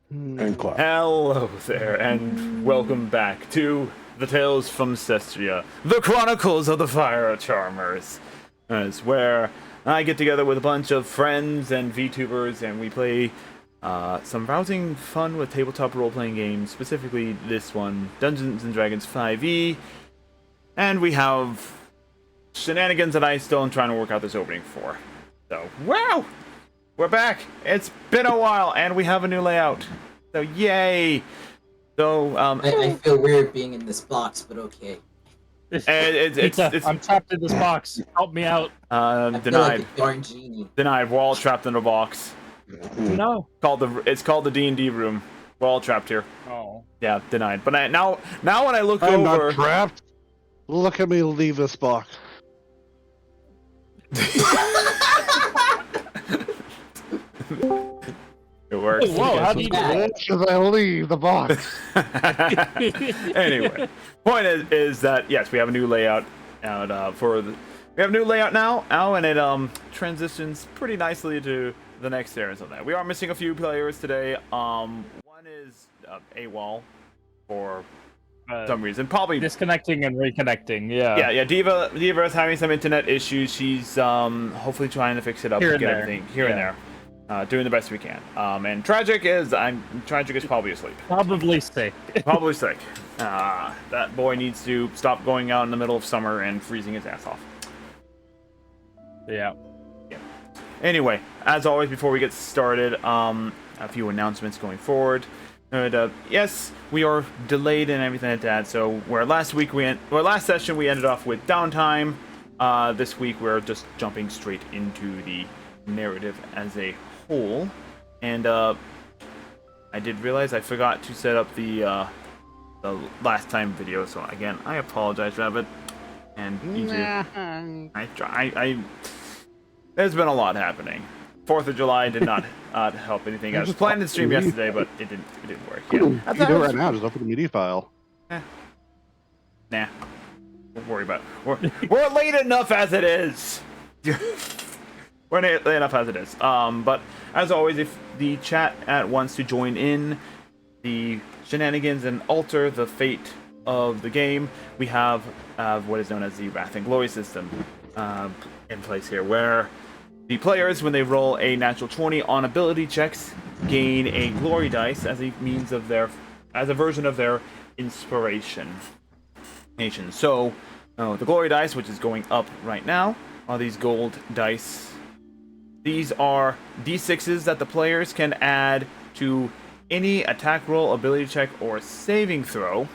And clap. Hello there, and welcome back to the Tales from Cestria, the Chronicles of the Fire Charmers. It's where I get together with a bunch of friends and VTubers, and we play some rousing fun with tabletop role-playing games, specifically this one, Dungeons & Dragons 5e, and we have shenanigans that I still am trying to work out this opening for. So, wow! We're back! It's been a while, and we have a new layout. So, yay! So, I feel weird being in this box, but okay. I'm trapped in this box. Help me out. I feel denied. like a darn genie. Denied. We're all trapped in a box. No. It's called the D&D room. We're all trapped here. Oh. Yeah, denied. But now when I look I'm over, not trapped. Look at me leave this box. it works. Whoa, how do you do that? Why should I leave the box? Anyway, point is that yes, we have a new layout out we have a new layout now, and it transitions pretty nicely to the next series on that. We are missing a few players today. One is AWOL for some reason, probably Disconnecting and reconnecting. Yeah. yeah. Diva is having some internet issues. She's hopefully trying to fix it up, Here to and get there. everything here and there. Doing the best we can. And Tragic is probably asleep. Probably sick. Probably sick. That boy needs to stop going out in the middle of summer and freezing his ass off. Yeah. Anyway, as always, before we get started, a few announcements going forward. Yes, we are delayed and everything like that. So where last session we ended off with downtime. This week we're just jumping straight into the narrative as a whole. And I did realize I forgot to set up the last time video. So again, I apologize, Rabbit. And EJ. There's been a lot happening. 4th of July did not help anything. I was planning to stream yesterday, but it didn't work. Yeah. You can do it right now. Just open the media file. Nah. Don't worry about it. We're late enough as it is. We're late enough as it is. But as always, if the chat wants to join in the shenanigans and alter the fate of the game, we have what is known as the Wrath and Glory system in place here, where the players, when they roll a natural 20 on ability checks, gain a glory dice as a version of their inspiration. So, the glory dice, which is going up right now, are these gold dice. These are d6s that the players can add to any attack roll, ability check, or saving throw,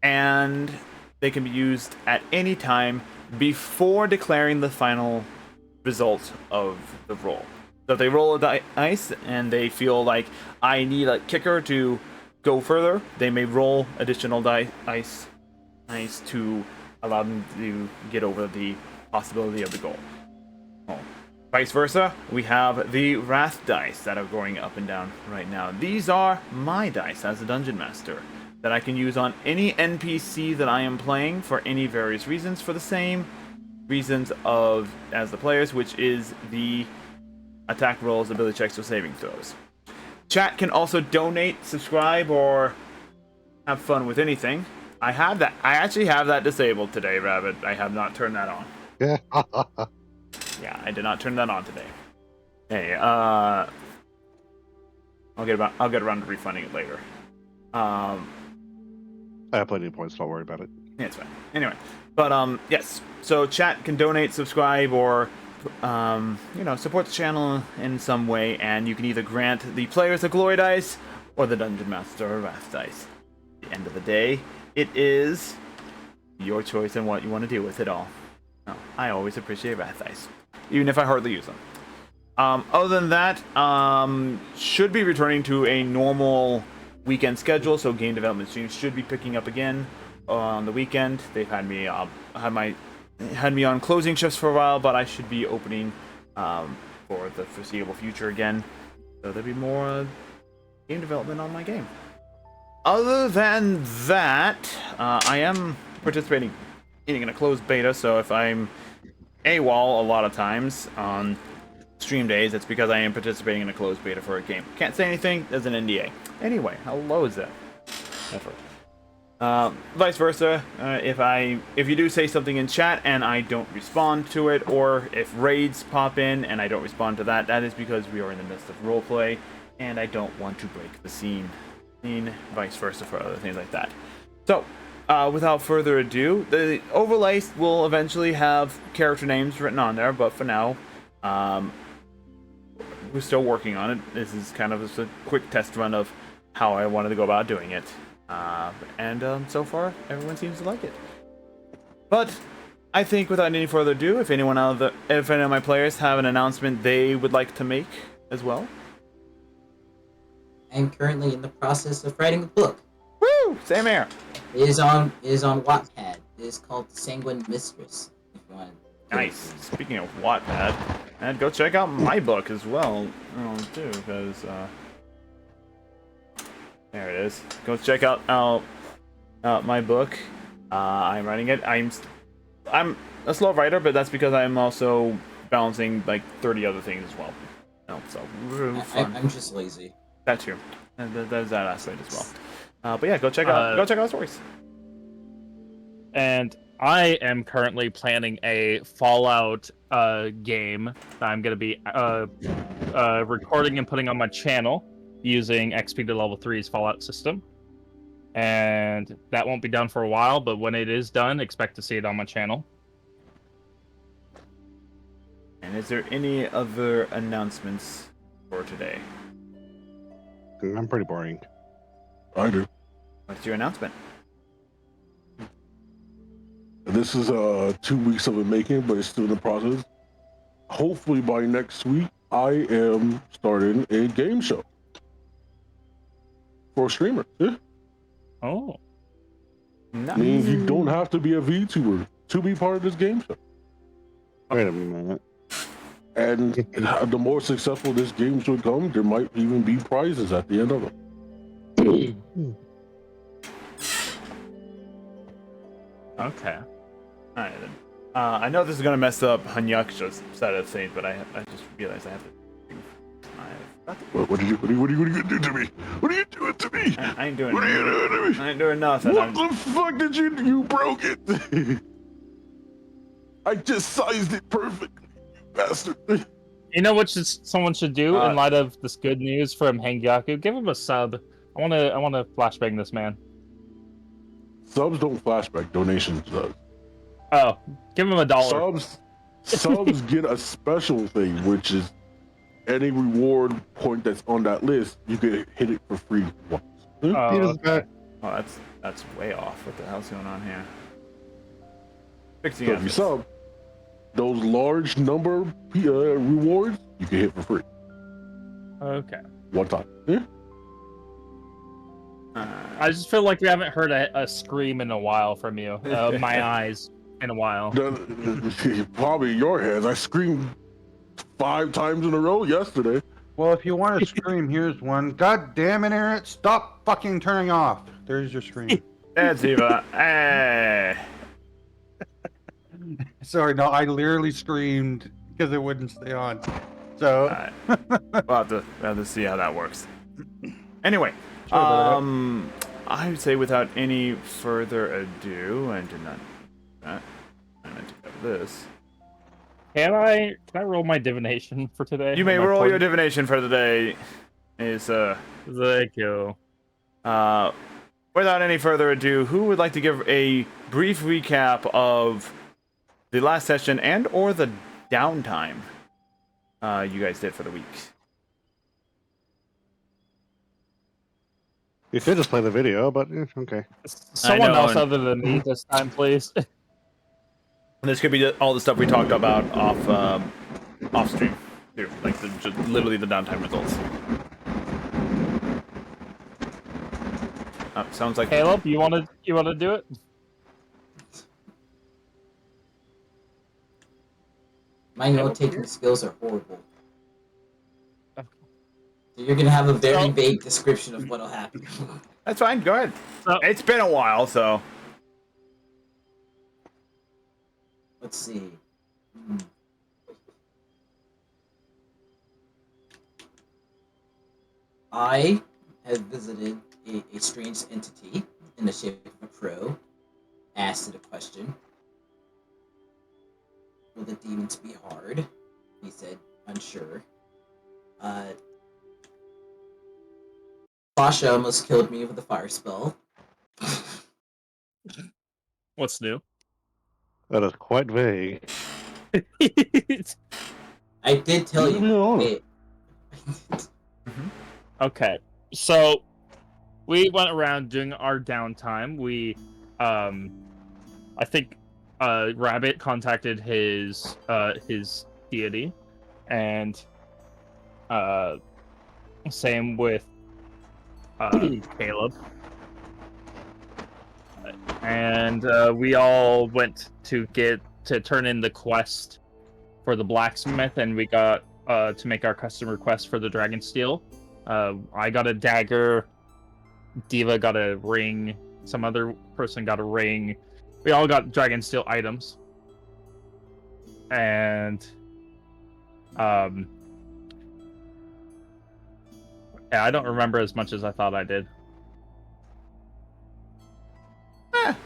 and they can be used at any time before declaring the final result of the roll. So if they roll a dice and they feel like I need a kicker to go further, they may roll additional dice to allow them to get over the possibility of the goal. Vice versa, we have the Wrath dice that are going up and down right now. These are my dice as a Dungeon Master that I can use on any NPC that I am playing for any various reasons, for the same reasons as the players, which is the attack rolls, ability checks, or saving throws. Chat can also donate, subscribe, or have fun with anything. I actually have that disabled today, Rabbit. I have not turned that on. Yeah. Yeah, I did not turn that on today. Hey, I'll get around to refunding it later. I have plenty of points. Don't worry about it. Yeah, it's fine. Anyway, but yes. So chat can donate, subscribe, or support the channel in some way, and you can either grant the players a glory dice or the Dungeon Master a Wrath dice. At the end of the day, it is your choice and what you want to do with it all. No, I always appreciate Wrath dice, even if I hardly use them. Other than that, should be returning to a normal weekend schedule, so game development streams should be picking up again on the weekend. They've had me on closing shifts for a while, but I should be opening for the foreseeable future again. So there'll be more game development on my game. Other than that, I am participating in a closed beta, so if I'm AWOL a lot of times, stream days, it's because I am participating in a closed beta for a game. Can't say anything. There's an NDA. Anyway, how low is that? Effort. Vice versa, if you do say something in chat and I don't respond to it, or if raids pop in and I don't respond to that, that is because we are in the midst of roleplay, and I don't want to break the scene. Vice versa for other things like that. So, without further ado, the overlays will eventually have character names written on there, but for now, we're still working on it. This is kind of just a quick test run of how I wanted to go about doing it. So far, everyone seems to like it. But I think without any further ado, if any of my players have an announcement they would like to make as well. I'm currently in the process of writing a book. Woo! Same here. It is on Wattpad. It is called Sanguine Mistress. If you want. Nice. Speaking of Wattpad, and go check out my book as well, too, because there it is. Go check out my book. I'm writing it. I'm a slow writer, but that's because I'm also balancing like 30 other things as well. So fun. I'm just lazy. That's true. There's that aspect as well. But yeah, go check out the stories. And I am currently planning a Fallout game that I'm going to be recording and putting on my channel using XP to level 3's Fallout system. And that won't be done for a while, but when it is done, expect to see it on my channel. And is there any other announcements for today? I'm pretty boring. I do. What's your announcement? This is 2 weeks of it making, but it's still in the process. Hopefully by next week, I am starting a game show for a streamer. Yeah. Oh. Nice. I mean, you don't have to be a VTuber to be part of this game show. Wait a minute. And the more successful this game should come, there might even be prizes at the end of it. Okay. Alright then. I know this is gonna mess up Hanyaksha's side of things, but I just realized I have to. What are you gonna do to me? What are you doing to me? I ain't doing. What are you doing to me? I ain't doing nothing. What the fuck did you do? You broke it. I just sized it perfectly, you bastard. You know what someone should do in light of this good news from Hangyaku? Give him a sub. I wanna flashbang this man. Subs don't flashback, donations does. Oh, give him $1. Subs get a special thing, which is any reward point that's on that list, you can hit it for free once. Oh, that's way off. What the hell's going on here? Fixing So if you sub, those large number rewards, you can hit for free. Okay. One time. Yeah. I just feel like we haven't heard a scream in a while from you. My eyes in a while. Probably your heads. I screamed 5 times in a row yesterday. Well, if you want to scream, here's one. God damn it, Eric! Stop fucking turning off. There's your scream. That's Eva. Hey. Sorry, no, I literally screamed because it wouldn't stay on. So We'll have to see how that works. Anyway, I would say without any further ado, I did not. I meant to cover this. Can I roll my divination for today? You may roll your divination for today. Thank you. Without any further ado, who would like to give a brief recap of the last session and or the downtime you guys did for the week? You could just play the video, but okay. Someone else other than me this time, please. This could be all the stuff we talked about off stream, too. Like just literally the downtime results. Sounds like Caleb, you wanna do it? My note-taking skills are horrible. So you're gonna have a very vague description of what'll happen. That's fine. Go ahead. It's been a while, so. Let's see. I have visited a strange entity in the shape of a crow. Asked it a question. Will the demons be hard? He said, unsure. Sasha almost killed me with a fire spell. What's new? That is quite vague. I did tell Leave me you. alone. It, Okay, so we went around during our downtime. We, I think, Rabbit contacted his deity, and same with Caleb, and we all went to turn in the quest for the blacksmith, and we got to make our custom request for the dragon steel. I got a dagger. Diva got a ring. Some other person got a ring. We all got dragon steel items. And yeah, I don't remember as much as I thought I did.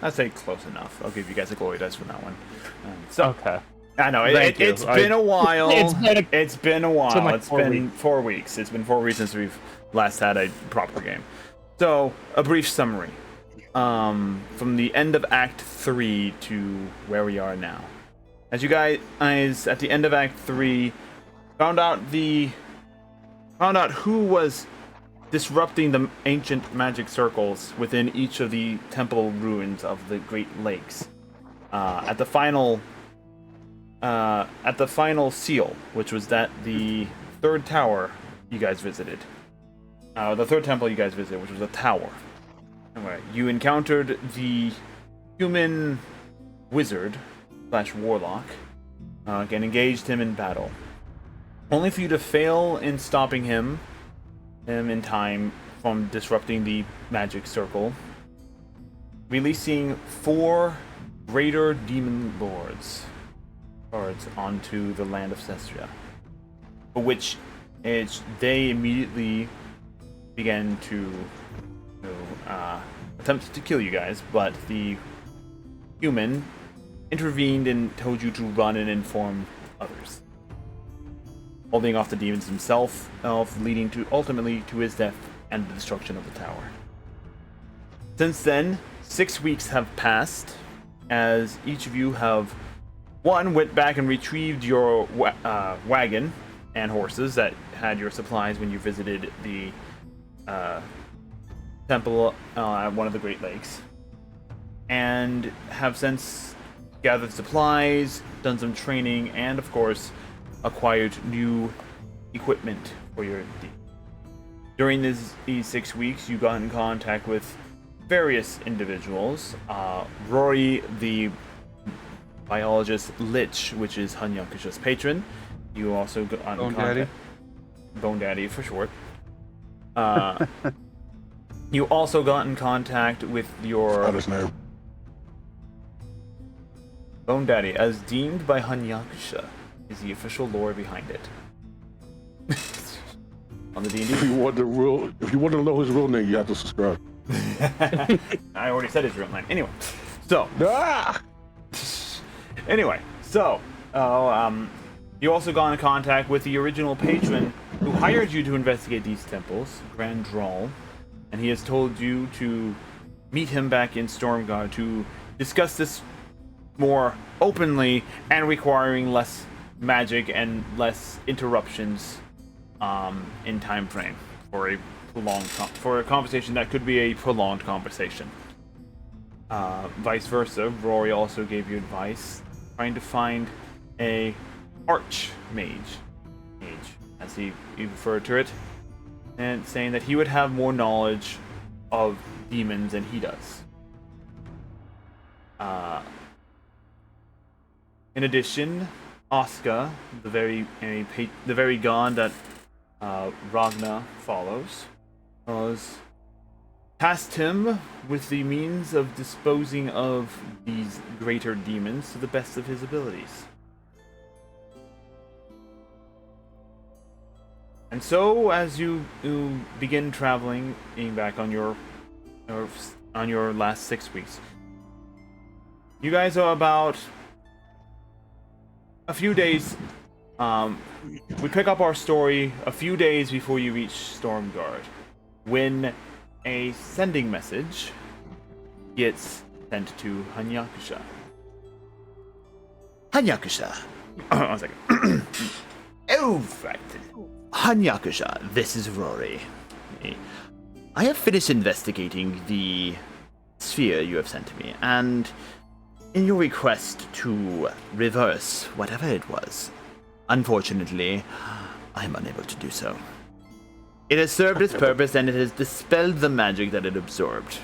I'd say close enough. I'll give you guys a glory dice for that one. So Okay. I know Thank you. it's been a while. It's been a while. like It's 4 been 4 weeks. It's been 4 weeks since we've last had a proper game. So a brief summary from the end of Act 3 to where we are now. As you guys at the end of Act 3 found out who was disrupting the ancient magic circles within each of the temple ruins of the Great Lakes. At the final seal, which was the third tower you guys visited. The third temple you guys visited, which was a tower. Anyway, you encountered the human wizard / warlock, and engaged him in battle. Only for you to fail in stopping him in time from disrupting the magic circle, releasing 4 greater demon lords onto the land of Cestria, for which they immediately began to attempt to kill you guys, but the human intervened and told you to run and inform others, holding off the demons himself, leading to ultimately to his death and the destruction of the tower. Since then, 6 weeks have passed, as each of you have went back and retrieved your wagon and horses that had your supplies when you visited the temple at one of the Great Lakes, and have since gathered supplies, done some training, and of course acquired new equipment for your team. During these 6 weeks, you got in contact with various individuals. Rory, the biologist Lich, which is Hanyakusha's patron. You also got in Bone contact. Daddy? Bone Daddy for short. You also got in contact with your Not his name. Bone Daddy, as deemed by Hanyakusha, is the official lore behind it. On the D&D. If you want to know his real name, you have to subscribe. I already said his real name. Anyway, so Ah! you also got in contact with the original patron who hired you to investigate these temples, Grand Drawl, and he has told you to meet him back in Stormguard to discuss this more openly and requiring less magic and less interruptions in time frame for a conversation that could be a prolonged conversation. Vice versa, Rory also gave you advice trying to find a archmage, as he referred to it, and saying that he would have more knowledge of demons than he does. In addition, Oscar, the very god that Ragna follows, tasked him with the means of disposing of these greater demons to the best of his abilities. And so, as you begin traveling back on your last 6 weeks, you guys are about a few days. We pick up our story a few days before you reach Stormguard, when a sending message gets sent to Hanyakusha. Hanyakusha. One second. Oh, right. Hanyakusha, this is Rory. I have finished investigating the sphere you have sent to me, and in your request to reverse whatever it was, unfortunately, I am unable to do so. It has served its purpose, and it has dispelled the magic that it absorbed,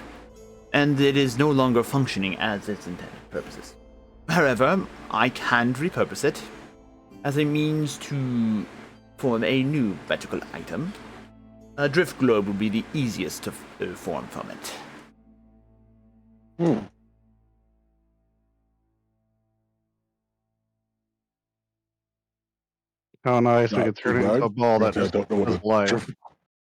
and it is no longer functioning as its intended purposes. However, I can repurpose it as a means to form a new magical item. A drift globe would be the easiest to form from it. How nice we could turn it into a ball that I just don't know what is life.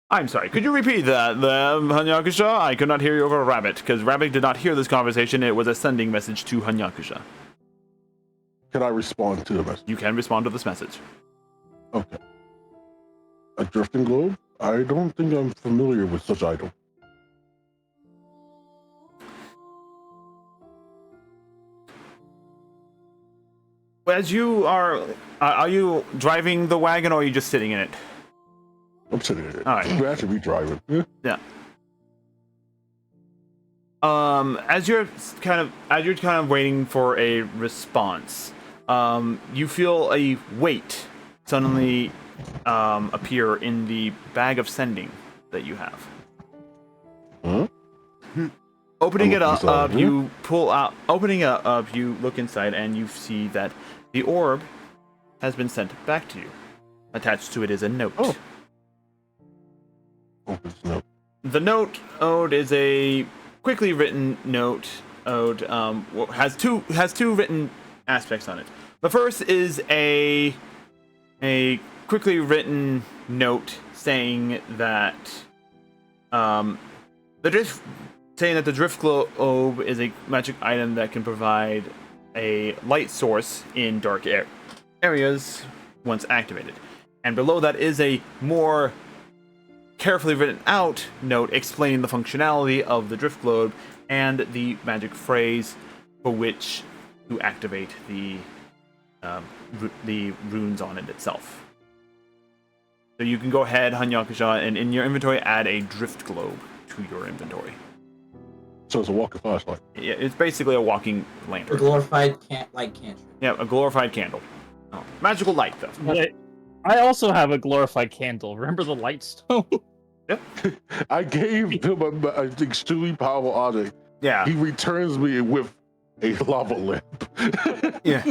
I'm sorry, could you repeat that, Hanyakusha? I could not hear you over Rabbit, because Rabbit did not hear this conversation. It was a sending message to Hanyakusha. Can I respond to the message? You can respond to this message. Okay. A drifting globe? I don't think I'm familiar with such item. As you are you driving the wagon, or are you just sitting in it? I'm sitting in it. All right. We actually be driving. Yeah. Yeah. As you're kind of waiting for a response, you feel a weight suddenly appear in the bag of sending that you have. Huh? Opening it up, inside. you pull out. Opening it up, you look inside, and you see that the orb has been sent back to you. Attached to it is a note. Oh. Opens note. The note ode is a quickly written note. Ode has two written aspects on it. The first is a quickly written note saying that the drift globe is a magic item that can provide a light source in dark areas once activated. And below that is a more carefully written out note explaining the functionality of the drift globe and the magic phrase for which to activate the runes on it itself. So you can go ahead, Hanyakusha, and in your inventory add a drift globe to your inventory. So it's a walking flashlight. Yeah, it's basically a walking A lantern. glorified light cantrip. Yeah, a glorified candle. Oh, magical light, though. But I also have a glorified candle. Remember the light stone? I gave him an extremely powerful object. Yeah. He returns me with a lava lamp. Yeah.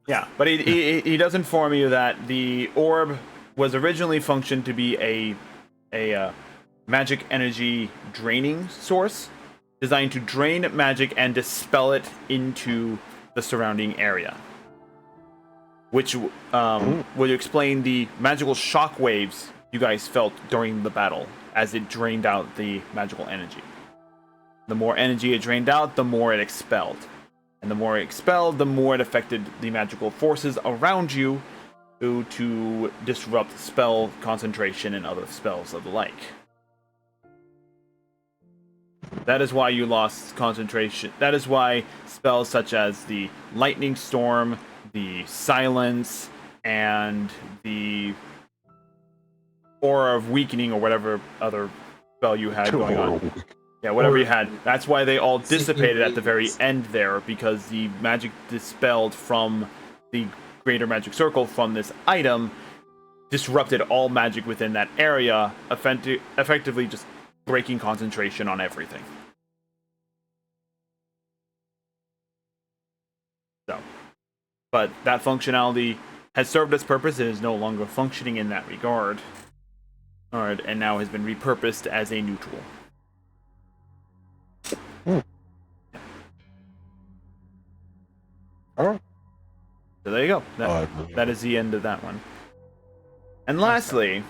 Yeah, but he does inform you that the orb was originally functioned to be a magic energy draining source designed to drain magic and dispel it into the surrounding area, which would explain the magical shock waves you guys felt during the battle as it drained out the magical energy. The more energy it drained out, the more it expelled. And the more it expelled, the more it affected the magical forces around you to disrupt spell concentration and other spells of the like. That is why you lost concentration. That is why spells such as the Lightning Storm, the Silence, and the Aura of Weakening, or whatever other spell you had going on. Yeah, whatever you had. That's why they all dissipated at the very end there, because the magic dispelled from the greater magic circle from this item disrupted all magic within that area, effectively just breaking concentration on everything. So, but that functionality has served its purpose and is no longer functioning in that regard. Alright, and now has been repurposed as a new tool. Alright. So there you go. That is the end of that one. And lastly,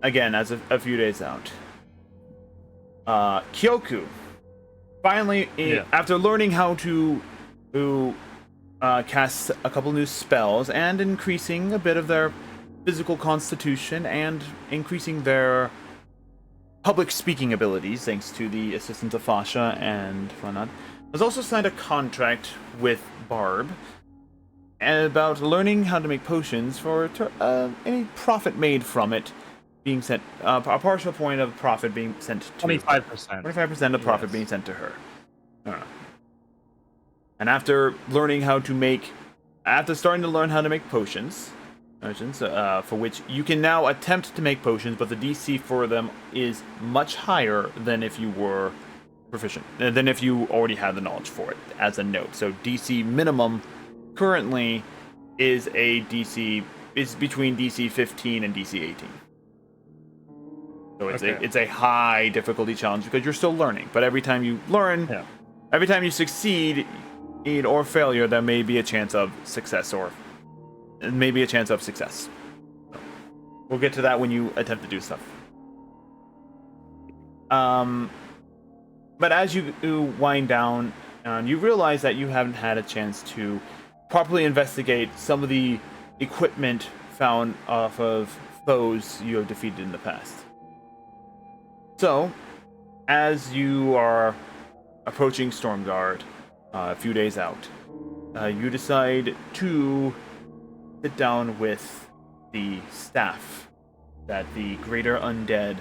again, as a few days out, Kyoku finally, after learning how to cast a couple new spells and increasing a bit of their physical constitution and increasing their public speaking abilities, thanks to the assistance of Fasha and whatnot, has also signed a contract with Barb about learning how to make potions for any profit made from it being sent, a partial point of profit being sent to 25%. 25% of profit being sent to her. And after starting to learn how to make potions, for which you can now attempt to make potions, but the DC for them is much higher than if you were proficient, than if you already had the knowledge for it, as a note. So DC minimum currently is between DC 15 and DC 18. So it's a high difficulty challenge because you're still learning. But every time you learn, every time you succeed or failure, there may be a chance of success So we'll get to that when you attempt to do stuff. But as you wind down, you realize that you haven't had a chance to properly investigate some of the equipment found off of foes you have defeated in the past. So, as you are approaching Stormguard a few days out, you decide to sit down with the staff that the Greater Undead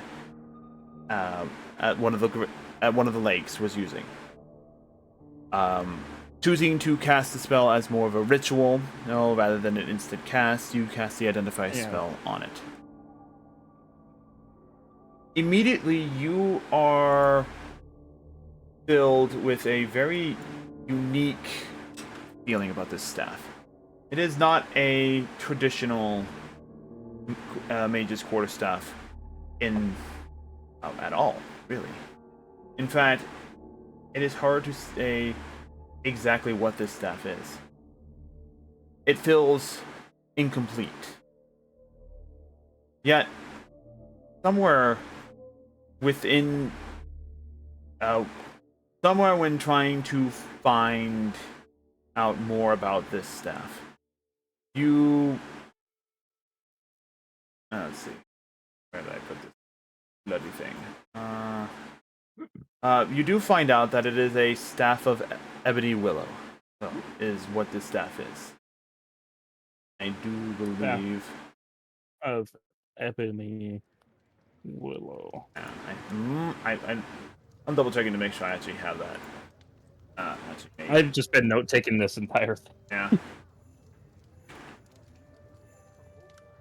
at one of the lakes was using. Choosing to cast the spell as more of a ritual, rather than an instant cast, you cast the Identify spell on it. Immediately, you are filled with a very unique feeling about this staff. It is not a traditional mage's quarterstaff at all, really. In fact, it is hard to say exactly what this staff is. It feels incomplete. Yet, somewhere when trying to find out more about this staff, let's see, where did I put this bloody thing? You do find out that it is a staff of Ebony Willow, is what this staff is. I do believe of Ebony Willow. I'm double checking to make sure I actually have that. I've just been note taking this entire thing. Yeah.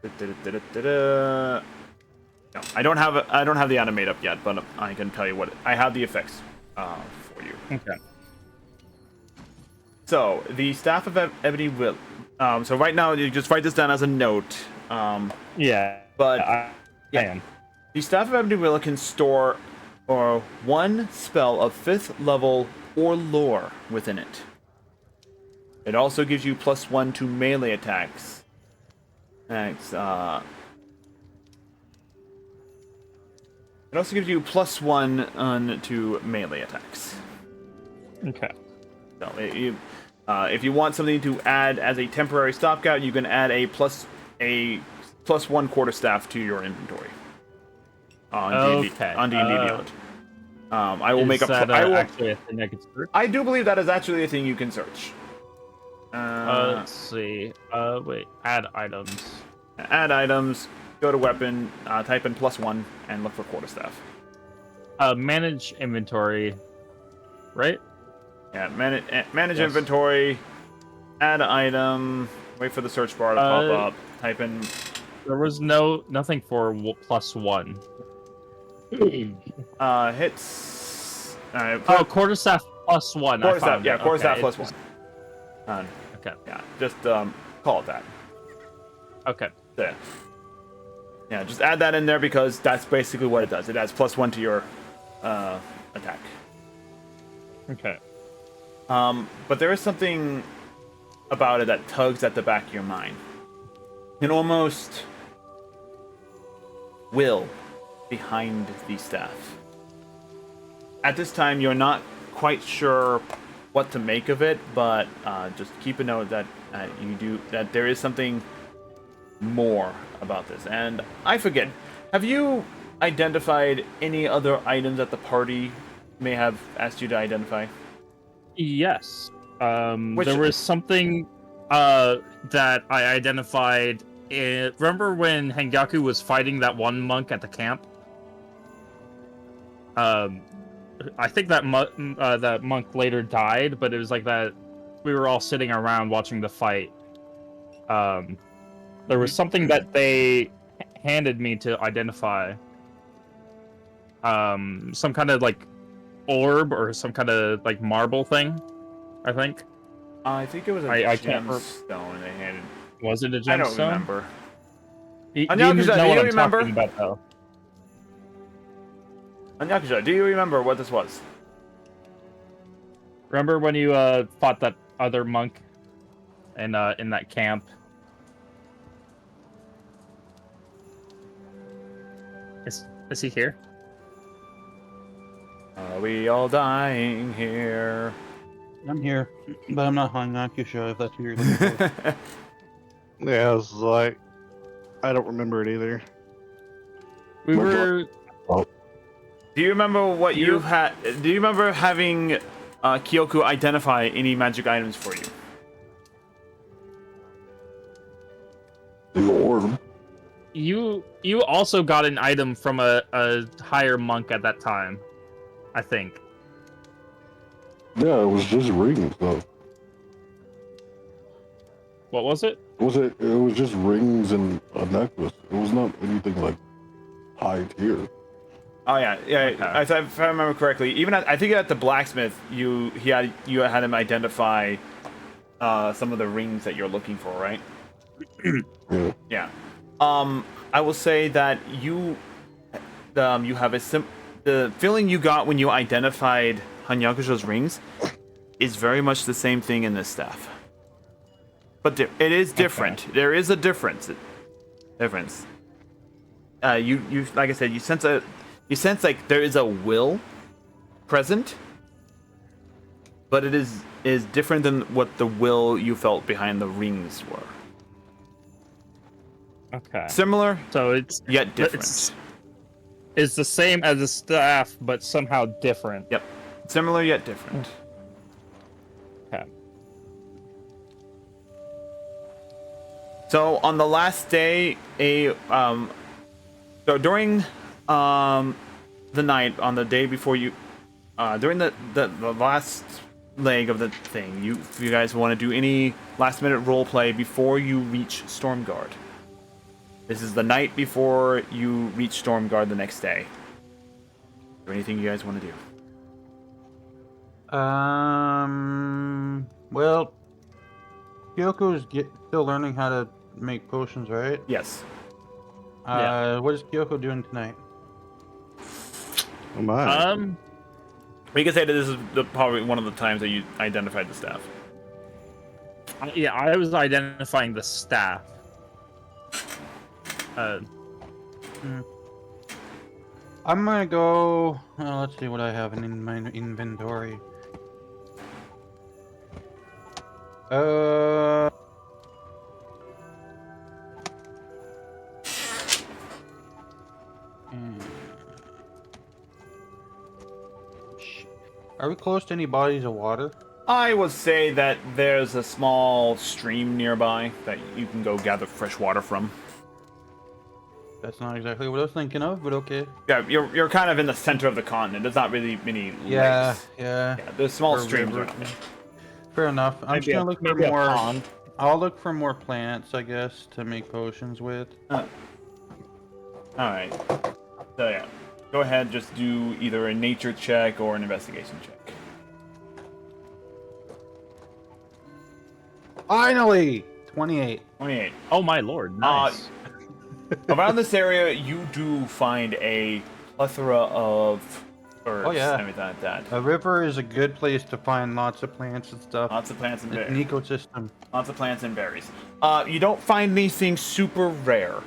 No, I don't have the animate up yet, but I can tell you what I have the effects for you. Okay. So the staff of Ebony Will. So right now you just write this down as a note. But I am. The staff of Ebony Willow can store one spell of 5th level or lore within it. It also gives you +1 to melee attacks. It also gives you +1 to melee attacks. Okay. So if you want something to add as a temporary stopgap, you can add a +1 quarterstaff to your inventory. On D&D Beyond. I will make actually a thing I can search? I do believe that is actually a thing you can search. Let's see. Wait. Add items. Add items. Go to weapon. Type in +1 and look for quarterstaff. Manage inventory. Right? Yeah. Manage inventory. Add item. Wait for the search bar to pop up. Type in. There was nothing for +1. Hits. Quarterstaff +1. Quarterstaff. Yeah. Quarterstaff +1. Okay. Yeah. Just call it that. Okay. Yeah, just add that in there because that's basically what it does. It adds +1 to your attack. Okay. But there is something about it that tugs at the back of your mind. And almost will behind the staff. At this time, you're not quite sure what to make of it, but just keep a note that that there is something more about this. And I forget, have you identified any other items that the party may have asked you to identify? Yes. Which- There was something that I identified. Remember when Hengaku was fighting that one monk at the camp? I think that that monk later died, but it was like that we were all sitting around watching the fight. There was something that they handed me to identify. Some kind of like orb or some kind of like marble thing, I think. I think it was a I can't gemstone they handed. Was it a gemstone? I don't remember. You Anyakusa, know do what you I'm remember? talking about, though. Anyakusa, do you remember what this was? Remember when you fought that other monk in that camp? Is he here? Are we all dying here? I'm here, but I'm not Hanyakusha, if that's what you're looking for. Yeah, I was like, I don't remember it either. We were. Do you remember what you had? Do you remember having Kyoku identify any magic items for you? The orb. You also got an item from a higher monk at that time, I think. Yeah, it was just rings though. What was it? It was just rings and a necklace. It was not anything like high tier. Oh yeah. If I remember correctly, even I think at the blacksmith, you had him identify some of the rings that you're looking for, right? Yeah. Yeah. I will say that you have the feeling you got when you identified Hanyakusho's rings is very much the same thing in this staff. But it is different. Okay. There is a difference. You like I said, you sense like there is a will present, but it is different than what the will you felt behind the rings were. Okay. Similar, so it's yet different. It's the same as the staff, but somehow different. Yep. Similar yet different. Okay. So on the last day, so during the night, on the day before you, during the last leg of the thing, if you guys want to do any last minute role play before you reach Stormguard. This is the night before you reach Stormguard the next day. Is there anything you guys want to do? Well, Kyoko's still learning how to make potions, right? Yes. What is Kyoko doing tonight? Oh my. We can say that this is probably one of the times that you identified the staff. Yeah, I was identifying the staff. I'm gonna go. Let's see what I have in my inventory. Are we close to any bodies of water? I would say that there's a small stream nearby that you can go gather fresh water from. That's not exactly what I was thinking of, but okay. Yeah, you're kind of in the center of the continent. There's not really many lakes. Yeah. Yeah, there's small Or streams river. around there. Fair enough. I'm just gonna look for maybe a more. pond. I'll look for more plants, I guess, to make potions with. Alright. So yeah, go ahead, just do either a nature check or an investigation check. Finally! 28. 28. Oh my lord! Nice. Around this area, you do find a plethora of herbs and everything like that. A river is a good place to find lots of plants and stuff. Lots of plants and It's berries. an ecosystem. Lots of plants and berries. You don't find anything super rare.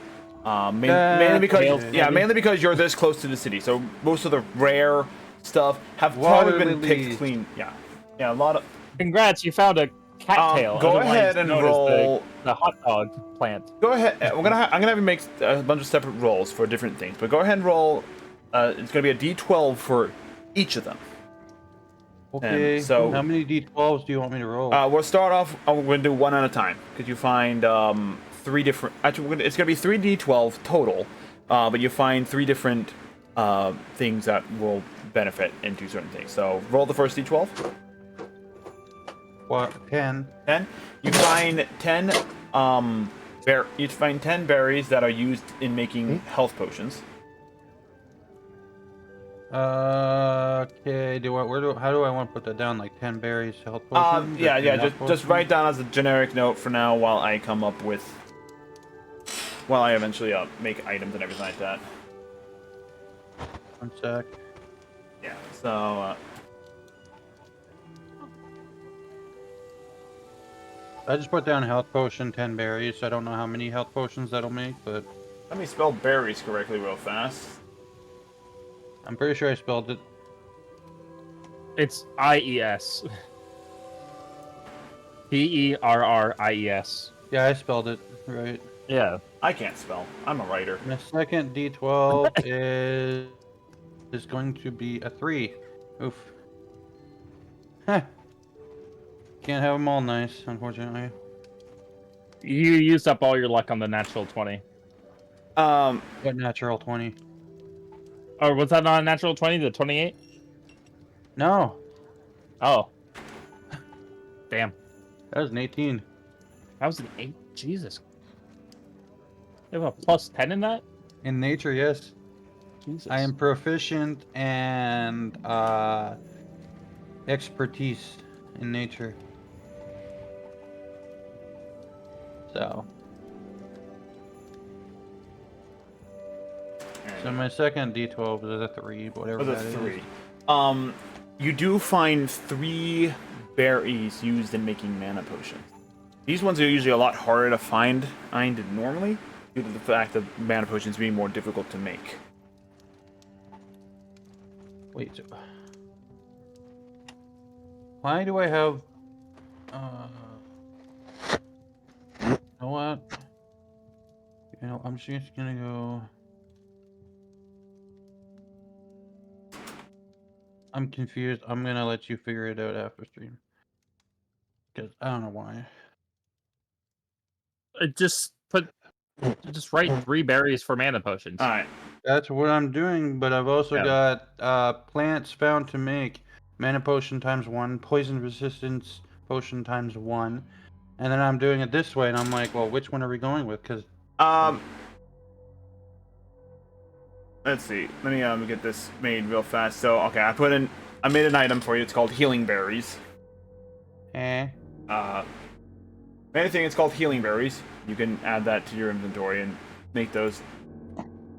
Mainly because okay. mainly because you're this close to the city. So most of the rare stuff have Water probably been picked lilies. clean. Yeah, a lot of. Congrats, you found a cattail. Go otherwise ahead and known as roll. the hot dog plant. Go ahead. I'm gonna have you make a bunch of separate rolls for different things. But go ahead and roll. It's gonna be a D12 for each of them. Okay. And so how many d12s do you want me to roll? we'll start off. We're gonna do one at a time because you find three different. Actually, it's gonna be 3d12 total, but you find three different things that will benefit into certain things. So roll the first d12. What? 10. 10. You find 10. You find 10 berries that are used in making health potions. Okay. How do I want to put that down? Like 10 berries, health potions? Yeah. or 10 health Just potions? write down as a generic note for now while I come up with. While I eventually make items and everything like that. 1 sec. Yeah. So. I just put down health potion, 10 berries. I don't know how many health potions that'll make, but Let me spell berries correctly real fast. I'm pretty sure I spelled it. It's IES. Berries. Yeah, I spelled it right. Yeah. I can't spell. I'm a writer. My second D12 is going to be a 3. Oof. Huh. Can't have them all nice, unfortunately. You used up all your luck on the natural 20. Um. But natural 20. Or was that not a natural 20? The 28? No, Oh. Damn. that was an 18. That was an 8. Jesus. You have a plus 10 in that? In nature, yes. Jesus. I am proficient and expertise in nature. So my second D12 is a 3, whatever Was that a is. 3. You do find 3 berries used in making mana potions. These ones are usually a lot harder to find than normally, due to the fact of mana potions being more difficult to make. Wait, so why do I have you know what? I'm just gonna go. I'm confused. I'm gonna let you figure it out after stream. Because I don't know why. Just write 3 berries for mana potions. All right. That's what I'm doing, but I've also Yeah. got plants found to make mana potion ×1, poison resistance potion ×1, and then I'm doing it this way, and I'm like, well, which one are we going with? Because Let's see. Let me get this made real fast. So, okay, I made an item for you. It's called healing berries. Anything it's called healing berries, you can add that to your inventory and make those.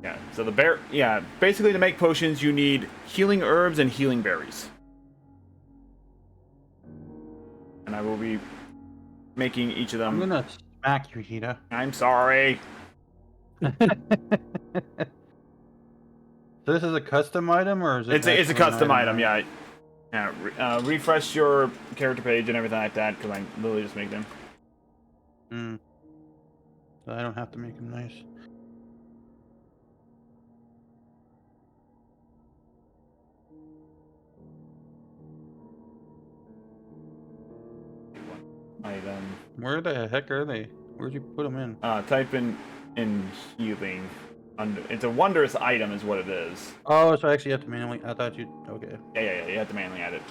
Yeah. So basically to make potions you need healing herbs and healing berries. And I will be making each of them. I'm gonna smack you, Hita. I'm sorry. So this is a custom item, or is it? It's a actually custom an item, yeah. Refresh your character page and everything like that, because I literally just make them. So I don't have to make them nice. Item. Where the heck are they? Where'd you put them in? Type in healing. It's a wondrous item, is what it is. Oh, so I actually have to manually. I thought you. Okay. Yeah. You have to manually add it.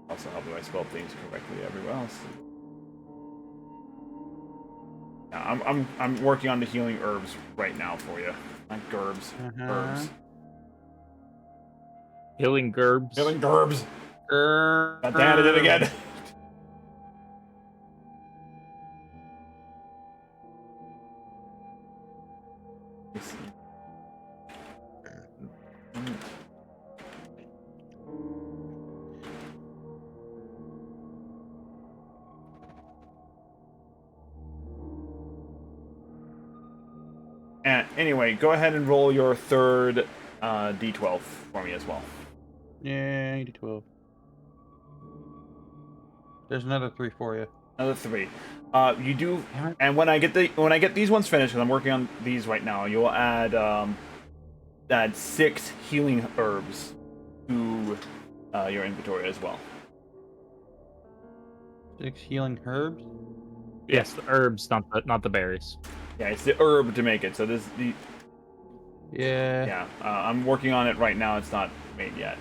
Also, how do I spell things correctly everywhere else? Yeah, I'm working on the healing herbs right now for you. Not gerbs. Herbs. Healing gerbs. Healing gerbs. God damn it again. And anyway, go ahead and roll your third d12 for me as well. Yeah, 12. There's another 3 for you. Another 3. You do, Damn it. and when I get these ones finished, because I'm working on these right now, you'll add 6 healing herbs to your inventory as well. 6 healing herbs. Yes, the herbs, not the berries. Yeah, it's the herb to make it. So Yeah. yeah, I'm working on it right now. It's not made yet.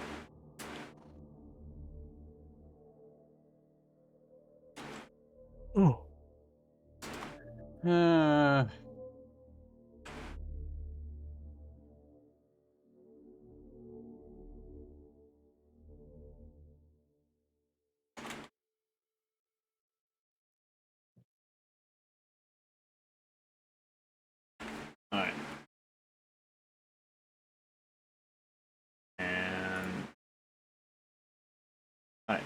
Oh. All right. And all right.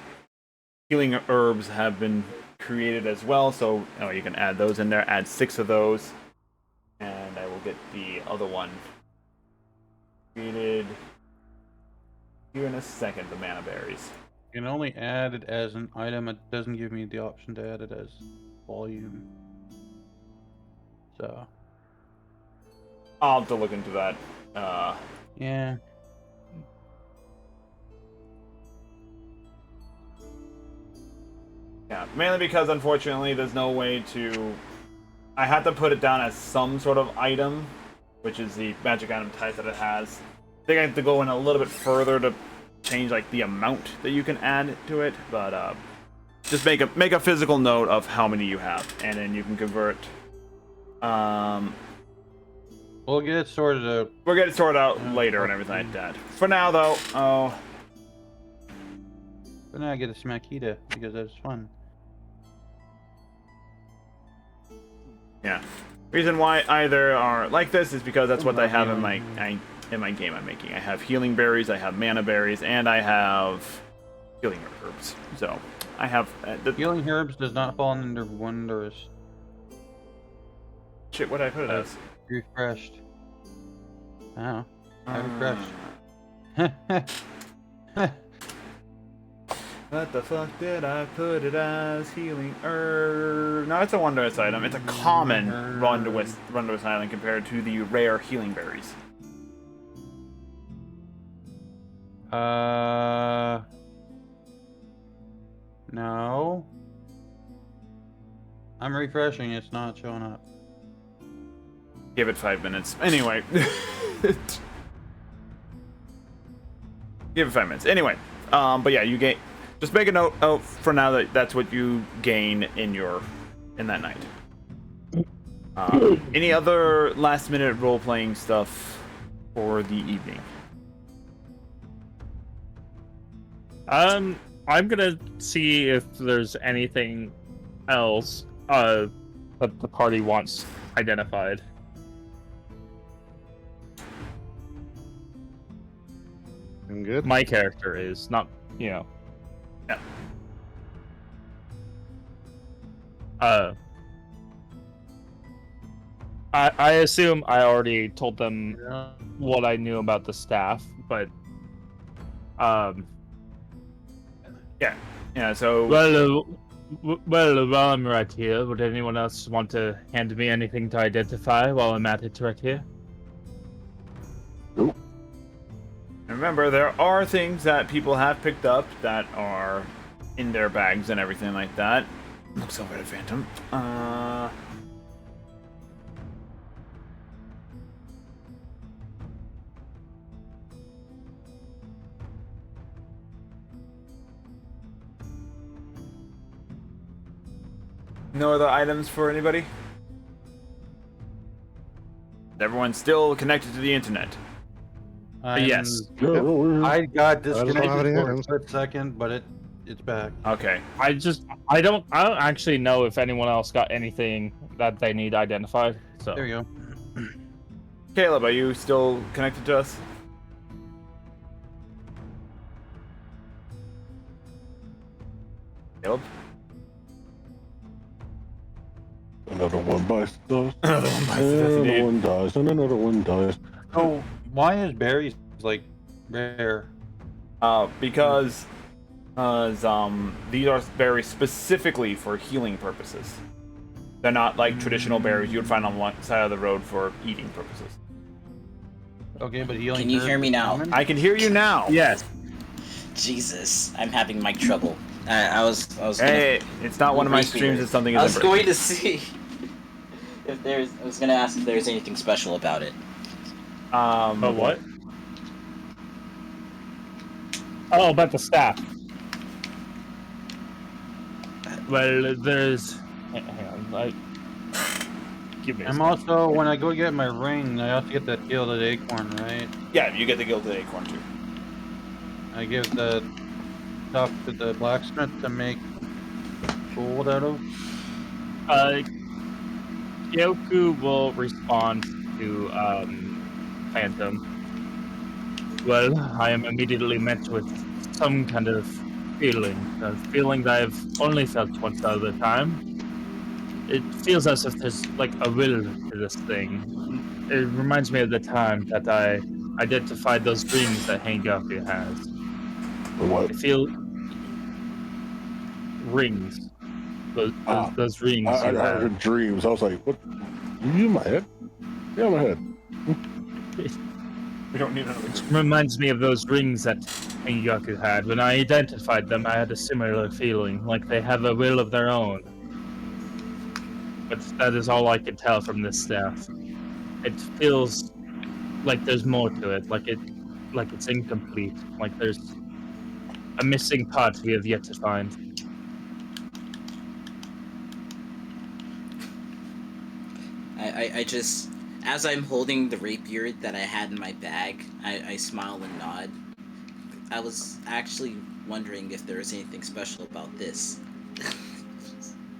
Healing herbs have been created as well, so you can add those in there. Add 6 of those, and I will get the other one created here in a second. The mana berries. You can only add it as an item. It doesn't give me the option to add it as volume. So. I'll have to look into that. Yeah. Yeah, mainly because unfortunately there's no way to. I had to put it down as some sort of item, which is the magic item type that it has. I think I have to go in a little bit further to change like the amount that you can add to it, but just make a physical note of how many you have, and then you can convert. We'll get it sorted out. We'll get it sorted out later and everything like that. For now, though, But now I get a Smackita because that's fun. yeah. Reason why either are like this is because that's what I have in my game I'm making. I have healing berries, I have mana berries, and I have healing herbs. So I have the Healing herbs does not fall under wonders. shit. What did I put it as? Refreshed. Oh, I refreshed. What the fuck did I put it as? Healing herb. No, it's a wondrous item. It's a common wondrous item compared to the rare healing berries. No. I'm refreshing, it's not showing up. Give it 5 minutes. Anyway. Give it 5 minutes. Anyway. But yeah, you gain. Just make a note for now that that's what you gain in that night. Any other last minute role playing stuff for the evening? I'm gonna see if there's anything else that the party wants identified. I'm good. My character is not, Yeah. I assume I already told them what I knew about the staff, but Yeah, so well, while I'm right here, would anyone else want to hand me anything to identify while I'm at it right here? remember, there are things that people have picked up that are in their bags and everything like that. Looks over at Phantom. No other items for anybody? Everyone's still connected to the internet. Yes. I got have disconnected any for a items. split second, but it's back. Okay. I don't actually know if anyone else got anything that they need identified. So There you go. Caleb, are you still connected to us? Caleb? Another one bites the dust. Another one bites the dust, Another indeed. one dies, and another one dies. So why is berries like rare? Because these are berries specifically for healing purposes. They're not like traditional berries you would find on one side of the road for eating purposes. Okay, but healing. Can you hear me now? common? I can hear you now. Yes. Jesus, I'm having mic trouble. I was Hey, it's not one of my streams. It's something. I was going to see if there's. I was gonna ask if there's anything special about it. But what? Oh, about the staff. Well, there's. Hang on. Give me. A I'm second. also when I go get my ring, I also get that gilded acorn, right? Yeah, you get the gilded acorn too. I give the stuff to the blacksmith to make gold out of. Kyoku will respond to Phantom. Well, I am immediately met with some kind of feeling. A feeling that I've only felt once out of the time. It feels as if there's like a will to this thing. It reminds me of the time that I identified those rings that Hengaku has. What? I feel rings. Those rings I you have. heard dreams. I was like, what? You in my head? Yeah, in my head. We don't need another. It reminds me of those rings that Hengaku had. When I identified them, I had a similar feeling, like they have a will of their own. But that is all I can tell from this staff. It feels like there's more to it, like it's incomplete, like there's a missing part we have yet to find. I just, as I'm holding the rapier that I had in my bag, I smile and nod. I was actually wondering if there was anything special about this.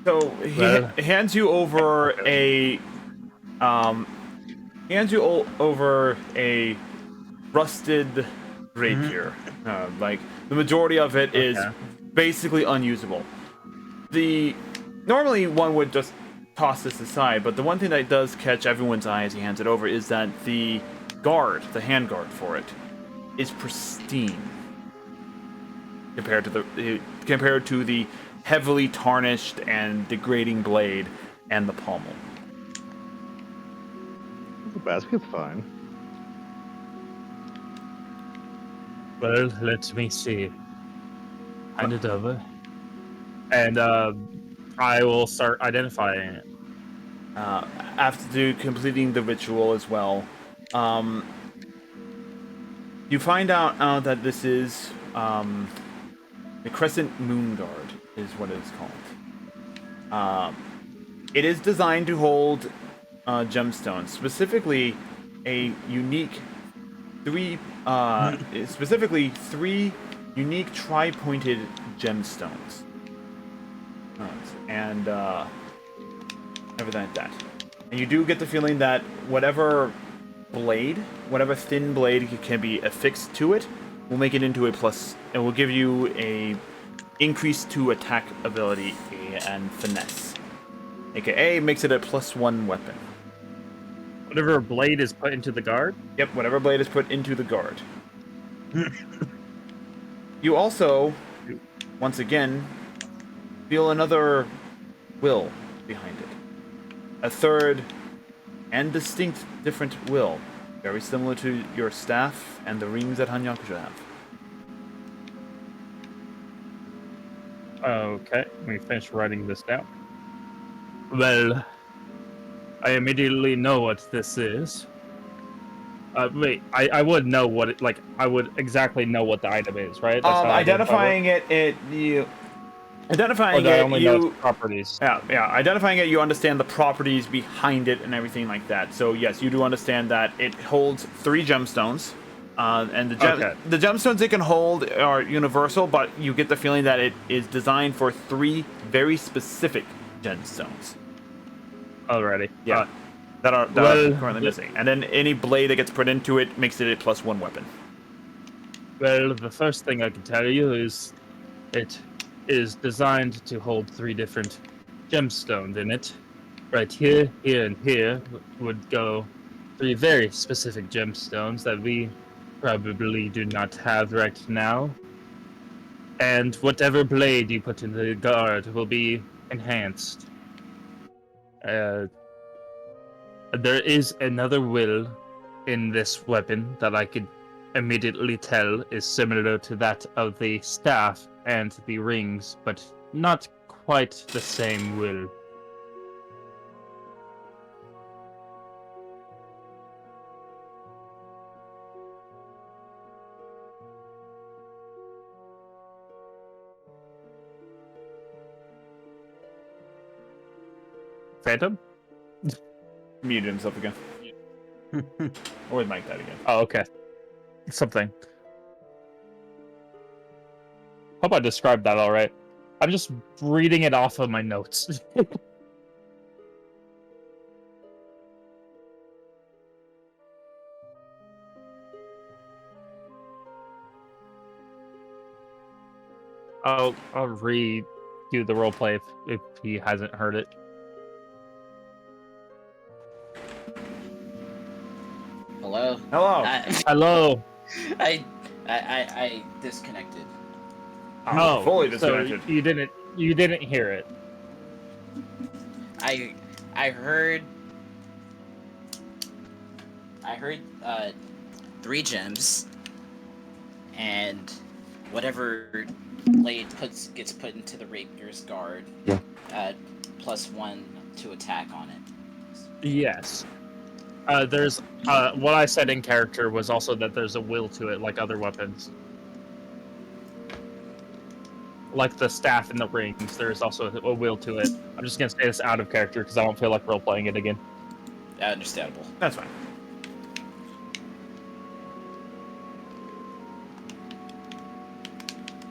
So he hands you over a rusted rapier. Like the majority of it is basically unusable. Normally one would just toss this aside, but the one thing that does catch everyone's eye as he hands it over is that the hand guard for it, is pristine compared to the heavily tarnished and degrading blade and the pommel. The basket's fine. Well, let me see. Hand it over. And I will start identifying it. After completing the ritual as well, you find out that this is the Crescent Moon Guard is what it is called. It is designed to hold gemstones, specifically a unique three unique tri-pointed gemstones, and everything like that. And you do get the feeling that whatever thin blade can be affixed to it, will make it into a plus. It will give you a increase to attack ability and finesse. AKA makes it a +1 weapon. Whatever blade is put into the guard? Yep, whatever blade is put into the guard. You also, once again, feel another will behind it. A third and distinct different will. Very similar to your staff and the rings that Hanyakusha have. Okay, let me finish writing this down. Well, I immediately know what this is. Wait, I would know what it, like, I would exactly know what the item is, right? That's how I Identifying know its properties. Yeah, identifying it, you understand the properties behind it and everything like that. So yes, you do understand that it holds 3 gemstones. And the gemstones it can hold are universal, but you get the feeling that it is designed for 3 very specific gemstones. Alrighty. Yeah. That are currently missing. And then any blade that gets put into it makes it a +1 weapon. Well, the first thing I can tell you is it is designed to hold 3 different gemstones in it. right here, here, and here would go 3 very specific gemstones that we probably do not have right now. And whatever blade you put in the guard will be enhanced. Uh, there is another will in this weapon that I could immediately tell is similar to that of the staff and the rings, but not quite the same will. Phantom? Muted himself again. Or mic that again. Oh, okay. Something. Hope I described that all right. I'm just reading it off of my notes. I'll redo the roleplay if he hasn't heard it. Hello. Hello. Hello. I disconnected. Oh, fully so disconnected. you didn't hear it. I heard 3 gems and whatever blade gets put into the rapier's guard. Yeah. +1 to attack on it. Yes. There's what I said in character was also that there's a will to it, like other weapons. Like the staff and the rings, there's also a will to it. I'm just gonna say this out of character because I don't feel like role playing it again. Understandable. That's fine.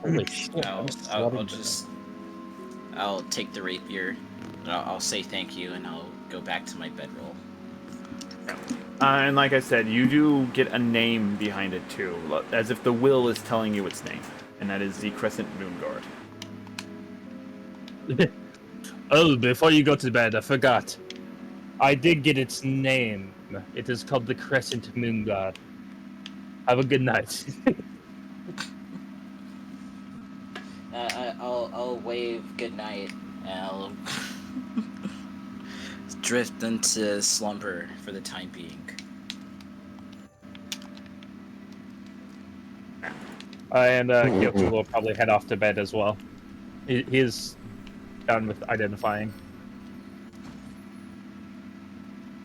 Holy shit! I'll take the rapier. I'll say thank you and I'll go back to my bedroll. And like I said, you do get a name behind it too, as if the will is telling you its name, and that is the Crescent Moon Guard. Oh, before you go to bed, I forgot. I did get its name. It is called the Crescent Moon God. Have a good night. I'll wave goodnight and I'll drift into slumber for the time being. And Kyoto will probably head off to bed as well. He's done with identifying.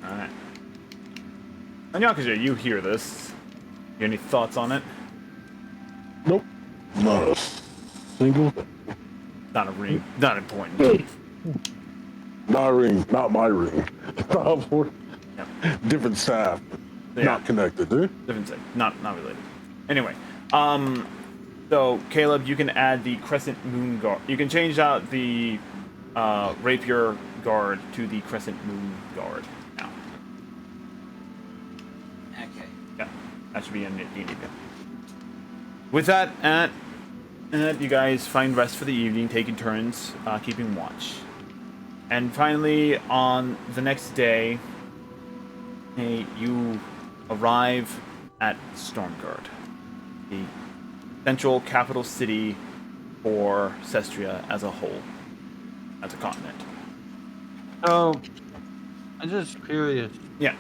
Alright. And Yakuza, you hear this. You have any thoughts on it? Nope. Not a single thing. Not a ring. Not important. Not a ring. Not my ring. Yep. Different staff. Yeah. Not connected, eh? Different thing. Not related. Anyway, so Caleb, you can add the Crescent Moon Guard. You can change out the Rapier Guard to the Crescent Moon Guard now. Okay. Yeah, that should be in D&D. With that, you guys find rest for the evening, taking turns keeping watch. And finally, on the next day, you arrive at Stormguard, the central capital city for Cestria as a whole, as a continent. So, I'm just curious. Yeah.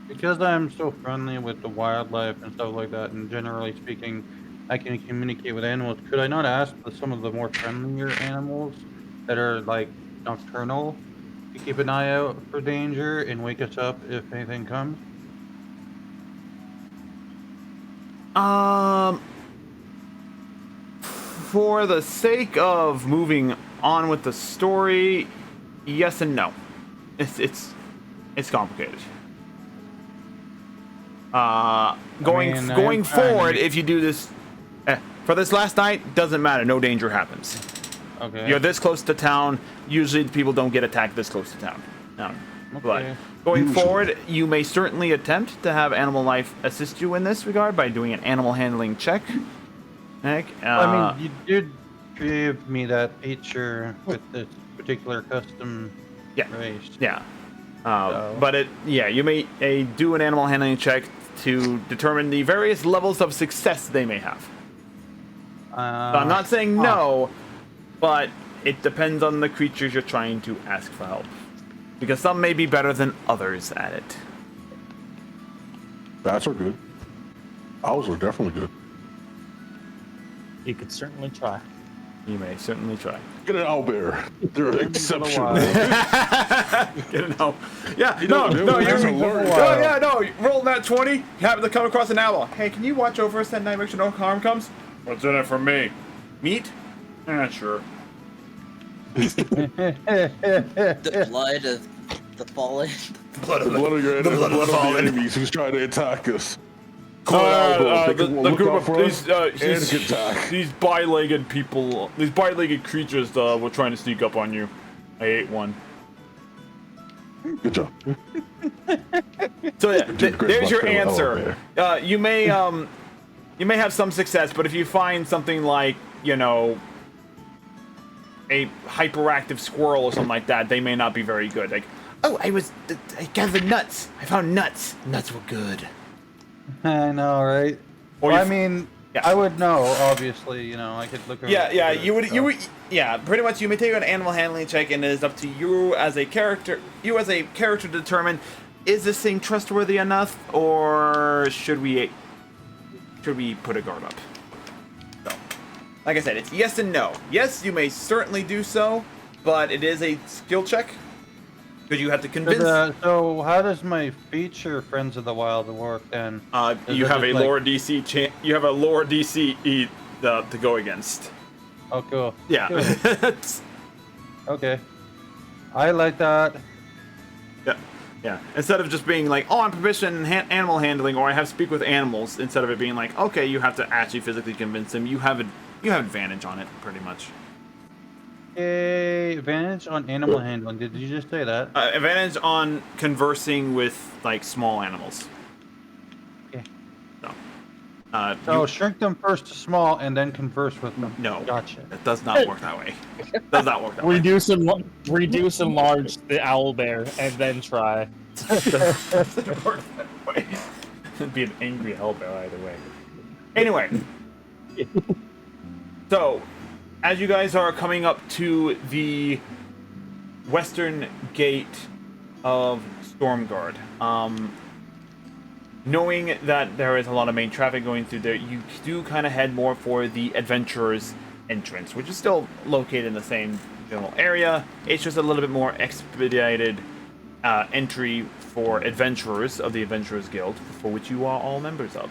Because I'm so friendly with the wildlife and stuff like that, and generally speaking, I can communicate with animals. Could I not ask some of the more friendlier animals that are like nocturnal to keep an eye out for danger and wake us up if anything comes? For the sake of moving on with the story, yes and no. It's complicated. Going forward, if you do this for this last night, doesn't matter. No danger happens. Okay. You're this close to town. Usually, people don't get attacked this close to town. No. Okay. But going forward, you may certainly attempt to have Animal Life assist you in this regard by doing an animal handling check. Heck, I mean, you did give me that feature with this particular custom Yeah. Race. Yeah. So- But you may do an animal handling check to determine the various levels of success they may have. So I'm not saying no, but it depends on the creatures you're trying to ask for help. Because some may be better than others at it. Bats are good. Owls are definitely good. You could certainly try. You may certainly try. Get an owlbear. They're exceptional. Get it out. Yeah, You know, no, they're you're alert. Oh, yeah, no, roll that 20. You happen to come across an owl. Hey, can you watch over us that night, make sure no harm comes? What's in it for me? Meat? Sure. The blood of the fallen. Blood The blood of your the blood of the fallen. enemies who's trying to attack us. They The can look group out of for these, us and can attack. these bi-legged people, these bi-legged creatures were trying to sneak up on you. I ate one. Good job. So yeah, Did great there's your luck there with answer. You may have some success, but if you find something like, you know, a hyperactive squirrel or something like that, they may not be very good. Like, oh, I gathered nuts. I found nuts. Nuts were good. I know, right? Or Well, you I mean, yeah. I would know, obviously, you know, I could look over. Yeah, you would, so. yeah, pretty much. You may take an animal handling check, and it is up to you as a character. To determine, is this thing trustworthy enough, or should we put a guard up? So, like I said, it's yes and no. Yes, you may certainly do so, but it is a skill check because you have to convince. So how does my feature Friends of the Wild work then? You it have a just like- lower DC. You have a lower DC to go against. Oh, cool. Yeah. Cool. Okay. I like that. Yeah, yeah. Instead of just being like, oh, I'm proficient in animal handling, or I have speak with animals, instead of it being like, okay, you have to actually physically convince them. You have advantage on it, pretty much. Yay, advantage on animal handling. Did you just say that? Advantage on conversing with like small animals. Okay. So, So shrink them first to small and then converse with them. no, Gotcha. it does not work that way. It does not work that way. Reduce and large the owl bear, and then try. Doesn't work that way. It'd be an angry hellbear either way. Anyway, so as you guys are coming up to the western gate of Stormguard, knowing that there is a lot of main traffic going through there, you do kind of head more for the Adventurer's entrance, which is still located in the same general area. It's just a little bit more expedited entry for adventurers of the Adventurers Guild, for which you are all members of.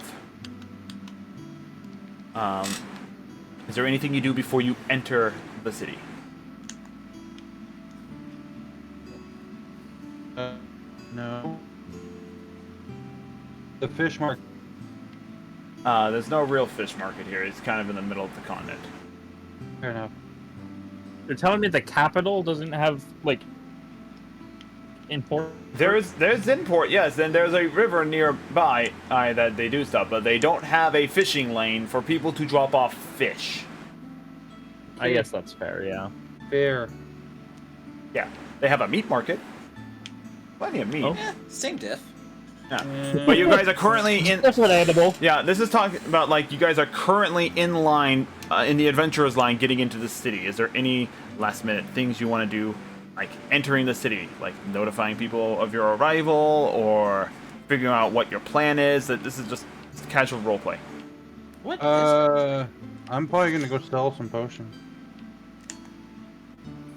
Is there anything you do before you enter the city? No. The fish market. There's no real fish market here. It's kind of in the middle of the continent. Fair enough. You're telling me the capital doesn't have like import? There's import, yes, and there's a river nearby that they do stuff, but they don't have a fishing lane for people to drop off fish. I guess that's fair. Yeah. Fair. Yeah, they have a meat market. Plenty of meat. Oh. Same diff. Yeah. But you guys are currently in. That's what animal. Yeah, this is talking about like you guys are currently in line in the adventurers line getting into the city. Is there any last minute things you want to do, like entering the city, like notifying people of your arrival or figuring out what your plan is? That this is just casual roleplay. What is I'm probably gonna go sell some potions.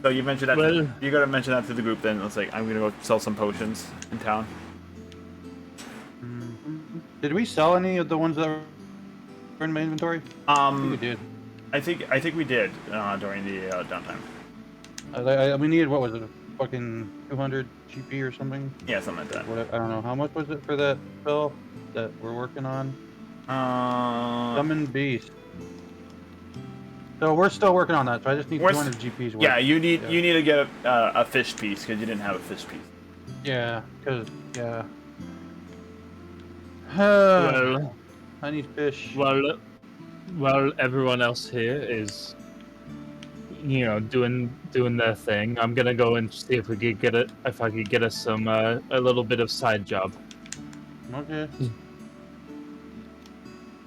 So you mentioned that Well- you gotta mention that to the group. Then it's like I'm gonna go sell some potions in town. Did we sell any of the ones that were in my inventory? I think we did. I think we did during the downtime. We needed, what was it, a fucking 200 GP or something? Yeah, something like that. What, I don't know. How much was it for that spell that we're working on? Uh, Summon Beast. So we're still working on that, so I just need We're 200 GPs worth. yeah, you need to get a fish piece because you didn't have a fish piece. Yeah, because, yeah. Well, I need fish. well, everyone else here is doing the thing. I'm gonna go and see if we could get it. If I could get us some a little bit of side job. Okay.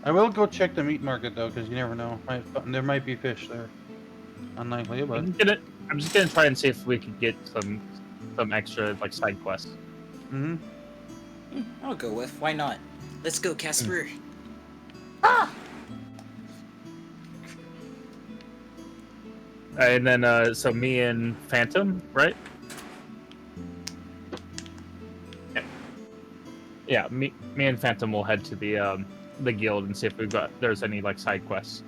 I will go check the meat market though, because you never know. There might be fish there. Unlikely, but I'm just gonna try and see if we could get some extra like side quests. I'll go with. Why not? Let's go, Casper. And then so me and Phantom, right? Yeah, me and Phantom will head to the guild and see if there's any like side quests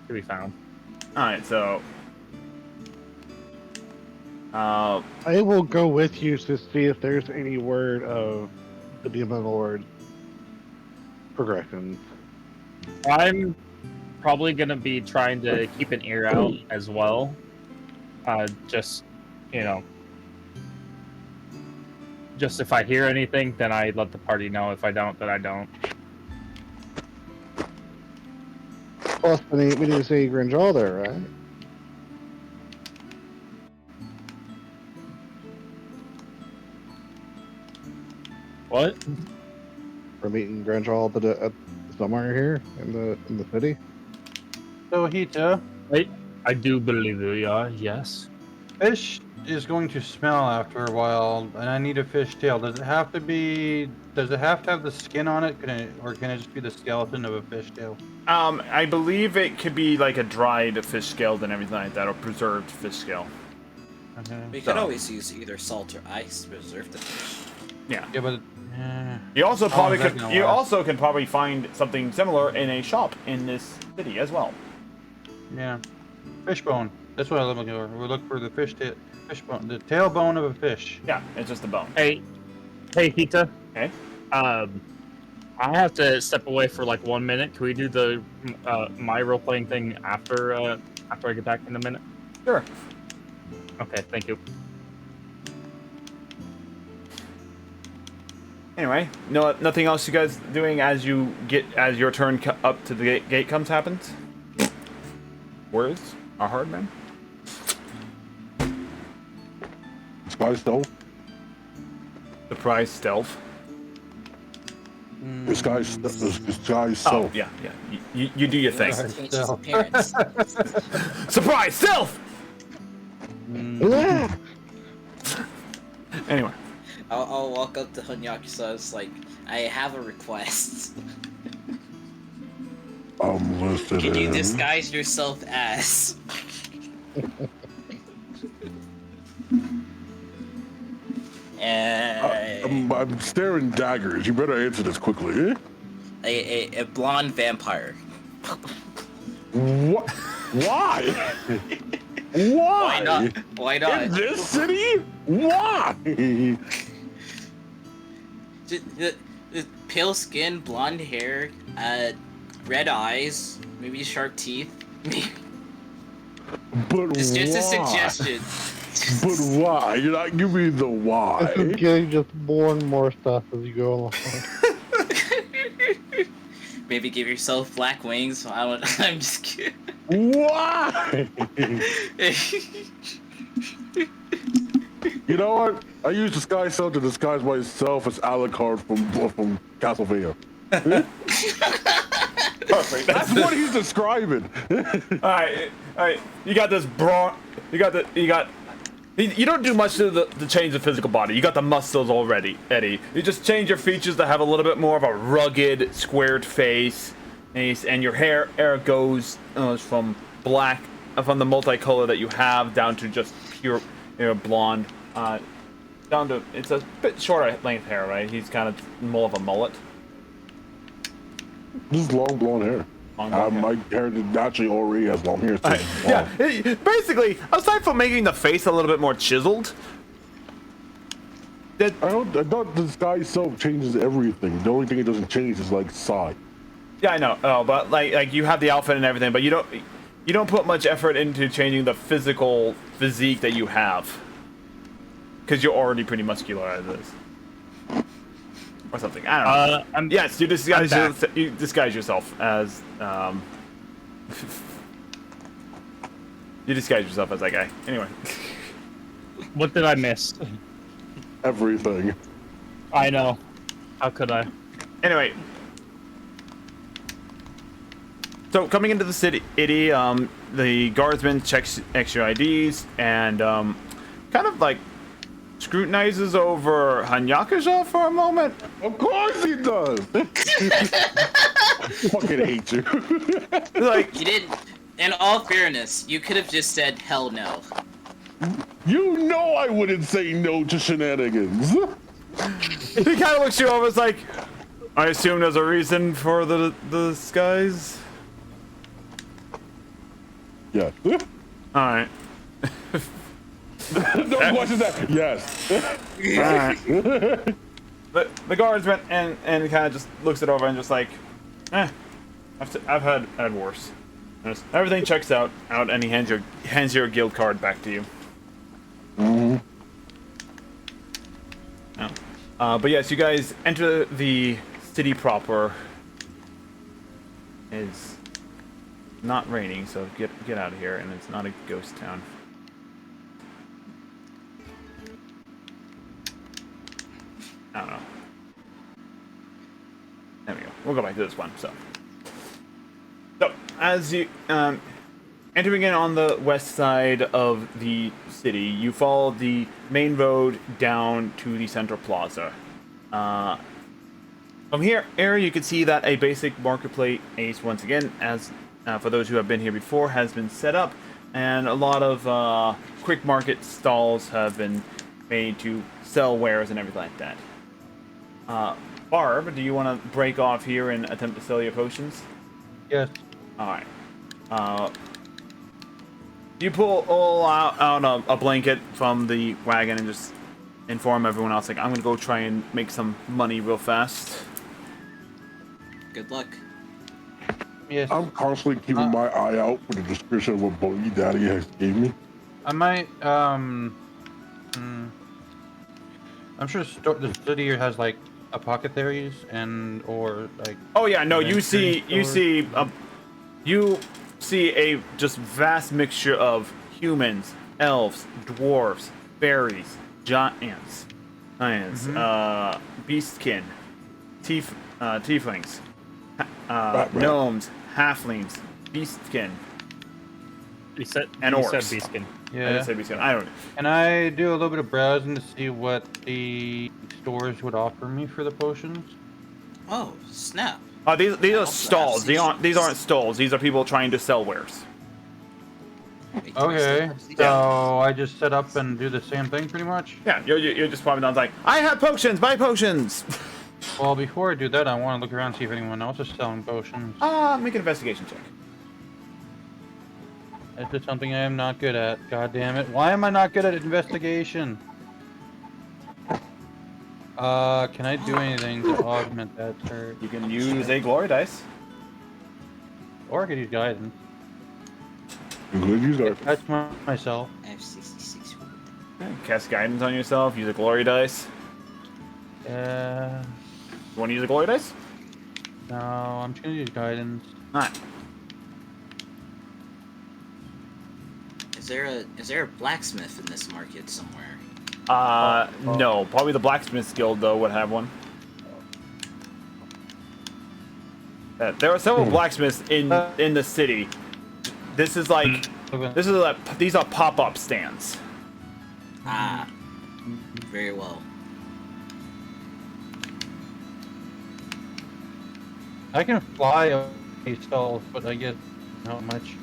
to be found. All right, so I will go with you to see if there's any word of the Demon Lord progression. I'm probably gonna be trying to keep an ear out as well. Just just if I hear anything, then I let the party know. If I don't, then I don't. Plus, we need to see Grinjal there, right? What? We're meeting Grinjal at somewhere here in the city. so Hita, I do believe you are. Yes. fish is going to smell after a while, and I need a fish tail. Does it have to have the skin on it? Or can it just be the skeleton of a fish tail? I believe it could be like a dried fish scale and everything like that, or preserved fish scale. Okay. We could always use either salt or ice to preserve the fish. Yeah. Yeah, but You also How probably long is could. that gonna You last? also can probably find something similar in a shop in this city as well. yeah, fish bone. That's what I'm looking for. We look for the fish bone, the tailbone of a fish. Yeah, it's just a bone. Hey, Hita. Okay. I have to step away for like 1 minute. Can we do the my role playing thing after I get back in a minute? Sure. Okay, thank you. Anyway, nothing else you guys doing as your turn up to the gate happens? Words are hard, man. Surprise though. Surprise stealth. This guy's Oh, self. yeah. You do your thing. Surprise. Change his So- appearance. Surprise stealth! Yeah. Anyway. I'll walk up to Hunyakusa. It's like, I have a request. I'm listening. Can you disguise yourself as I'm staring daggers. You better answer this quickly. a blonde vampire? What? Why? Why? Why not? Why not? In this city? Why? The pale skin, blonde hair, red eyes, maybe sharp teeth. But It's just a why? suggestion. But why? You're not giving me the why. This is getting just more and more stuff as you go along. Maybe give yourself black wings. I'm just kidding. Why? You know what? I use disguise self to disguise myself as Alucard from Castlevania. Perfect. That's what he's describing. All right. You got this brawn. You got. You don't do much to change the physical body. You got the muscles already, Eddie. You just change your features to have a little bit more of a rugged, squared face, and your hair goes from black, from the multicolor that you have, down to just pure, blonde. Down to it's a bit shorter length hair, right? He's kind of more of a mullet. This is long blonde hair. Long blonde hair. My hair naturally already has long hair. So Yeah, basically, aside from making the face a little bit more chiseled, I thought the disguise self changes everything. The only thing it doesn't change is like size. yeah, I know. Oh, but like you have the outfit and everything, but you don't put much effort into changing the physique that you have, because you're already pretty muscular as is, or something. I don't know. Yes, you disguise yourself as You disguise yourself as that guy. Anyway. What did I miss? Everything. I know. How could I? Anyway. So coming into the city, the guardsman checks extra IDs and kind of like scrutinizes over Hanyakaja for a moment. Of course he does. Fucking hate you. Like, You did. In all fairness, you could have just said hell no. You know I wouldn't say no to shenanigans. he kind of looks you over. It's like, I assume there's a reason for the disguise. Yes. All right. No questions asked. Yes. But the guardsman and kind of just looks it over and just like, I've had worse. Just, everything checks out, and he hands your guild card back to you. But yes, you guys enter the city proper. It's not raining, so get out of here, and it's not a ghost town. I don't know. There we go. We'll go back to this one. So as you entering in on the west side of the city, you follow the main road down to the central plaza. From here, you can see that a basic marketplace, once again, as for those who have been here before, has been set up, and a lot of quick market stalls have been made to sell wares and everything like that. Barb, do you want to break off here and attempt to sell your potions? Yes. Alright. You pull out a blanket from the wagon and just inform everyone else, like, I'm gonna go try and make some money real fast. Good luck. Yes. I'm constantly keeping my eye out for the description of what Bogey Daddy has gave me. I might, I'm sure the city here has, like, apothecaries or, like... Oh yeah, no, you see a just vast mixture of humans, elves, dwarves, fairies, giants, beastkin, tieflings, gnomes, halflings, beastkin, and orcs. You said beastkin. Yeah. I didn't say beastkin. I don't know. Can I do a little bit of browsing to see what the stores would offer me for the potions? Oh, snap. These are also stalls. have These aren't stalls. These are people trying to sell wares. Wait, Okay, these- so I just set up and do the same thing pretty much? Yeah, you're just popping down like, I have potions. Buy potions. Well, before I do that, I want to look around and see if anyone else is selling potions. Make an investigation check. This is something I am not good at. God damn it. Why am I not good at investigation? Can I do anything to augment that turret? You can use a glory dice. Or I could use guidance. You could use that. That's myself. I have 66. Cast guidance on yourself. Use a glory dice. You want to use a glory dice? No, I'm just gonna use guidance. Alright. Is there a blacksmith in this market somewhere? No. Probably the Blacksmiths Guild, though, would have one. There are several blacksmiths in the city. This is like... these are pop-up stands. Ah. Very well. I can fly on these stalls, but I guess not much.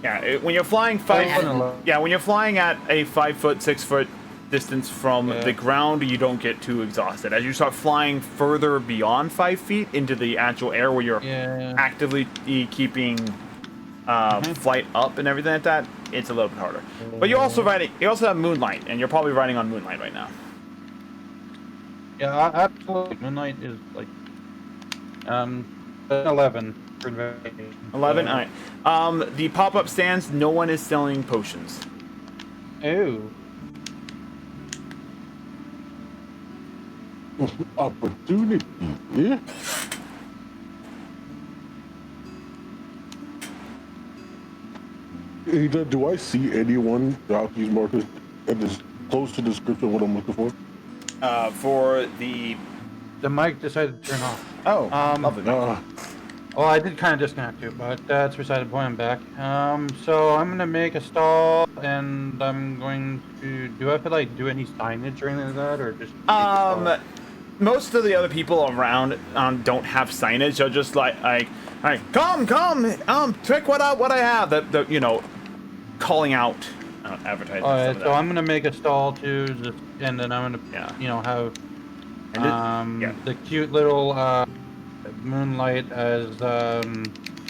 Yeah, when you're flying when you're flying at a 5 foot, 6 foot distance from the ground, you don't get too exhausted. As you start flying further beyond 5 feet into the actual air, where you're actively keeping flight up and everything like that, it's a little bit harder. But you also have Moonlight, and you're probably riding on Moonlight right now. Yeah, absolutely. Moonlight is like 11 for investigation. 11. All right. The pop-up stands. No one is selling potions. Ooh. Opportunity, yeah. Hey, do I see anyone without these markers and this close to the description of what I'm looking for? For the The mic decided to turn off. lovely. Well, I did kind of disconnect it, but that's beside the point. I'm back. So I'm gonna make a stall, and I'm going to. Do I have to like do any signage or anything like that, or just? Make a stall? Most of the other people around don't have signage. They're just like, come, check what I have. The calling out advertising. All right, so I'm gonna make a stall too, just, and then I'm gonna, have the cute little Moonlight as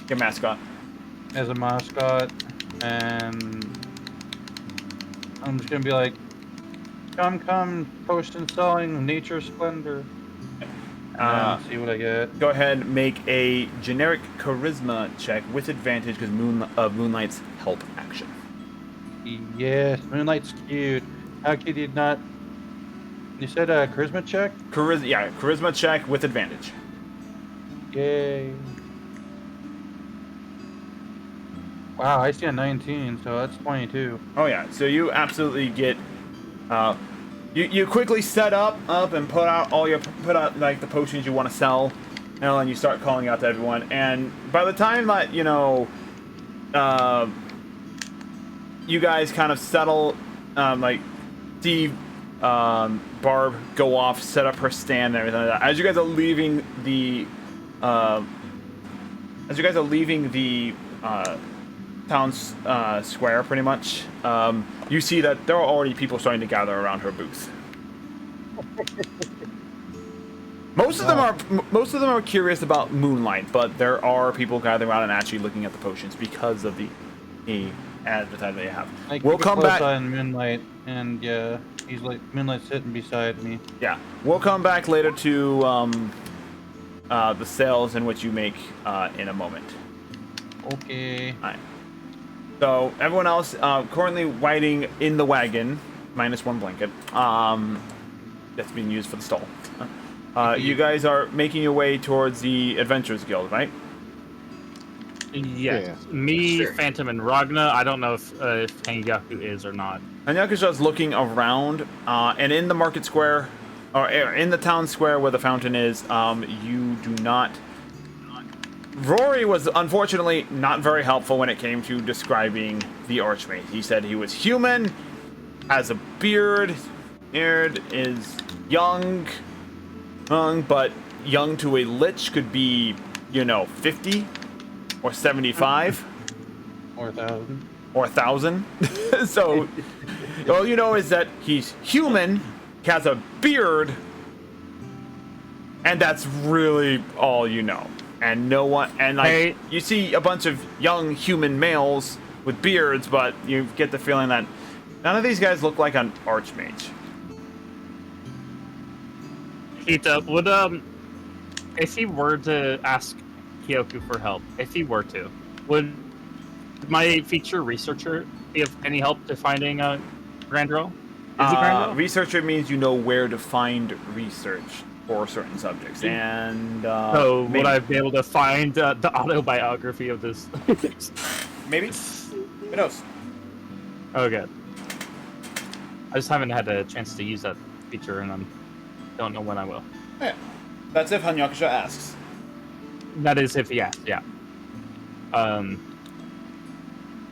your mascot. as a mascot, and I'm just gonna be like, come, post and selling nature's splendor. And see what I get. Go ahead and make a generic charisma check with advantage because Moonlight's help action. Yes, Moonlight's cute. How could you not? You said a charisma check? Charisma check with advantage. Yay. Wow, I see a 19, so that's 22. Oh yeah, so you absolutely get. You quickly set up and put out like the potions you want to sell, and you start calling out to everyone. And by the time that you guys kind of settle, like see Barb go off, set up her stand and everything like that. As you guys are leaving the town square, pretty much, you see that there are already people starting to gather around her booth. Most of them are curious about Moonlight, but there are people gathering around and actually looking at the potions because of the advertisement they have. We'll come back on Moonlight, and yeah, he's like Moonlight's sitting beside me. Yeah, we'll come back later to the sales in which you make in a moment. Okay. All right. So everyone else currently waiting in the wagon, -1 blanket. That's being used for the stall. You guys are making your way towards the Adventurers Guild, right? Yes. Yeah. Me, Sure. Phantom, and Ragna. I don't know if Hangaku is or not. And Yakusha's looking around, and in the market square, or in the town square where the fountain is, you do not. Rory was unfortunately not very helpful when it came to describing the Archmage. He said he was human, has a beard, is young, but young to a lich could be, 50 or 75 Or 1,000. or 1,000. So all you know is that he's human, has a beard, and that's really all you know. And no one, and Hey. you see a bunch of young human males with beards, but you get the feeling that none of these guys look like an Archmage. Kita, would if he were to ask Kyoku for help, would my feature researcher be of any help to finding Grandro? Is it Grandro? Researcher means you know where to find research for certain subjects, and So maybe. would I be able to find the autobiography of this? Maybe. Who knows? Okay. I just haven't had a chance to use that feature, and I don't know when I will. Yeah. That's if Hanyakusha asks. That is if he asks, yeah.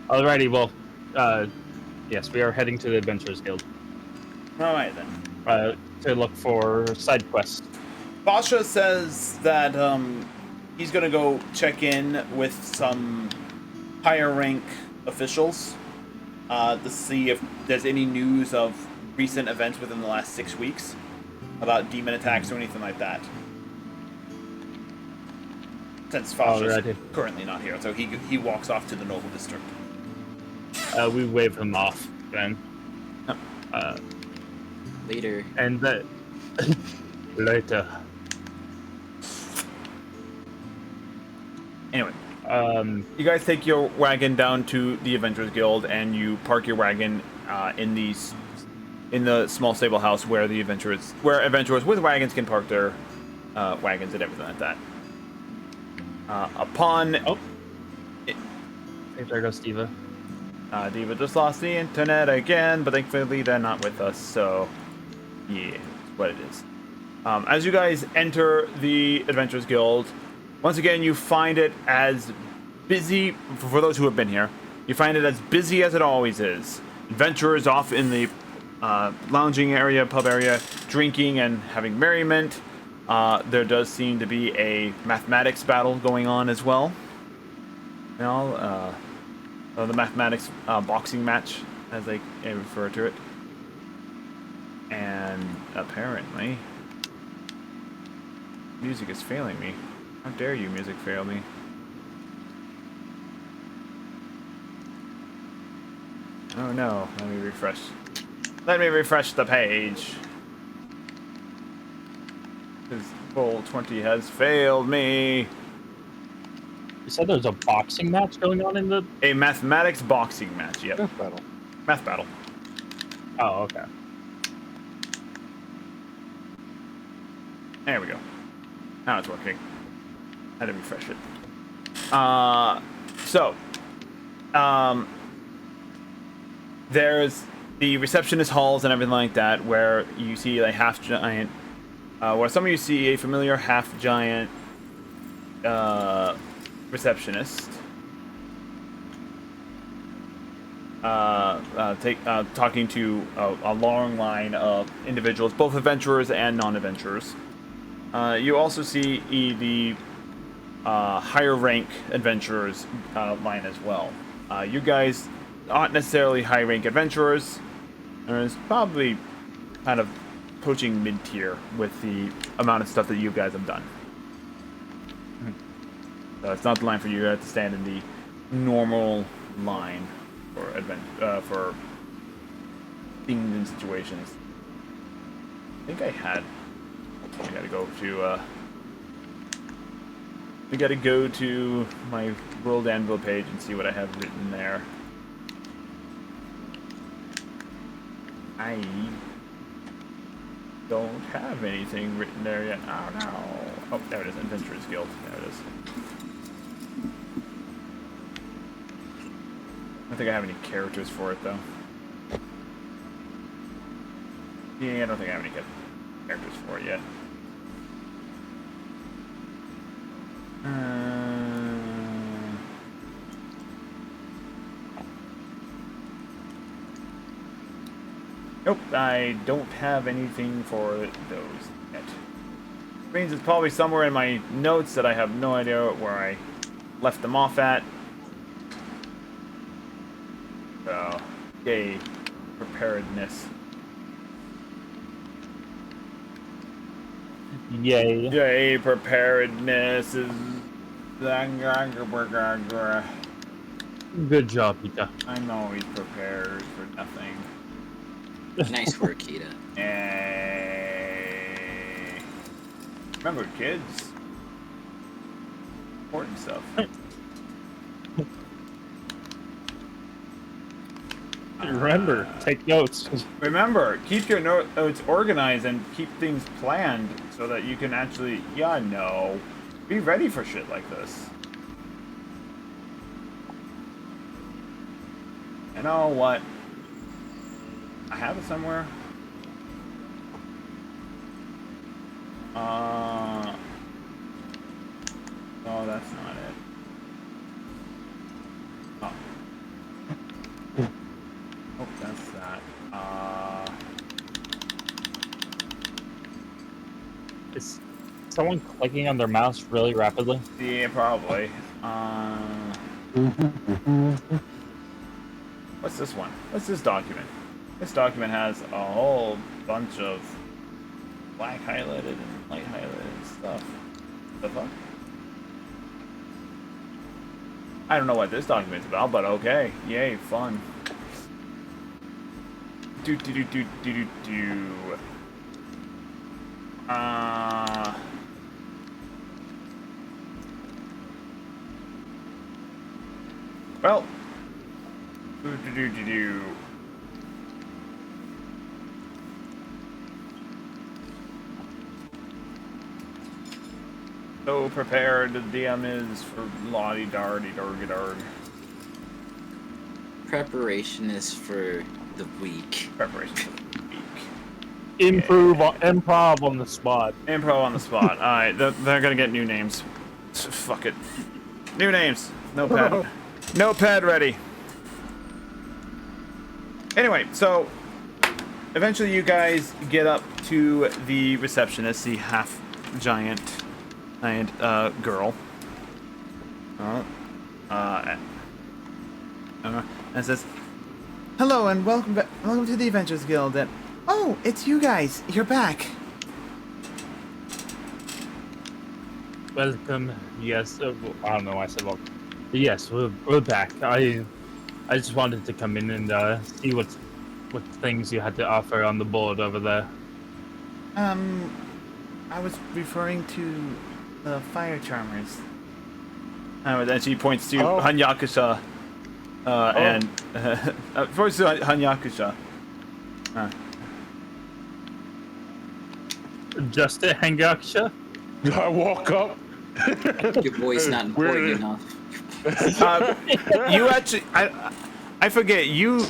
Alrighty, well, yes, we are heading to the Adventurers Guild All right then. to look for side quests. Basha says that he's gonna go check in with some higher rank officials to see if there's any news of recent events within the last 6 weeks about demon attacks or anything like that. Since Basha's Alrighty. currently not here, so he walks off to the Noble District. We wave him off, then. Later. And later. Anyway, you guys take your wagon down to the Adventurers Guild, and you park your wagon in the small stable house where adventurers with wagons can park their wagons and everything like that. Hey, there goes Steva. Diva just lost the internet again, but thankfully they're not with us, so yeah, it's what it is. As you guys enter the Adventurers Guild, once again you find it as busy, for those who have been here, you find it as busy as it always is. Adventurers off in the lounging area, pub area, drinking and having merriment. There does seem to be a mathematics battle going on as well. You know, the mathematics boxing match, as they refer to it. And apparently, music is failing me. How dare you, music fail me? Oh no, let me refresh. Let me refresh the page. Because Roll20 has failed me. You said there's a boxing match going on in the... A mathematics boxing match, yep. Death battle. Math battle. Oh, okay. There we go. Now it's working. I had to refresh it. There's the receptionist halls and everything like that, where you see a half giant, where some of you see a familiar half giant receptionist talking to a long line of individuals, both adventurers and non-adventurers. You also see the higher rank adventurers line as well. You guys aren't necessarily high rank adventurers. There's probably kind of approaching mid-tier with the amount of stuff that you guys have done. So it's not the line for you to stand in the normal line for things and situations. I think I had. I gotta go to. We gotta go to my World Anvil page and see what I have written there. I don't have anything written there yet. Oh no. Oh, there it is. Adventurers Guild. There it is. I don't think I have any characters for it though. Yeah, I don't think I have any characters for it yet. Nope, I don't have anything for those yet. Which means it's probably somewhere in my notes that I have no idea where I left them off at. So, yay, preparedness. Yay. Yay, preparedness is... Good job, Pika. I'm always prepared for nothing. Nice work, Kita. Yay. Remember, kids. Important stuff. Remember, take notes. Remember, keep your notes organized and keep things planned so that you can actually, be ready for shit like this. You know what? I have it somewhere. Oh, that's not it. Oh. Oh, that's that. Is someone clicking on their mouse really rapidly? Yeah, probably. What's this one? What's this document? This document has a whole bunch of black highlighted and light highlighted stuff. The fuck? I don't know what this document's about, but okay. Yay, fun. Do. Well. Do. So prepared the DM is for lottie dardy dargy darg. Preparation is for the weak. Preparation for the week. Improv on the spot. Improv on the spot. Alright, they're gonna get new names. Fuck it. New names. Notepad. Notepad ready. Anyway, so eventually you guys get up to the receptionist, the half giant girl. And says, "Hello and welcome back. Welcome to the Adventurers Guild." And oh, it's you guys. You're back. Welcome. Yes. I don't know why I said welcome. Yes, we're back. I just wanted to come in and see what things you had to offer on the board over there. I was referring to the fire charmers. And she points to Hanyakusha. And points to Hanyakusha. Just a Hanyakusha? I walk up. Your voice not important enough. You actually, I forget you.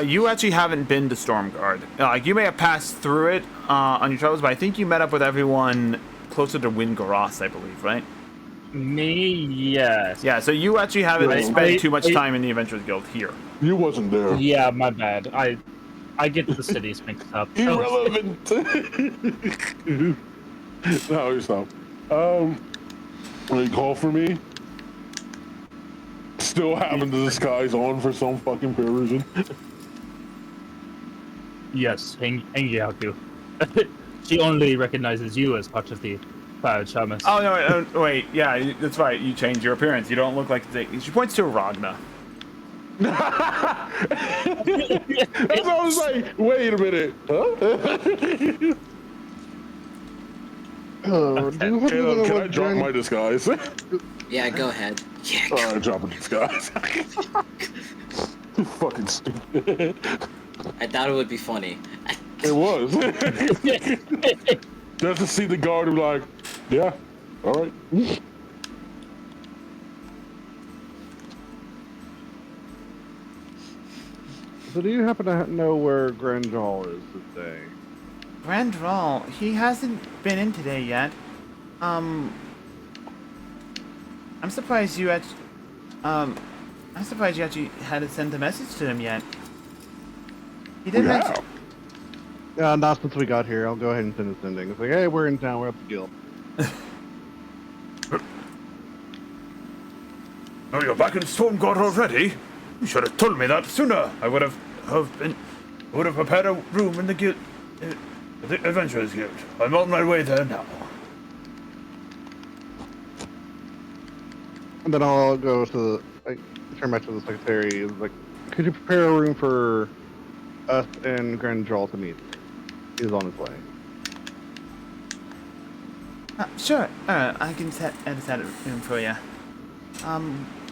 You actually haven't been to Stormguard. Like you may have passed through it on your travels, but I think you met up with everyone closer to Wingaross, I believe, right? Me, yes. Yeah. So you actually haven't spent too much time in the Adventurers Guild here. You wasn't there. Yeah, my bad. I get the cities mixed up. Irrelevant. No, you stop. They call for me. Still having the disguise on for some fucking reason. Yes, Hangyaku. She only recognizes you as part of the fire charmers. Oh no! Wait. Yeah, that's right. You changed your appearance. You don't look like the. She points to Ragna. That's what I was like, wait a minute. Huh? Do you Can I drop my disguise? Yeah, go ahead. Yeah, Alright, drop a disguise. Fucking stupid. I thought it would be funny. It was. Just to see the guard, I'm like, yeah, alright. So do you happen to know where Granjal is today? Grandral, he hasn't been in today yet. I'm surprised you actually. I'm surprised you actually had to send a message to him yet. He didn't mention. Not since we got here. I'll go ahead and send a sending. It's like, hey, we're in town. We're at the guild. Oh, you're back in Stormguard already? You should have told me that sooner. I would have prepared a room in the guild, the Adventurers Guild. I'm on my way there now. And then I'll go to turn back to the secretary. Like, could you prepare a room for us and Granjal to meet? He's on his way. Sure. I can set a room for you.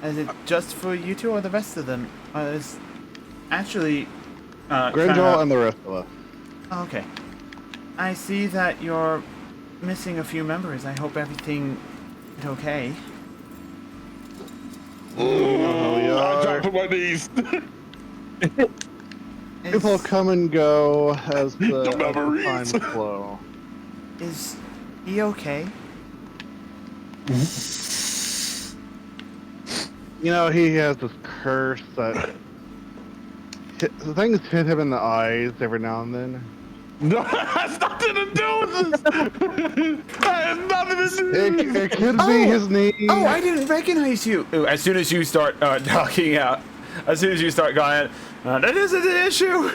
Is it just for you two or the rest of them? It's actually Granjal and the rest of us. Oh, okay. I see that you're missing a few members. I hope everything is okay. I dropped to my knees. People come and go as the memories. time flow. Is he okay? You know, he has this curse that things hit him in the eyes every now and then. No, that has nothing to do with this. That has nothing to do with this. It could be his knee. Oh, I didn't recognize you. As soon as you start talking out, as soon as you start going, that isn't the issue.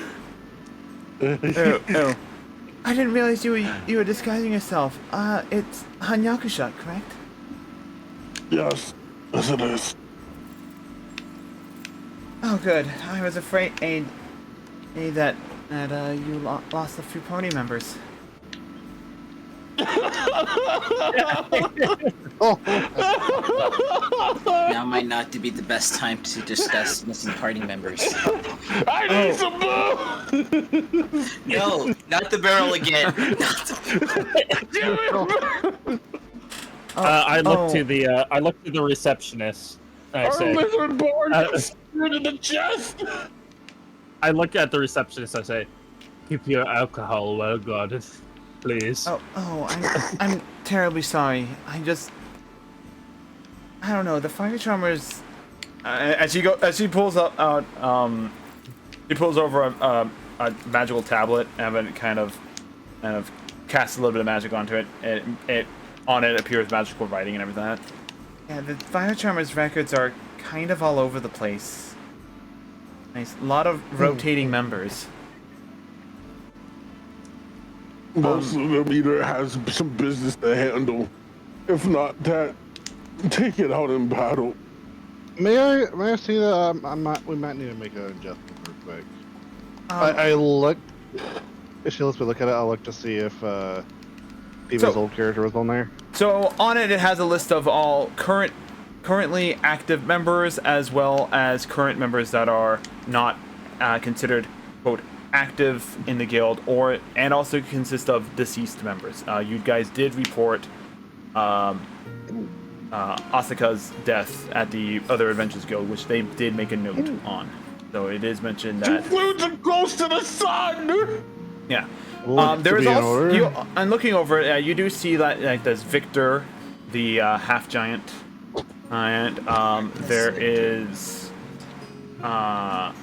Oh. I didn't realize you were disguising yourself. It's Hanyakusha, correct? Yes, yes it is. Oh, good. I was afraid that you lost a few pony members. Now might not be the best time to discuss missing party members. I need some more. No, not the barrel again. I look to the receptionist. And I say, Our lizard board. You're in the chest. I look at the receptionist. I say, "Keep your alcohol well guarded, please." I'm terribly sorry. I don't know. The fire charmers. As she pulls out, she pulls over a magical tablet and then kind of casts a little bit of magic onto it. On it appears magical writing and everything like that. Yeah, the fire charmers records are kind of all over the place. Nice, a lot of rotating members. Most of them either has some business to handle. If not that, take it out in battle. May I see that? We might need to make an adjustment real quick. I look. If she lets me look at it, I'll look to see if Eva's old character was on there. So on it has a list of all currently active members, as well as current members that are not considered quote active in the guild, and also consist of deceased members. You guys did report Asuka's death at the Other Adventures Guild, which they did make a note on. So it is mentioned that. You flew too close to the sun. Yeah. Well, There is also you, and looking over it, you do see that like there's Victor, the half giant, and there is. I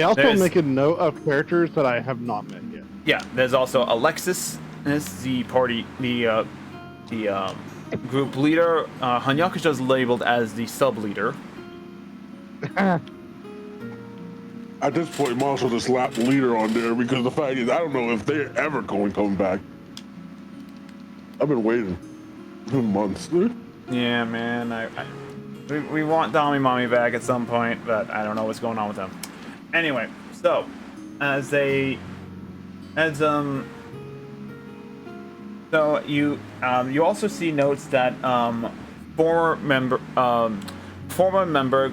also there's- make a note of characters that I have not met yet. Yeah, there's also Alexis, is the party, the group leader. Hanyakusha is labeled as the sub leader. At this point, might as well just slap leader on there because the fact is, I don't know if they're ever going to come back. I've been waiting. It's been months. Yeah, man. We want Dami Mommy back at some point, but I don't know what's going on with them. Anyway, so so you also see notes that former member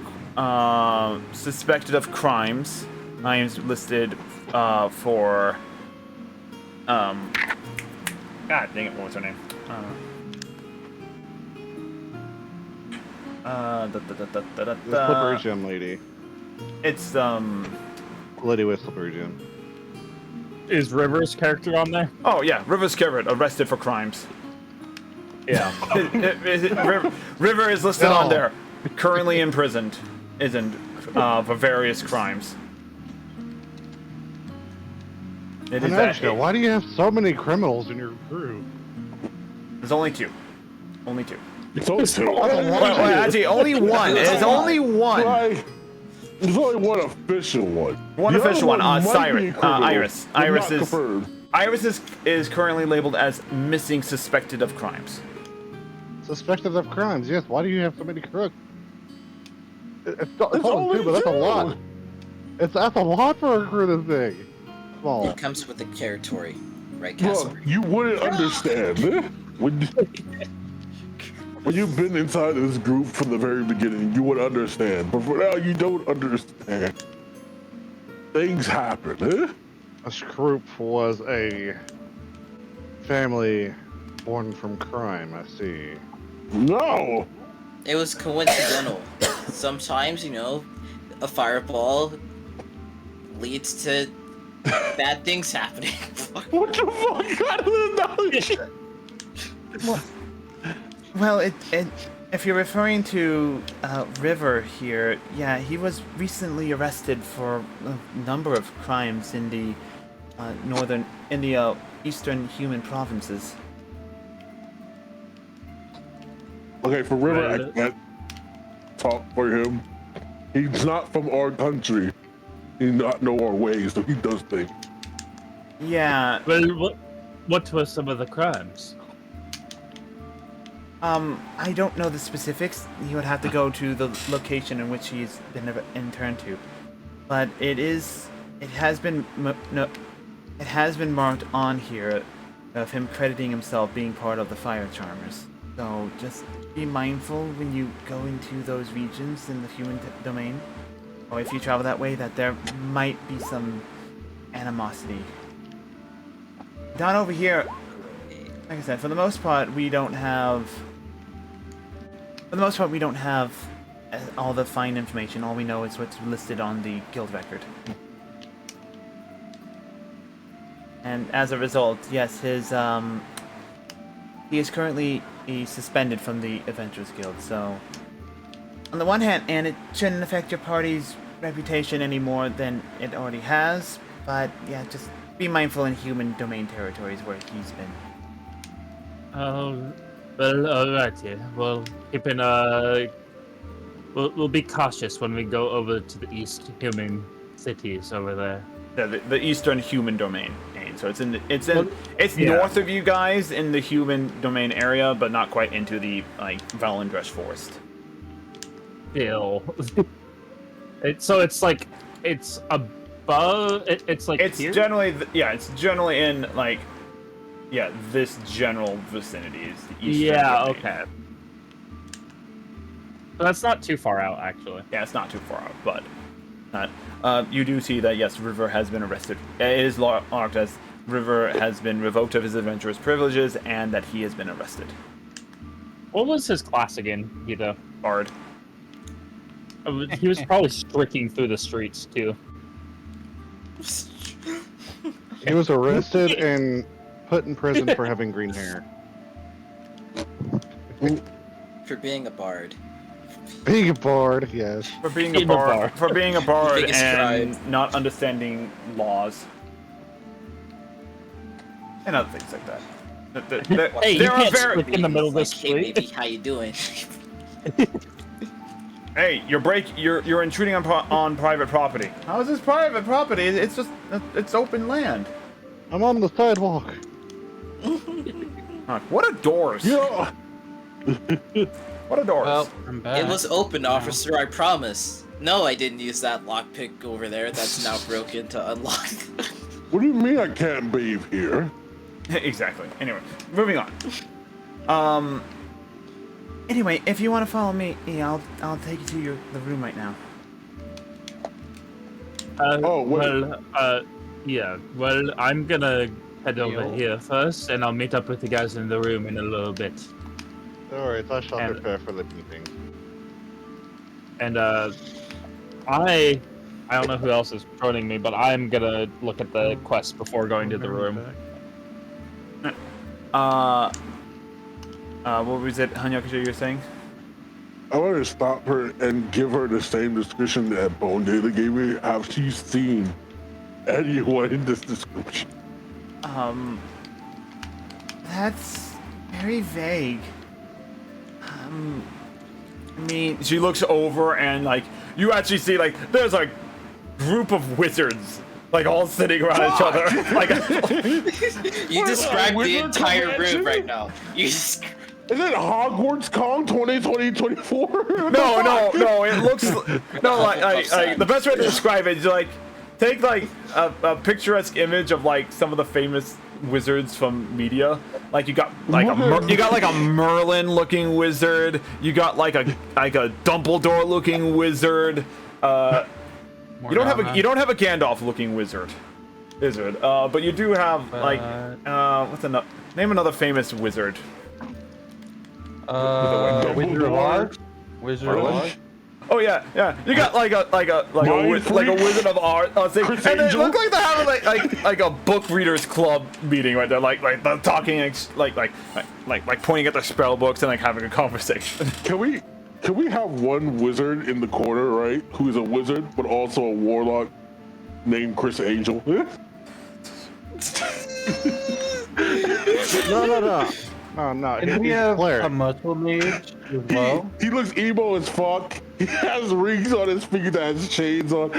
suspected of crimes. Names listed for God dang it, what was her name? The slippery gem lady. It's Lady with slippery gem. Is River's character on there? oh yeah, River's Carrot arrested for crimes. Yeah. River is listed on No. there, currently imprisoned, for various crimes. It is that. Imagine, why do you have so many criminals in your group? There's only two. Only two. It's only two. Well, actually, only one. There's only one. Like, there's only one official one. One The official other one. might Cyrus. be a criminal, Iris. but Iris not is. confirmed. Iris is currently labeled as missing, suspected of crimes. Suspected of crimes, yes. Why do you have so many crooks? It's only only two, but that's a two. lot. That's a lot for a crew this big. Small. It comes with the territory, right, Casper? Look, you wouldn't understand when you've been inside this group from the very beginning. You would understand, but for now, you don't understand. Things happen. This group was a family born from crime, I see. No. It was coincidental. Sometimes, a fireball leads to bad things happening. What the fuck? I don't know. Well, if you're referring to River here, yeah, he was recently arrested for a number of crimes in the eastern human provinces. Okay, for River, I can't talk for him. He's not from our country. He not know our ways, so he does things. Yeah. Well, what were some of the crimes? I don't know the specifics. He would have to go to the location in which he's been interned to, but it has been marked on here of him crediting himself being part of the Fire Charmers. So just be mindful when you go into those regions in the human domain, or if you travel that way, that there might be some animosity. Down over here, like I said, for the most part, we don't have all the fine information. All we know is what's listed on the guild record. And as a result, yes, he is currently suspended from the Adventurers Guild. So, on the one hand, and it shouldn't affect your party's reputation any more than it already has. But yeah, just be mindful in human domain territories where he's been. Well, alrighty. We'll keep in we'll be cautious when we go over to the East human cities over there. Yeah, the Eastern human domain. So it's Yeah. north of you guys in the human domain area, but not quite into the Valendresh Forest. Still, it's like it's above. It's like It's here? generally it's generally in this general vicinity is the Eastern domain. Okay. But that's not too far out, actually. Yeah, it's not too far out, but not. You do see that yes, River has been arrested. It is marked as River has been revoked of his adventurous privileges, and that he has been arrested. What was his class again, Gita? Bard. He was probably streaking through the streets too. He was arrested and put in prison for having green hair. For being a bard. Being a bard, yes. For being a bard, Biggest and crime. not understanding laws. And other things like that. Hey, you there are can't very. streak in the middle of the Like, hey, street. baby, how you doing? Hey, you're intruding on private property. How is this private property? It's just it's open land. I'm on the sidewalk. Huh, what are doors? Yeah. What are doors? Well, I'm back. It was open, officer, I promise. No, I didn't use that lockpick over there that's now broken to unlock. What do you mean I can't bathe here? Exactly. Anyway, moving on. Anyway, if you want to follow me, I'll take you to the room right now. Oh, wait. Yeah. Well, I'm gonna head over Deal. here first, and I'll meet up with the guys in the room in a little bit. Alright, I shall And- prepare for the meeting. And I don't know who else is joining me, but I'm gonna look at the quest before going to the room. What was it, Hanyakusha, you were saying? I want to stop her and give her the same description that Bone Daily gave me. Have she seen anyone in this description? That's very vague. I mean, she looks over and you actually see there's a group of wizards all sitting around each other. You described the wizard entire convention? room right now. You just... Is it Hogwarts Con 2020-24? No, it looks the best way to describe it is take a picturesque image of some of the famous wizards from media. You got a Merlin looking wizard, you got a Dumbledore looking wizard. You don't have a Gandalf looking wizard, but you do have name another famous wizard. Wizard of Oz? Wizard of Oz? Oh yeah. You got a Wizard of Oz, and they Angel? look like they're having like a book readers club meeting right there, they're talking like pointing at their spell books and having a conversation. Can we have one wizard in the corner, right? Who's a wizard but also a warlock named Chris Angel? No. No. And we He's have cleric. a muscle mage as well. He looks emo as fuck. He has rings on his feet that has chains on.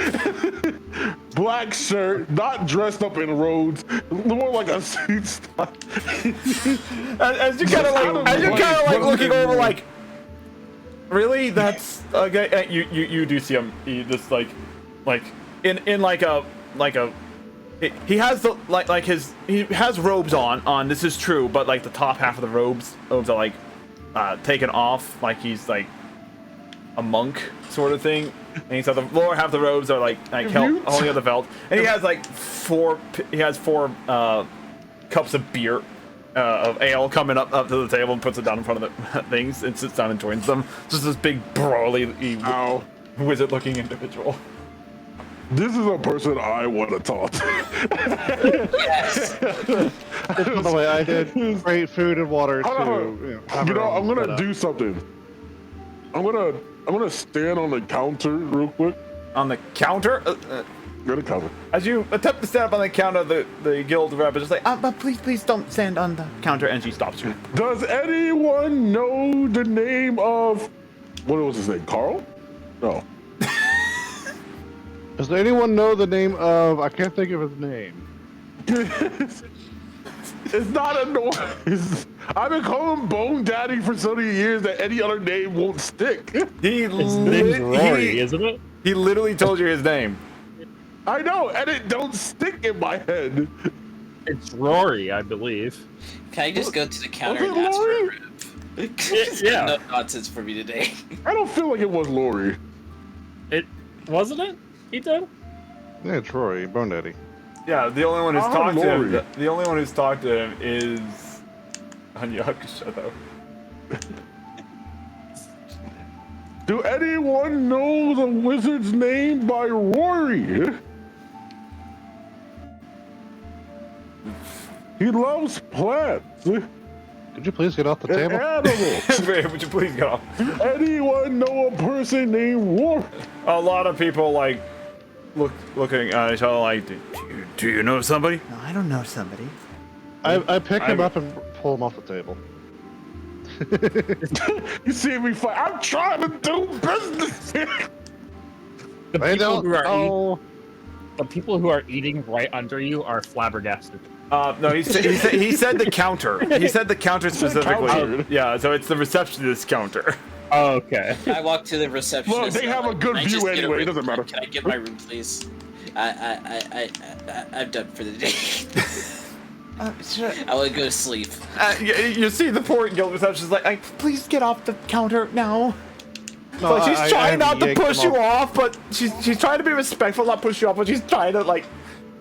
Black shirt, not dressed up in robes, more like a suit style. As you kind of looking over really, that's okay. You do see him. He just he has he has robes on. This is true, but the top half of the robes are taken off, he's a monk sort of thing. And so the lower half of the robes are holding up the belt, and he has four cups of beer of ale coming up to the table and puts it down in front of the things and sits down and joins them. Just this big brawly wizard-looking individual. This is a person I want to talk to. Yes. By the way, I did great food and water too. I'm gonna do something. I'm gonna stand on the counter real quick. On the counter? Go to counter. As you attempt to stand up on the counter, the guild rep is just like, but please don't stand on the counter, and she stops you. Does anyone know the name of, what was his name, Carl? No. Does anyone know the name of, I can't think of his name. It's not a noise. I've been calling him Bone Daddy for so many years that any other name won't stick. His name's Rory, isn't it? He literally told you his name. I know, and it don't stick in my head. It's Rory, I believe. Can I just go to the counter Was and it ask for a Lori? rib? It's Yeah. no nonsense for me today. I don't feel like it was Lori. It wasn't it? He did. Yeah, Troy, Bone Daddy. Yeah, the only one who's Oh, talked to him. Lori. The only one who's talked to him is Hanyakusha, though. Do anyone know the wizard's name by Rory? He loves plants Could you please get off the and table? animals. Would you please get off? Do anyone know a person named Rory? A lot of people like looking at each other like, do you know somebody? No, I don't know somebody. I pick him up and pull him off the table. You see me fight? I'm trying to do business here. The I people don't who are know. the people who are eating right under you are flabbergasted. No, he said the counter. He said the counter specifically. counter. Yeah, so it's the receptionist counter. Oh, okay. I walk to the receptionist. Look, they and I'm have a like, good "Can I just view get a anyway, it room? doesn't matter." Can I get my room, please? I'm done for the day. Sure. I want to go to sleep. You see the poor guild receptionist like, please get off the counter now. No, Like, she's I trying not to yanked him push you off, but she's trying to be respectful, not push you off, but she's trying to like.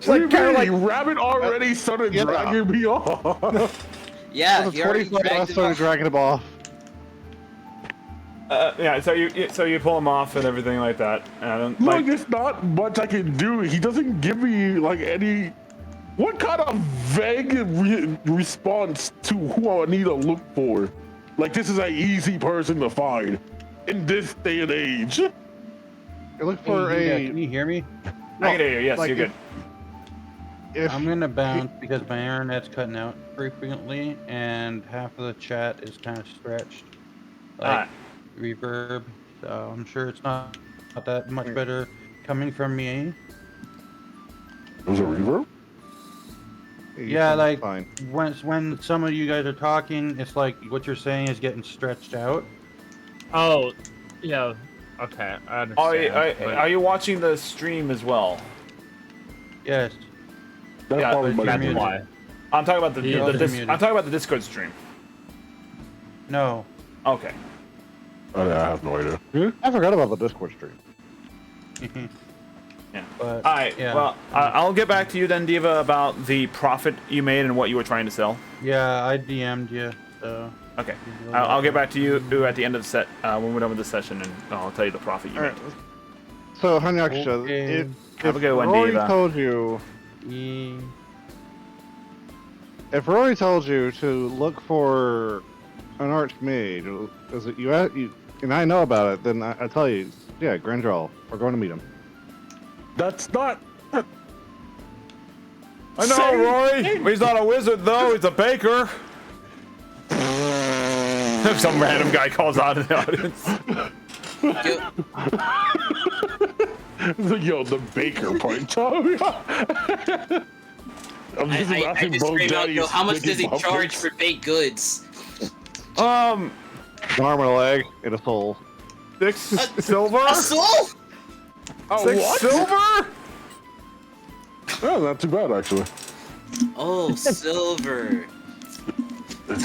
She's What like do you kind of mean? like. Rabbit already started Yeah. dragging me off. Yeah, The he already 25 I dragged him started off. dragging him off. Yeah, so you pull him off and everything like that. And I don't, Look, like, there's not much I can do. He doesn't give me like any. What kind of vague response to who I need to look for? Like this is an easy person to find in this day and age. You look for Hey, can a. you hear me? I can hear you. Yes, like, you're good. If I'm gonna bounce because my internet's cutting out frequently, and half of the chat is kind of stretched, like reverb. So I'm sure it's not that much better coming from me. There's a reverb? Yeah, sound like fine. when some of you guys are talking, it's like what you're saying is getting stretched out. Oh, yeah. Okay, I understand. Are you watching the stream as well? Yes. That's Yeah, probably my That's reverb. why. I'm talking about Yeah, I'm muted. talking about the Discord stream. No. Okay. I have no idea. I forgot about the Discord stream. Yeah. But All right. yeah. Well, I'll get back to you then, Diva, about the profit you made and what you were trying to sell. Yeah, I DM'd you. So Okay. I'll get back to you at the end of the set when we're done with this session, and I'll tell you the profit you All made. right. So, Hanyakusha, Okay. Have a good one, Rory Diva. told you, if Rory told you to look for an archmage, is it you and I know about it, then I tell you, yeah, Grandral, we're going to meet him. That's not. I know, Rory. He's not a wizard, though. He's a baker. Some random guy calls out in the audience. Yo, the baker part. I'm just I asking just Bone scream out, Daddy. yo, how much does he making charge pumpkins. for baked goods? An arm and a leg and a soul. 6 silver? A soul? Oh, 6 what? silver? Oh, not too bad actually. Oh, silver. You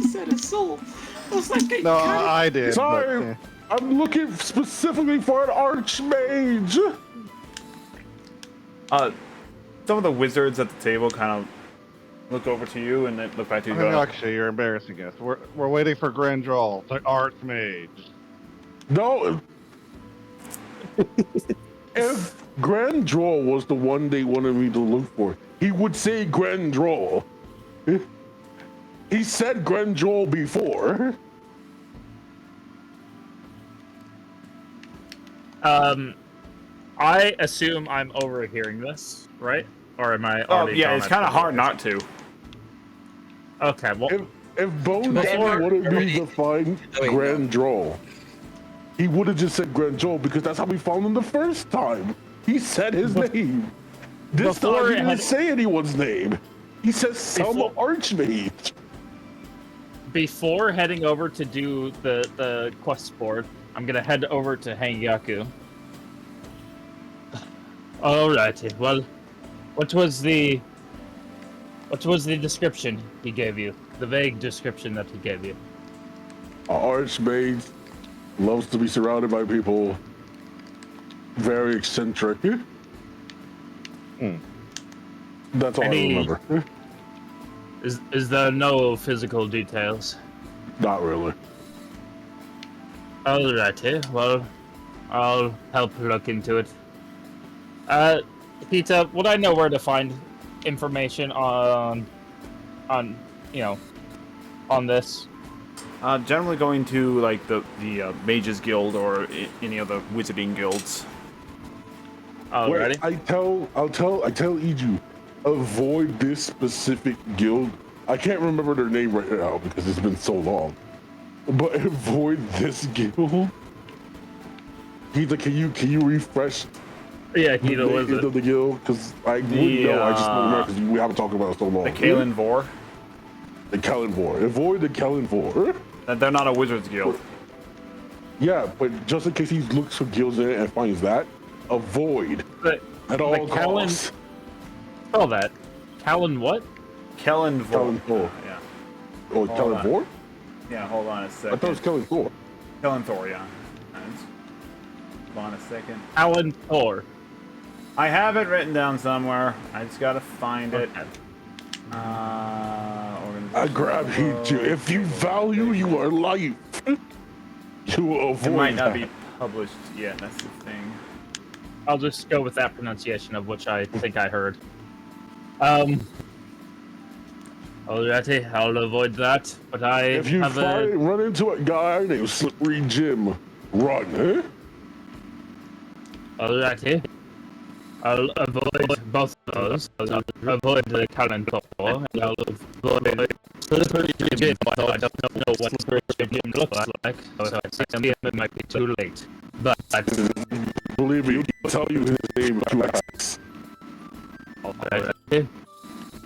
said a soul. I was like, No, I did. Sorry. But, yeah. I'm looking specifically for an archmage. Some of the wizards at the table kind of look over to you and then look back to you. Actually, you're embarrassing us. We're waiting for Grand Drawl, the Archmage. No. If Grand Draw was the one they wanted me to look for, he would say Grand Draw. He said Grand Draw before. I assume I'm overhearing this, right? Or am I already? Yeah, it's kind of hard not to. Okay, well, If Bone wanted me to find Grand Draw, he would have just said Grand Draw because that's how we found him the first time. He said his name. This time he didn't say anyone's name. He says some Archmage. Before heading over to do the quest board, I'm gonna head over to Hangyaku. Alrighty, well, what was the description he gave you? The vague description that he gave you? Archmage loves to be surrounded by people. Very eccentric. That's all I remember. Is there no physical details? Not really. Alrighty, well, I'll help look into it. Peter, would I know where to find information on this? Generally going to like the Mages Guild or any of the Wizarding guilds. Alrighty. I'll tell Iju, avoid this specific guild. I can't remember their name right now because it's been so long. But avoid this guild. Peter, can you refresh? Yeah, the name of the guild? Because I wouldn't know. I just don't remember because we haven't talked about it so long. The Kalen Vor. The Kalen Vor. Avoid the Kalen Vor. They're not a Wizards guild. Yeah, but just in case he looks for guilds in it and finds that, avoid at all costs. Spell that. Kalen what? Kellen Vor. Kellen Thor. Yeah. Oh, Kellen Vor? Yeah, hold on a second. I thought it was Kellen Thor. Kellen Thor, yeah. Hold on a second. Alan Thor. I have it written down somewhere. I just gotta find it. I grab you. If you value your life, you will avoid It might not that. be published yet, that's the thing. I'll just go with that pronunciation of which I think I heard. Alrighty, I'll avoid that, but If you run into a guy named Slippery Jim, run, eh? Alrighty. I'll avoid both of those. I'll avoid the Kalantor, and I'll avoid Slippery Jim, although I don't know what Slippery Jim looks like, so I see him, it might be too late. But believe me, he'll tell you his name if you ask. Alrighty.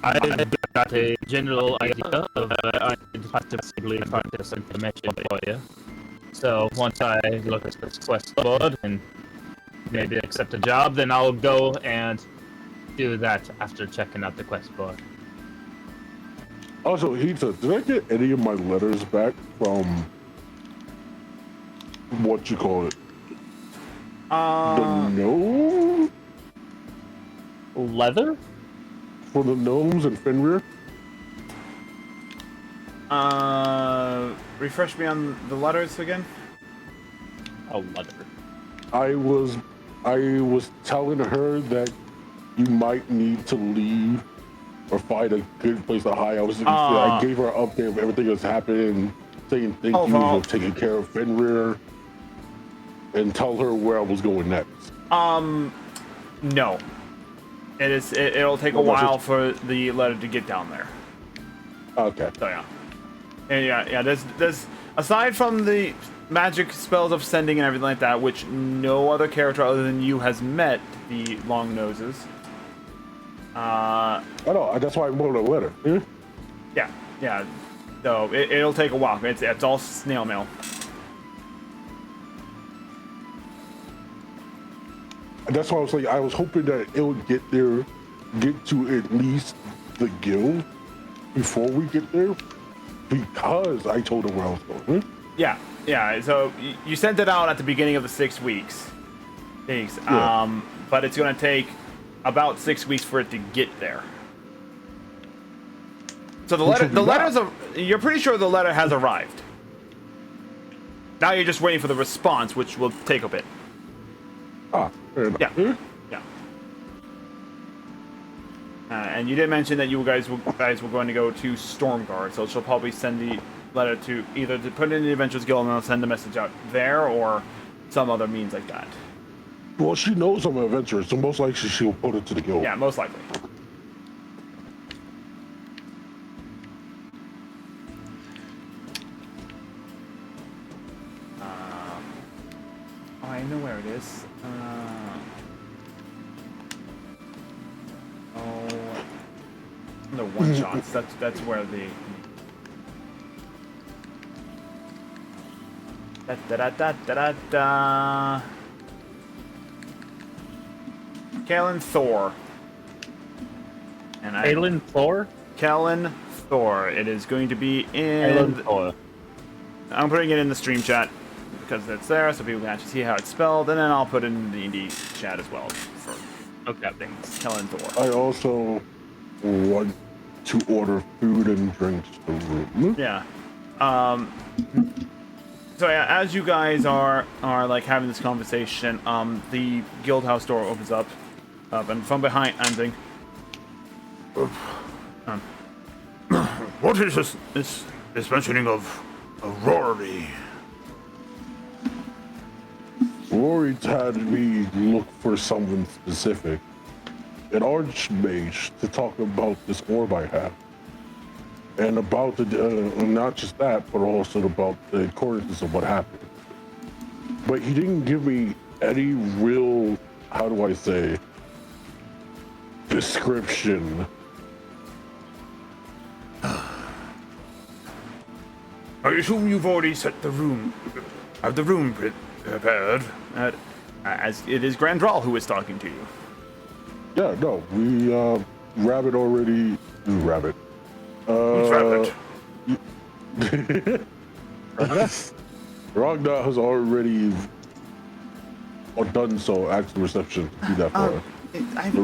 I've got a general idea of I could possibly find this information for you. So once I look at this quest board and maybe accept a job, then I'll go and do that after checking out the quest board. Also, Hita, did I get any of my letters back from what you call it? The gnome? Leather? For the gnomes and Fenrir? Refresh me on the letters again. Oh, leather. I was telling her that you might need to leave or find a good place to hide. I gave her an update of everything that's happened, saying thank you for taking care of Fenrir, and tell her where I was going next. No. It'll take a while for the letter to get down there. Okay. So yeah. And yeah, there's aside from the magic spells of sending and everything like that, which no other character other than you has met the long noses. I know, that's why I wrote a letter. Yeah. So it'll take a while. It's all snail mail. That's why I was hoping that it would get to at least the guild before we get there, because I told her where I was going. Yeah. So you sent it out at the beginning of the 6 weeks. Yeah. But it's gonna take about 6 weeks for it to get there. So you're pretty sure the letter has arrived. Now you're just waiting for the response, which will take a bit. Ah, fair enough. Yeah. Yeah. And you did mention that you guys were going to go to Stormguard, so she'll probably send the letter to either to put it in the Adventurers Guild and they'll send the message out there, or some other means like that. Well, she knows I'm an adventurer, so most likely she'll put it to the guild. Yeah, most likely. Oh, I know where it is. The one shots. That's where the. Kellen Thor. And Kalen Thor? Kellen Thor. It is going to be in. Kalen Thor. I'm putting it in the stream chat because it's there, so people can actually see how it's spelled, and then I'll put it in the indie chat as well for things. Kellen Thor. I also want to order food and drinks to the room. Yeah. So yeah, as you guys are like having this conversation, the guild house door opens up, and from behind, I'm thinking, What is this mentioning of Rory? Rory had me look for something specific, an archmage, to talk about this orb I have. And about the, not just that, but also about the coordinates of what happened. But he didn't give me any real, how do I say, description. I assume you've already set the room, have the room prepared. as it is Grandral who is talking to you. Yeah, no, we, Rabbit already, Rabbit. Who's Rabbit? Ragnar has already done so. Asked the reception to do that for her.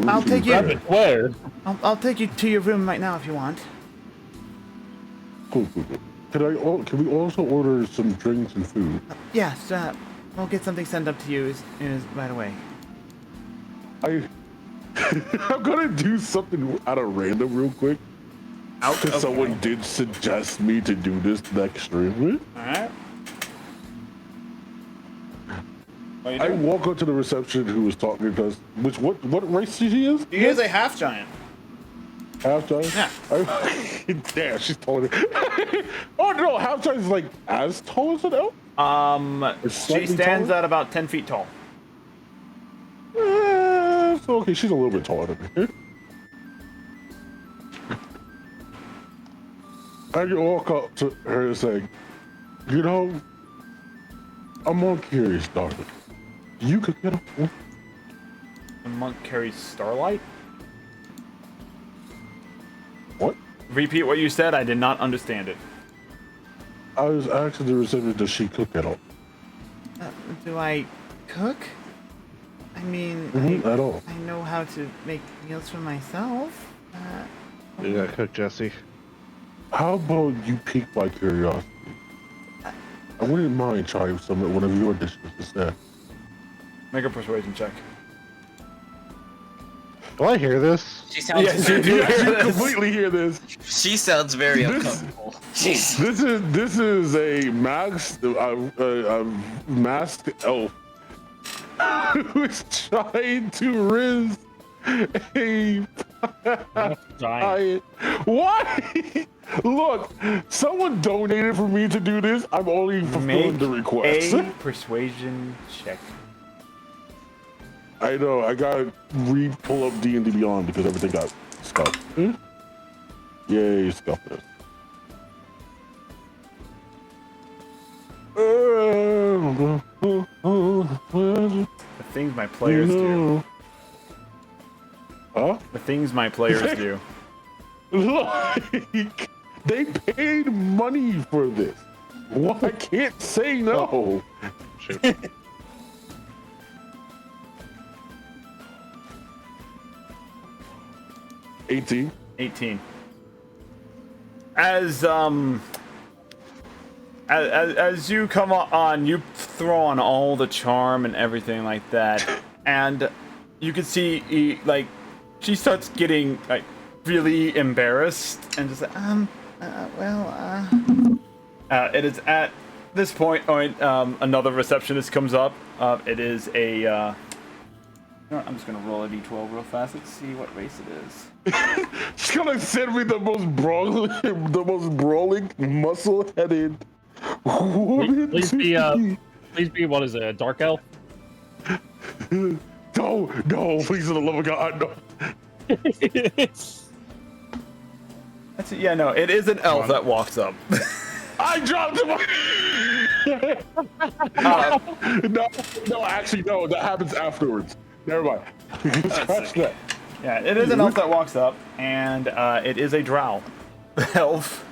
I'll take you. Rabbit, where? I'll take you to your room right now if you want. Cool. Can we also order some drinks and food? Yes, we'll get something sent up to you right away. I'm gonna do something out of random real quick. Because someone did suggest me to do this next stream. Alright. I walk up to the reception who was talking to us. What race he is? He is a half giant. Half giant? Yeah. Damn, she's taller than Oh no, half giant is like as tall as an elf? She stands at about 10 feet tall. So okay, she's a little bit taller than me. I can walk up to her and say, you know, I'm more curious, darling. You could get a The monk carries starlight? What? Repeat what you said, I did not understand it. I was asking the receptionist, does she cook at all? Do I cook? I mean, At all. I know how to make meals for myself. You gotta cook, Jesse. How about you pique my curiosity? I wouldn't mind trying some of one of your dishes instead. Make a persuasion check. Do I hear this? She sounds. Yes, you do hear this. Completely hear this. She sounds very This- uncomfortable. Jeez. This is a masked elf who's trying to riz a giant. Why? Look, someone donated for me to do this. I'm only fulfilling the request. A persuasion check. I know. I gotta pull up D&D Beyond because everything got scuffed. Yay, scuffed it. The things my players do. Huh? The things my players do. Like, they paid money for this. Well, I can't say no. Shoot. 18. 18. as you come on, you throw on all the charm and everything like that, and you can see like she starts getting like really embarrassed and just like, it is at this point another receptionist comes up. It is a you know what, I'm just gonna roll a d12 real fast. Let's see what race it is. She's gonna send me the most brawling, muscle-headed woman. Please be what is it? A dark elf? No, please, for the love of God, no. That's it. Yeah, no, it is an elf that walks up. I dropped him. No, actually, no. That happens afterwards. Never mind. Scratch that. Yeah, it is an elf that walks up, and it is a drow elf.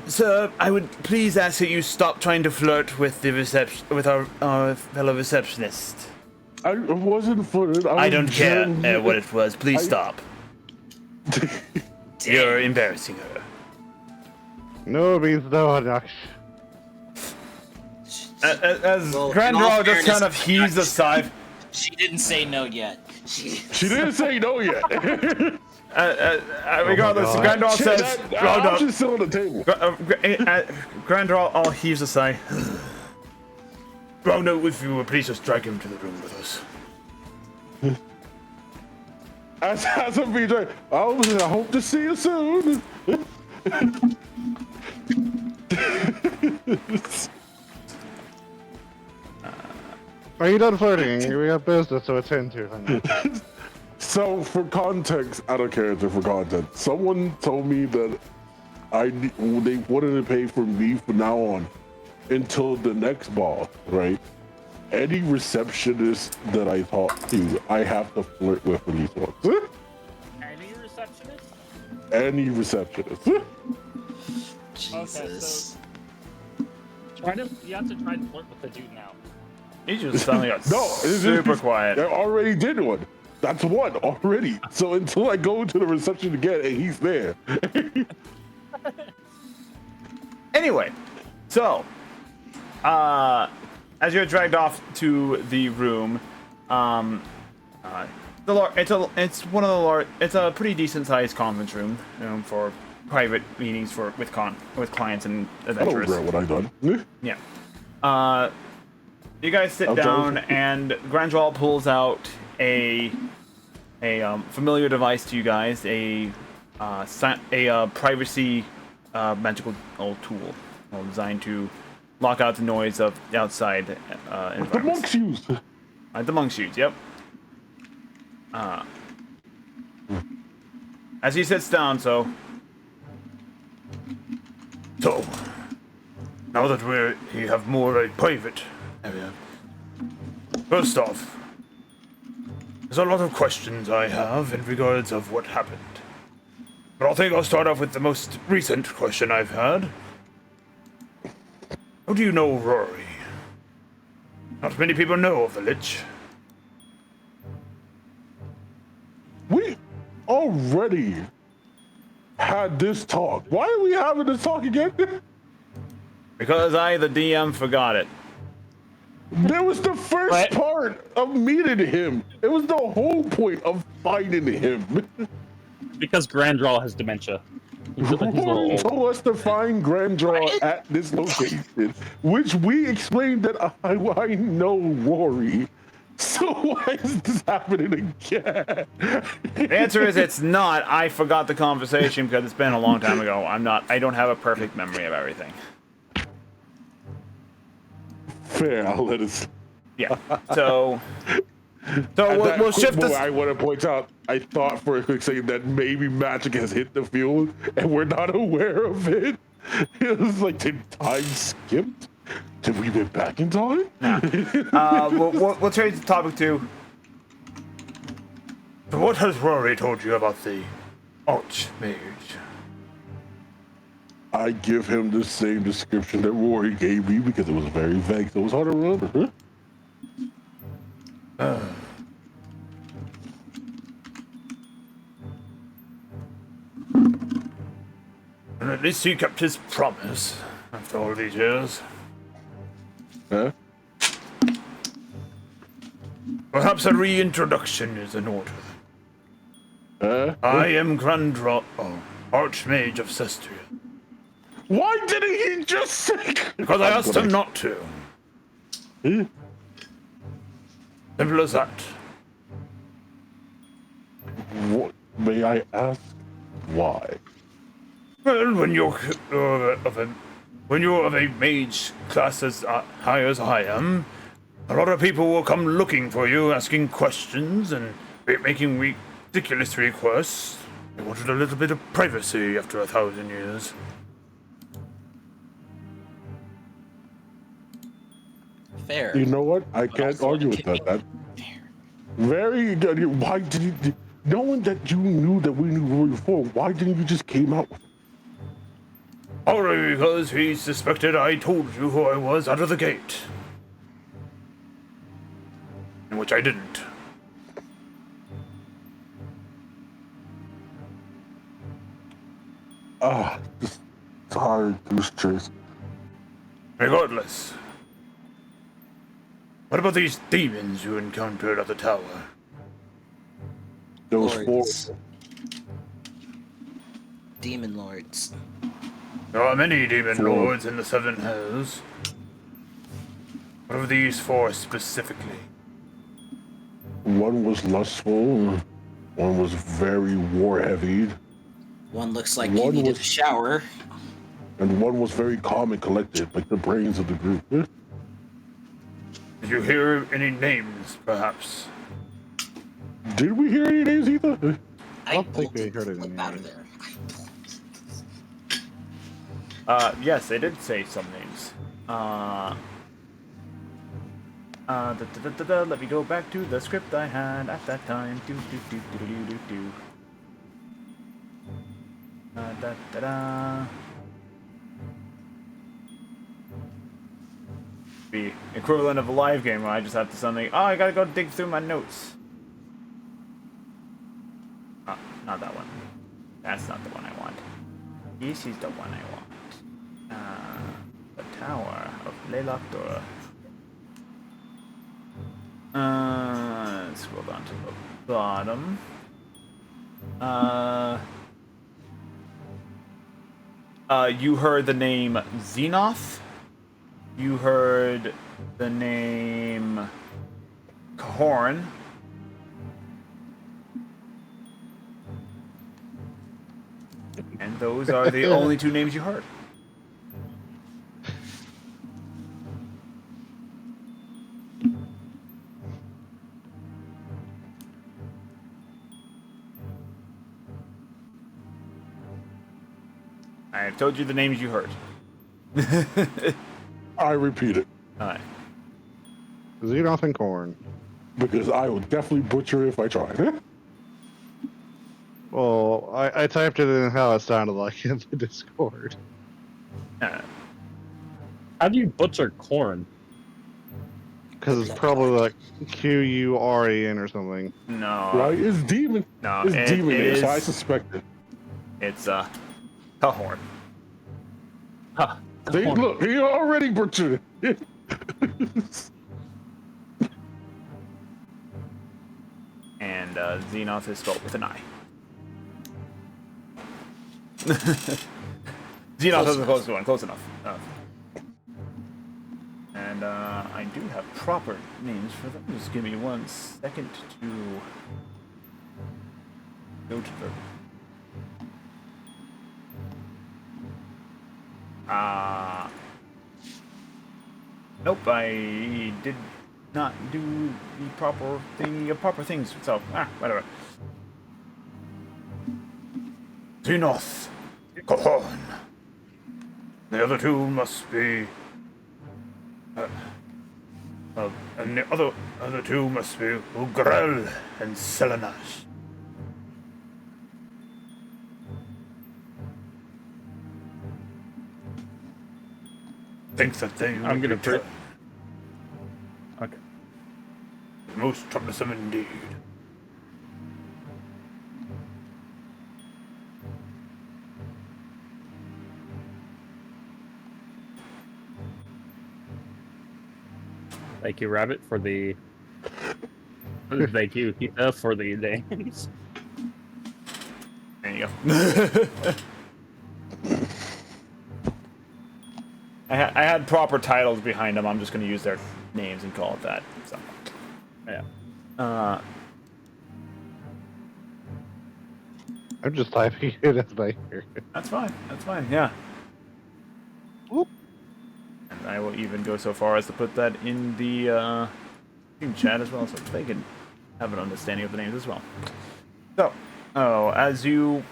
Sir, I would please ask that you stop trying to flirt with the with our fellow receptionist. I wasn't flirting. I don't care what it was. Please stop. You're embarrassing her. No means no, Alex. As Well, Grandra in all just kind of fairness, heaves a sigh. She didn't say no yet. She didn't say no yet. Regardless, God. Grandra says, That option's still on the table. Grandra all heaves a sigh. Oh no, if you would please just drag him to the room with us. As a BJ, I hope to see you soon. Are you done flirting? We got business to attend to. So, for context, out of character for content, someone told me that they wanted to pay for me from now on until the next ball, right? Any receptionist that I talk to, I have to flirt with for these ones. Any receptionist? Any receptionist. Jesus. You have to try and flirt with the dude now. He just suddenly got No, super quiet. I already did one. That's one already. So until I go to the reception again and he's there. Anyway, so as you're dragged off to the room, it's one of the it's a pretty decent sized conference room, for private meetings with clients and I don't adventurers. regret what I've done. Yeah. You guys sit down, and Grandral pulls out a familiar device to you guys, a privacy magical tool designed to block out the noise of the outside environment. The monks use. The monks use, yep. As he sits down, so Now that we have more a private area. First off, there's a lot of questions I have in regards of what happened. But I think I'll start off with the most recent question I've had. How do you know Rory? Not many people know of the Lich. We already had this talk. Why are we having this talk again? because I, the DM, forgot it. That was the first part of meeting him. It was the whole point of finding him. Because Grandral has dementia. Rory told us to find Grandral at this location, which we explained that I know Rory. So why is this happening again? The answer is it's not. I forgot the conversation because it's been a long time ago. I don't have a perfect memory of everything. Fair, I'll let us. Yeah. So we'll shift this. I want to point out, I thought for a quick second that maybe magic has hit the field and we're not aware of it. It was like, did time skipped? Did we get back in time? We'll change the topic to. So what has Rory told you about the Archmage? I give him the same description that Rory gave me because it was very vague, so it was hard to remember. And at least he kept his promise after all these years. Huh? Perhaps a reintroduction is in order. I am Archmage of Cestria. Why didn't he just say? Because I asked him not to. Hmm? Simple as that. What, may I ask why? Well, when you're of a mage class as high as I am, a lot of people will come looking for you, asking questions and making ridiculous requests. They wanted a little bit of privacy after 1,000 years. Fair. You know what? I can't also argue with that. fair. Very good. Why did you, knowing that you knew that we knew who you were for, why didn't you just came out? Only because he suspected I told you who I was out of the gate. In which I didn't. Just tired goose chase. Regardless. What about these demons you encountered at the tower? There was Lords. 4. Demon lords. There are many demon 4. lords in the Seven Hells. What are these 4 specifically? One was lustful, one was very war-heavy, One looks like he One needed was- a shower. and one was very calm and collected, like the brains of the group. Did you hear any names, perhaps? Did we hear any names either? I don't think we bolted heard the it flip in out the of there. Yes, they did say some names. Let me go back to the script I had at that time. The equivalent of a live game where I just have to suddenly, oh, I gotta go dig through my notes. Oh, not that one. That's not the one I want. This is the one I want. The Tower of Leilakdor. Scroll down to the bottom. You heard the name Xenoth. You heard the name Kahorn. And those are the only 2 names you heard. I have told you the names you heard. I repeat it, Alright. Xenoth and corn. because I would definitely butcher it if I tried. Well, I typed it in how it sounded like in the Discord. How do you butcher corn? Because it's probably like Quren or something. No. Right? It's demon. No, It's it demon there, so I is- suspected. It's Kahorn. Huh. See, Corn. look, he already butchered it. And Xenoth is spelled with an I. Xenoth is the closest one. Close enough. And I do have proper names for them. Just give me 1 second to go to the. Nope, I did not do the proper things. So, whatever. Xenoth, Kahorn. The other 2 must be. And the other 2 must be Ugrel and Selenash. Think that they I'm would gonna return. Okay. Most troublesome indeed. Thank you, Rabbit, for the. Thank you, Hita, for the names. There you go. I had proper titles behind them. I'm just going to use their names and call it that. So, yeah. I'm just typing it as I hear it. That's fine. That's fine. Yeah. Whoop. And I will even go so far as to put that in the stream chat as well, so they can have an understanding of the names as well. So, as you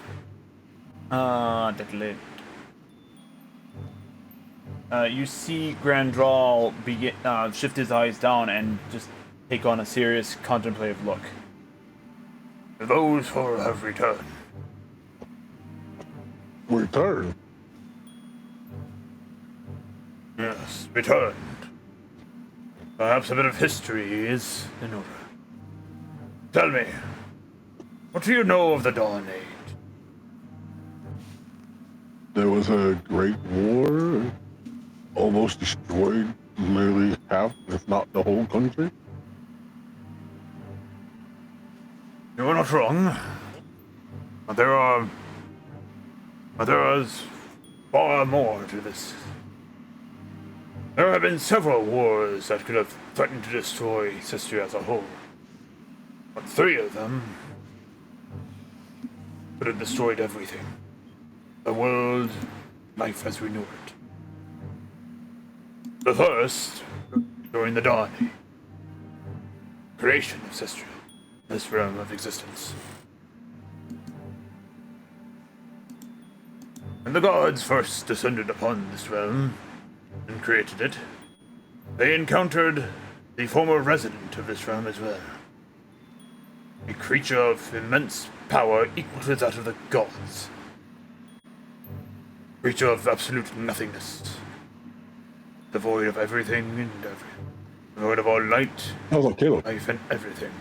you see Grandral begin shift his eyes down and just take on a serious contemplative look. Those who have returned. Return. Yes, returned. Perhaps a bit of history is in order. Tell me, what do you know of the Dawn Age? There was a great war, almost destroyed nearly half, if not the whole country. You are not wrong. But there is far more to this. There have been several wars that could have threatened to destroy Cestria as a whole. But 3 of them could have destroyed everything. The world, life as we knew it. The first, during the Dawn Age. Creation of Cestria, this realm of existence. When the gods first descended upon this realm and created it, they encountered the former resident of this realm as well. A creature of immense power equal to that of the gods. Creature of absolute nothingness. Devoid of everything and everything. Devoid of all light, Hello, Caleb. life, and everything.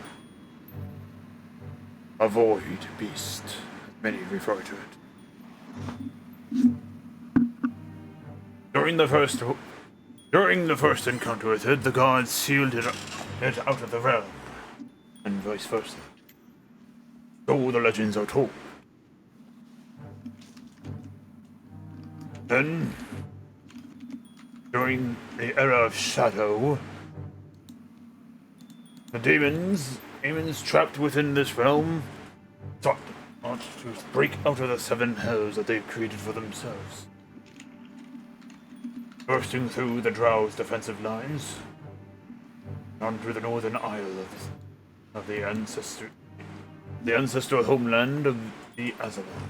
A void beast, as many refer to it. During the first encounter with it, the gods sealed it out of the realm, and vice versa. So the legends are told. Then, during the era of shadow, the demons trapped within this realm sought to break out of the 7 hells that they've created for themselves. Bursting through the Drow's defensive lines, onto the northern isle of the ancestral homeland of the Azalan,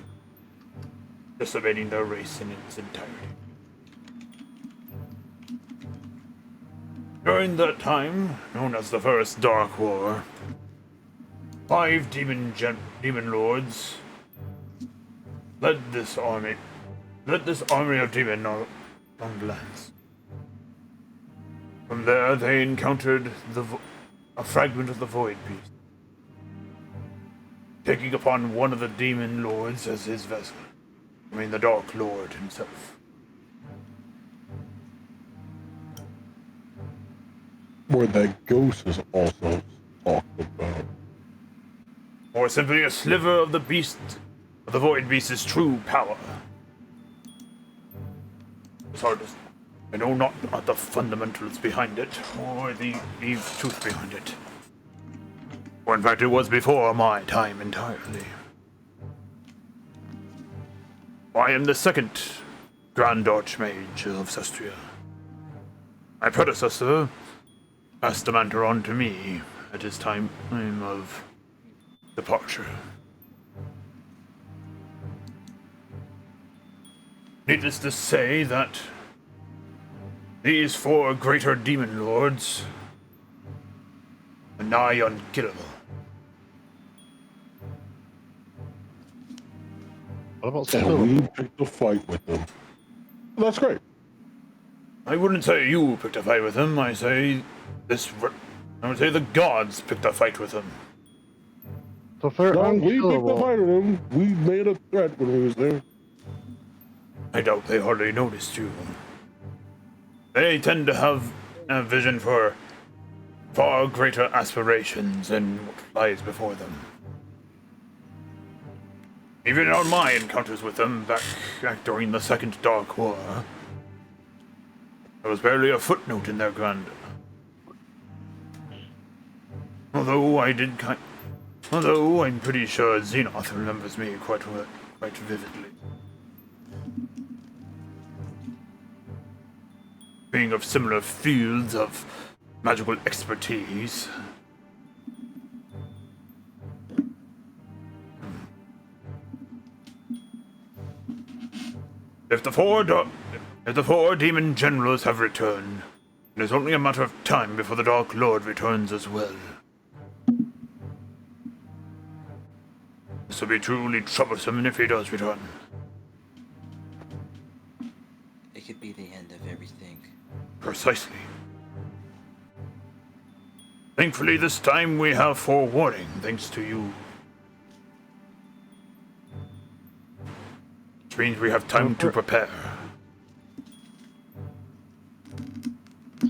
decimating their race in its entirety. During that time, known as the First Dark War, 5 demon lords led this army of demon on the lands. From there, they encountered a fragment of the Void Beast, taking upon one of the demon lords as his vessel. I mean, the Dark Lord himself. Where that ghost is also talked about. Or simply a sliver of the the Void Beast's true power. It's hard to... I know not the fundamentals behind it, or the truth behind it. Or in fact, it was before my time entirely. I am the second Grand Archmage of Cestria. My predecessor passed the mantle on to me at his time of departure. Needless to say that these 4 greater demon lords are nigh unkillable. What about And Philip? we picked a fight with them. That's great. I wouldn't say you picked a fight with them. I would say the gods picked a fight with them. So if they're No, we picked a unkillable, fight with them. We made a threat when we was there. I doubt they hardly noticed you. They tend to have a vision for far greater aspirations than what lies before them. Even on my encounters with them back during the Second Dark War, there was barely a footnote in their grandeur. Although I'm pretty sure Xenoth remembers me quite vividly. Being of similar fields of magical expertise. If the four demon generals have returned, it is only a matter of time before the Dark Lord returns as well. This will be truly troublesome if he does return. It could be the end of everything. Precisely. Thankfully, this time we have forewarning, thanks to you. Which means we have time to prepare.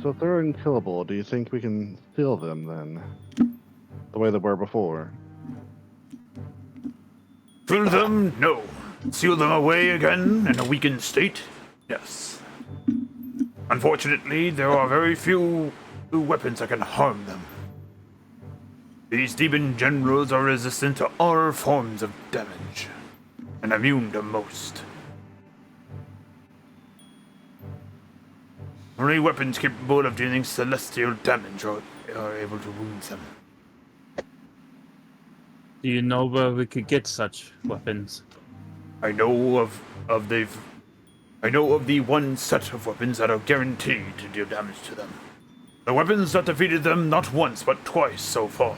So if they're unkillable, do you think we can steal them then? The way they were before? Kill them? No. Seal them away again in a weakened state? Yes. Unfortunately, there are very few weapons that can harm them. These demon generals are resistant to all forms of damage, and immune to most. Only weapons capable of dealing celestial damage are able to wound them. Do you know where we could get such weapons? I know of the one set of weapons that are guaranteed to deal damage to them. The weapons that defeated them not once but twice so far.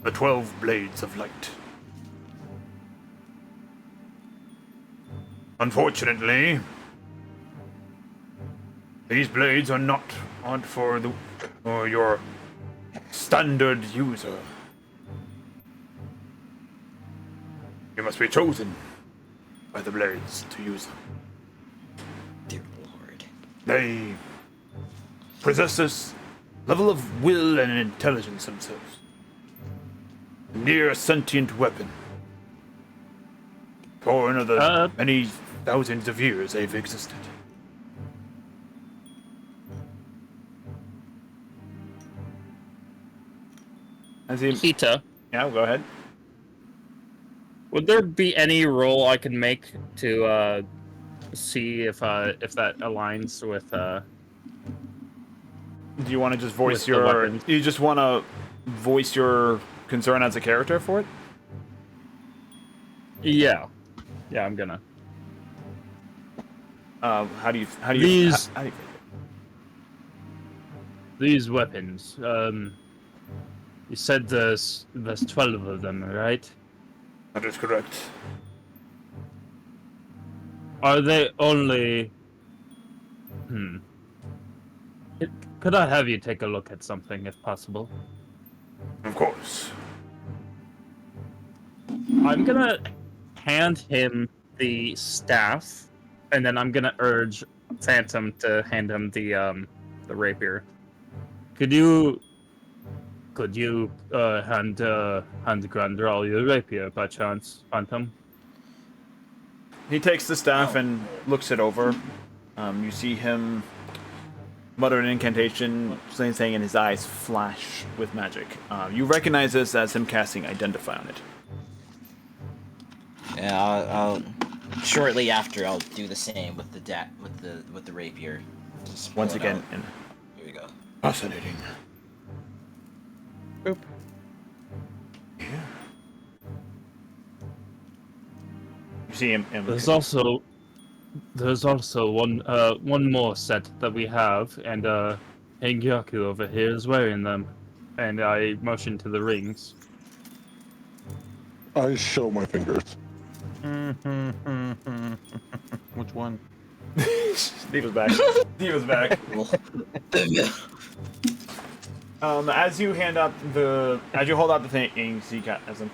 The 12 Blades of Light. Unfortunately, these blades aren't for your standard user. You must be chosen by the blades to use them. Dear Lord. They possess this level of will and intelligence themselves. Near sentient weapon. Born of the many thousands of years they've existed. Kita, Yeah, go ahead. would there be any role I can make to see if that aligns with Do you want to just voice With the your? weapons. You just want to voice your concern as a character for it? Yeah, I'm gonna. How do you? These- How do you? These weapons. You said there's 12 of them, right? That is correct. Are they only? Could I have you take a look at something, if possible? Of course. I'm gonna hand him the staff, and then I'm gonna urge Phantom to hand him the rapier. Could you hand Grandral your rapier by chance, Phantom? He takes the staff and looks it over. You see him mutter an incantation, saying, and his eyes flash with magic. You recognize this as him casting Identify on it. Yeah, I'll shortly after I'll do the same with the rapier. Just pull Once it again, out. and Here we go. Fascinating. Boop. you see him. There's also one more set that we have, and Hengyaku over here is wearing them, and I motion to the rings. I show my fingers. Which one? Steve was back. Steve was back. As you hold out the thing, you got as him.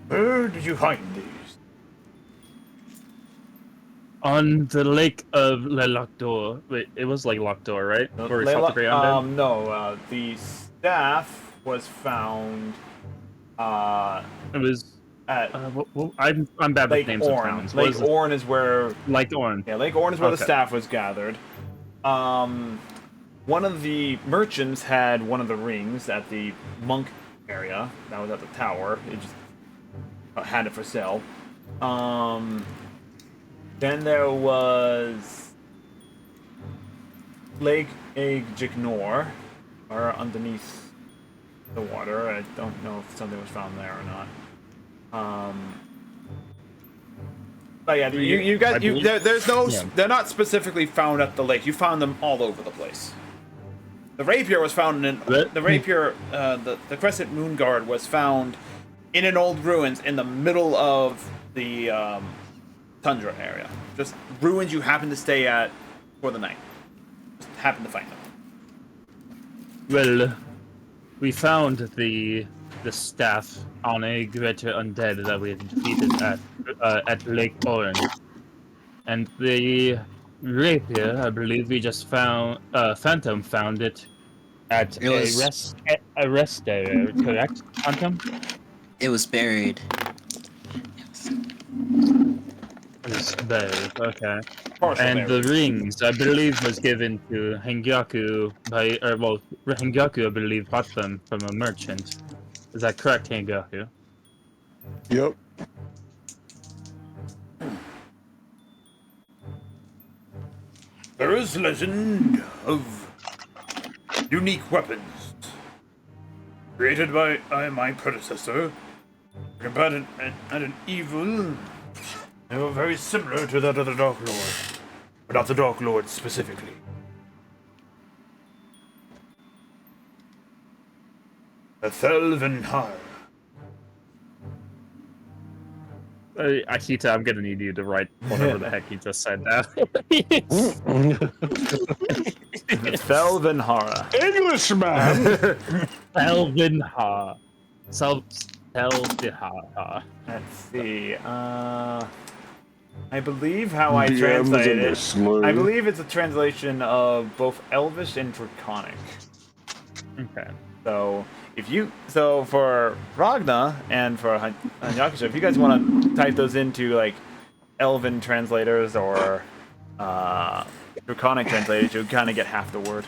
Where did you find these? On the lake of Le Lac d'Or. Wait, it was like Lac d'Or, right? Where we fought the Grey Undead? No, the staff was found It was. at I'm bad with Lake names of Orne. towns. What Lake is it? Orne is where Lake Orne. Lake Orne is where the Okay. staff was gathered. One of the merchants had one of the rings at the monk area. That was at the tower. It just had it for sale. Then there was Lake Agignor, or underneath the water. I don't know if something was found there or not. But yeah, you guys, there's no, they're not specifically found at the lake. You found them all over the place. The rapier was found in the rapier. The Crescent Moon Guard was found in an old ruins in the middle of the tundra area. Just ruins you happen to stay at for the night. Just happen to find them. Well, we found the staff on a greater undead that we had defeated at Lake Orne, and the rapier, I believe we just found. Phantom found it at a rest area, correct, Phantom? It was buried. It's buried, okay. Partial And buried. the rings, I believe, was given to Hengyaku by, Hengyaku, I believe, bought them from a merchant. Is that correct, Hengyaku? Yep. There is legend of unique weapons created by my predecessor, combated an evil. They were very similar to that of the Dark Lord, but not the Dark Lord specifically. The Tales Venrohyun. Akita, I'm gonna need you to write whatever the heck you just said now. Felvenhara. Englishman! Felvenha. Felvenha. Let's see. I believe how I DMs translate and their it. slurs. I believe it's a translation of both Elvish and Draconic. Okay. So for Ragna and for Hanyakusha, if you guys want to type those into like Elven translators or Draconic translators, you'll kind of get half the word.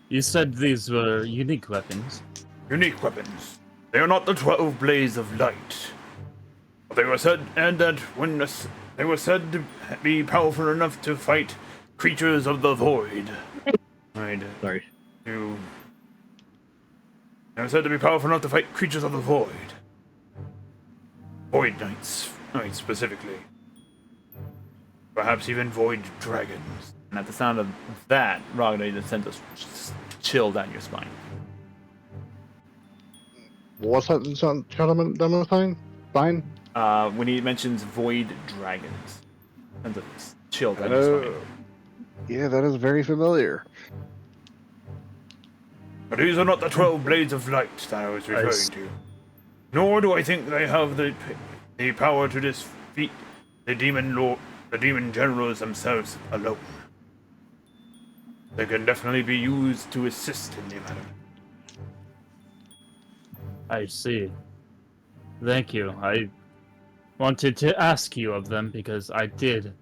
You said these were unique weapons. Unique weapons. They are not the 12 blades of light. But they were said, and that they were said to be powerful enough to fight creatures of the void. Sorry. They were said to be powerful enough to fight creatures of the void. Void knights specifically. Perhaps even void dragons. And at the sound of that, Ragna just sent a chill down your spine. What's that gentleman demo thing? Fine. When he mentions void dragons, sends a chill down your spine. Yeah, that is very familiar. But these are not the 12 blades of light that I was referring to. Nor do I think they have the power to defeat the demon generals themselves alone. They can definitely be used to assist in the matter. I see. Thank you. I wanted to ask you of them because I did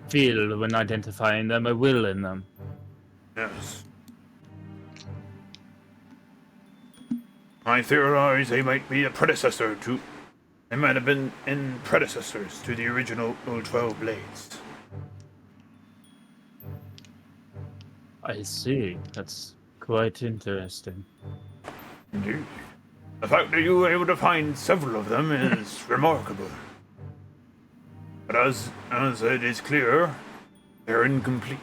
feel when identifying them a will in them. Yes. I theorize they might be a predecessor to... They might have been predecessors to the original old 12 blades. I see. That's quite interesting. Indeed. The fact that you were able to find several of them is remarkable. But as it is clear, they're incomplete.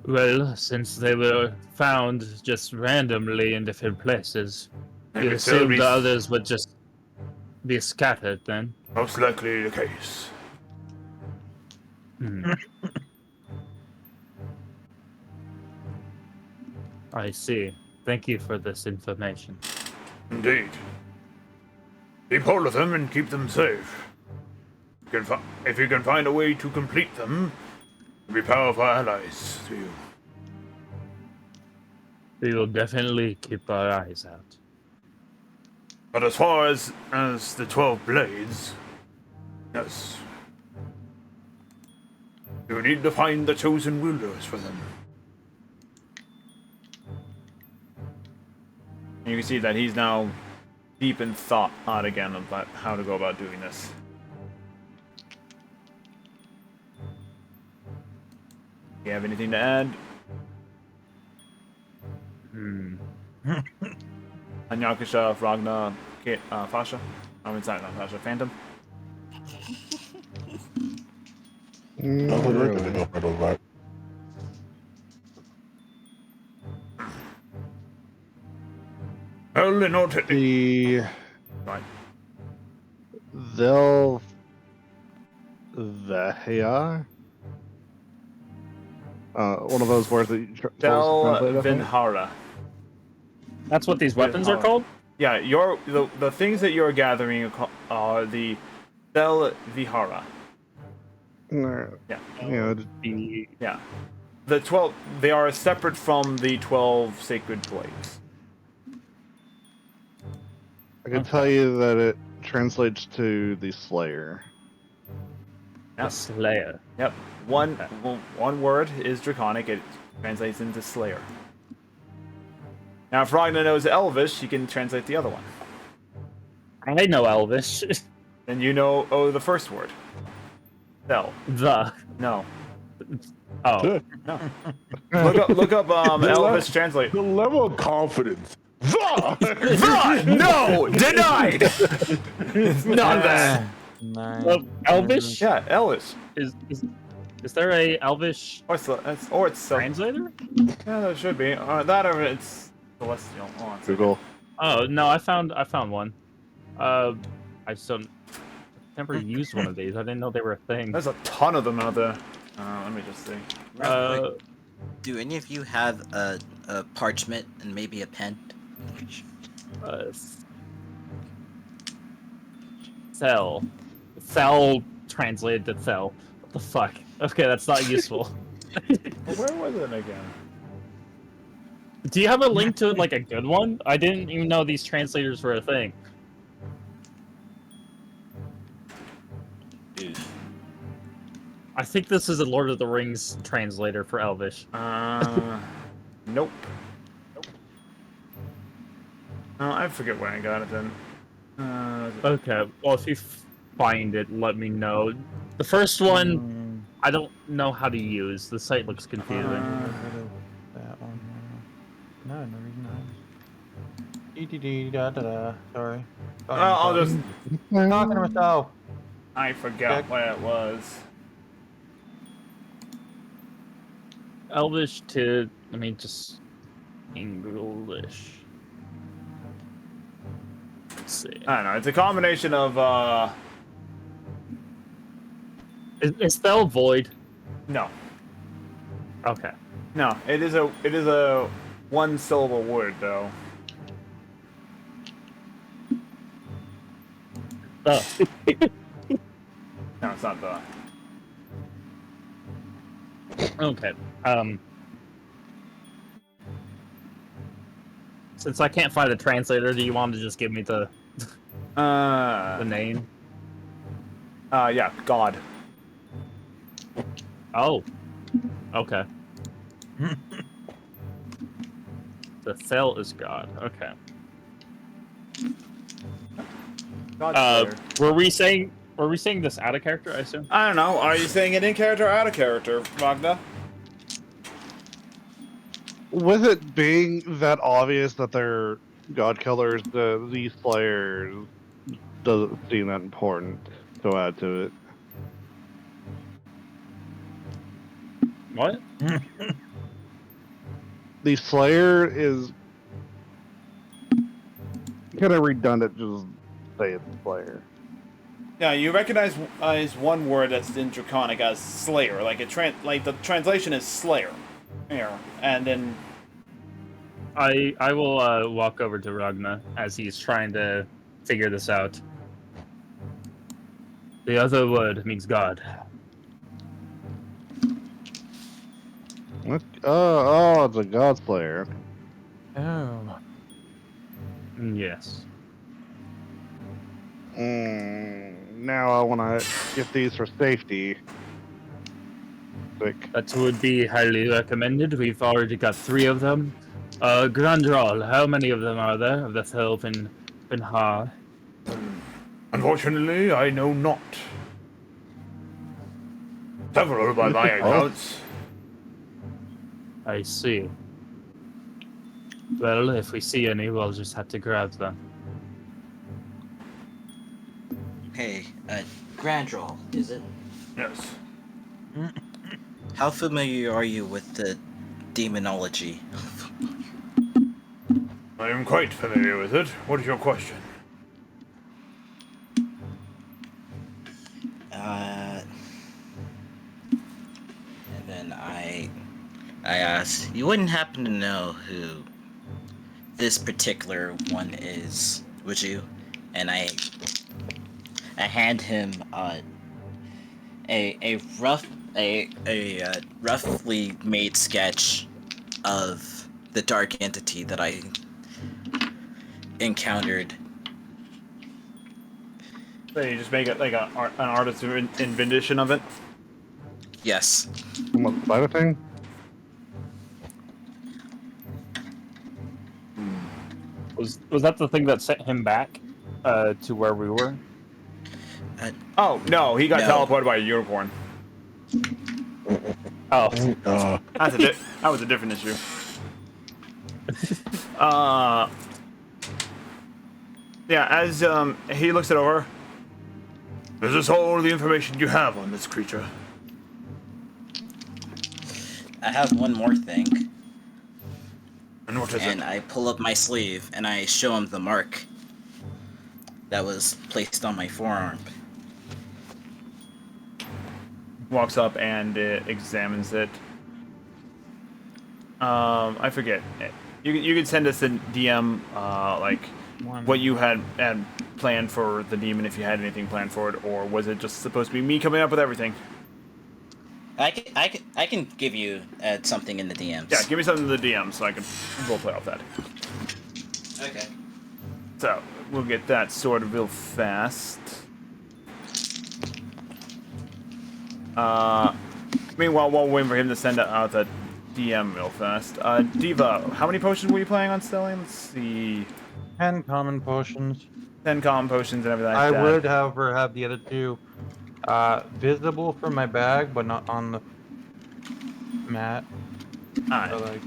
Well, since they were found just randomly in different places, Maybe you they'll assume be the others would just be scattered then? most likely the case. I see. Thank you for this information. Indeed. Keep hold of them and keep them safe. If you can find a way to complete them, they'll be powerful allies to you. We will definitely keep our eyes out. But as far as the 12 blades, yes. You need to find the chosen wielders for them. You can see that he's now deep in thought again about how to go about doing this. You have anything to add? Anyakisha, Ragna, Fasha? It's not Fasha, Phantom? Nothing really to go for those, right? Well, in order to... Right. They'll Vahia. One of those words that you Del translate, I think? Vinhara. That's what these weapons are called? Yeah, the things that you're gathering are the Del Vihara. No. Yeah. Yeah. The 12, they are separate from the 12 sacred blades. I can tell you that it translates to the Slayer. The Slayer. Yep. One word is Draconic, it translates into Slayer. Now, if Ragnar knows Elvish, he can translate the other one. I know Elvish. Then you know, the first word. Del. The. No. Oh. No. Look up Elvish translate. The level of confidence. No! Denied! None of that. Elvish? Yeah, Elvish. Is there a Elvish Or it's translator? Yeah, there should be. That or it's Celestial. Google. Oh no, I found one. I still never used one of these. I didn't know they were a thing. There's a ton of them out there. Let me just see. Do any of you have a parchment and maybe a pen? Cell. Cell translated to cell. What the fuck? Okay, that's not useful. Where was it again? Do you have a link to like a good one? I didn't even know these translators were a thing. Dude. I think this is a Lord of the Rings translator for Elvish. Nope. Oh, I forget where I got it then. Okay, well if you find it, let me know. The first one, I don't know how to use. The site looks confusing. That one. No reason. Sorry. I'll just... Talking to myself. I forgot where it was. Elvish to... Let me just... English. Let's see. I don't know. It's a combination of, Is spell void? No. Okay. No, it is a one-syllable word, though. Oh. No, it's not the. Okay. Since I can't find a translator, do you want to just give me the name? Yeah, God. Oh. Okay. The cell is God. Okay. God Were we saying this out of character, I assume? I don't know. Are you saying it in character or out of character, Magda? With it being that obvious that they're god killers, these players doesn't seem that important to add to it. What? The Slayer is kind of redundant. Just say it's Slayer. Yeah, you recognize as one word that's in Draconic as Slayer. Like the translation is Slayer. Here, and then I will walk over to Ragna as he's trying to figure this out. The other word means God. What? Oh, it's a gods player. Oh. Yes. Now I want to get these for safety. Quick. That would be highly recommended. We've already got 3 of them. Grandral, how many of them are there of the Tales Venrohyun? Unfortunately, I know not. Several by my accounts. I see. Well, if we see any, we'll just have to grab them. Hey, Grandral, is it? Yes. How familiar are you with the demonology? I am quite familiar with it. What is your question? And then I asked, you wouldn't happen to know who this particular one is, would you? And I hand him a roughly made sketch of the dark entity that I encountered. So you just make it like an artist's rendition of it. Yes. What side of thing? Was that the thing that sent him back to where we were? Oh no, he got No. teleported by a unicorn. Oh. That was a different issue. Yeah, as he looks it over. Is this all the information you have on this creature? I have one more thing. And what is And it? I pull up my sleeve and I show him the mark that was placed on my forearm. Walks up and examines it. I forget. You could send us a DM, like what you had planned for the demon, if you had anything planned for it, or was it just supposed to be me coming up with everything? I can give you something in the DMs. Yeah, give me something in the DM so I can roleplay off that. Okay. So we'll get that sorted real fast. Meanwhile, while we're waiting for him to send out the DM real fast, Diva, how many potions were you planning on selling? Let's see. 10 common potions. 10 common potions and everything like I that. would, however, have the other 2 visible from my bag, but not on the mat. Alright. So, like,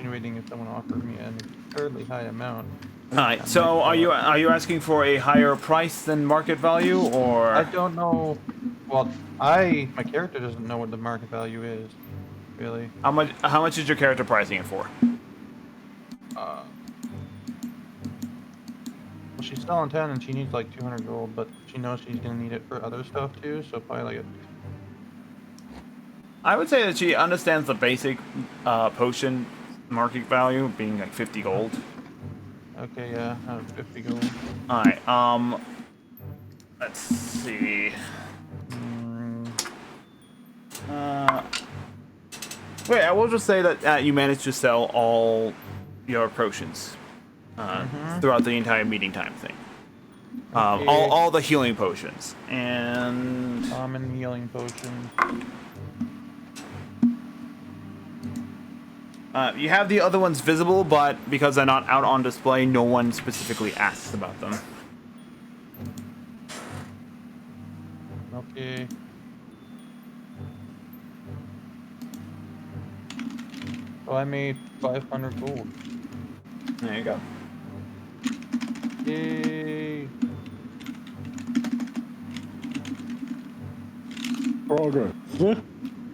insinuating if someone offered me an absurdly high amount. Alright, so are you asking for a higher price than market value, or? I don't know. Well, my character doesn't know what the market value is, really. How much is your character pricing it for? Well, she's selling 10 and she needs like 200 gold, but she knows she's gonna need it for other stuff too, so probably like I would say that she understands the basic potion market value being like 50 gold. okay, yeah, 50 gold. Alright, let's see. Wait, I will just say that you managed to sell all your potions throughout the entire meeting time thing. Okay. All the healing potions and Common healing potion. you have the other ones visible, but because they're not out on display, no one specifically asks about them. Okay. So I made 500 gold. There you go. Yay! Progress.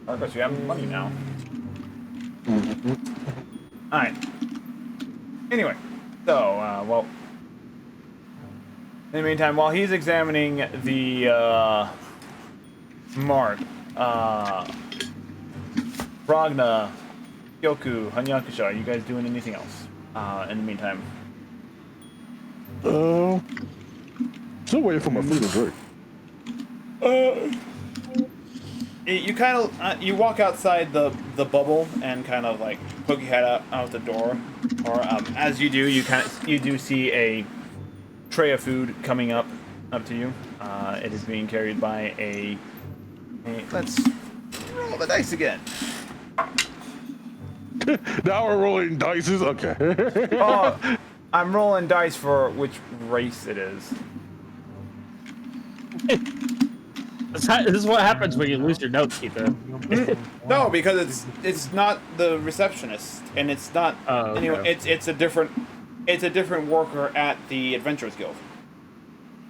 Progress, you have money now. Alright. Anyway, so, well, in the meantime, while he's examining the, mark, Ragna Yoku, Hanyakusha, you guys doing anything else in the meantime? Still waiting for my food and drink. You kind of you walk outside the bubble and kind of like poke your head out the door, or as you do, you do see a tray of food coming up to you. It is being carried by a let's roll the dice again. Now we're rolling dices. Okay. Oh, I'm rolling dice for which race it is. This is what happens when you lose your notes, Keith. No, because it's not the receptionist, and it's not. Oh, okay. Anyway, it's a different worker at the Adventurers Guild.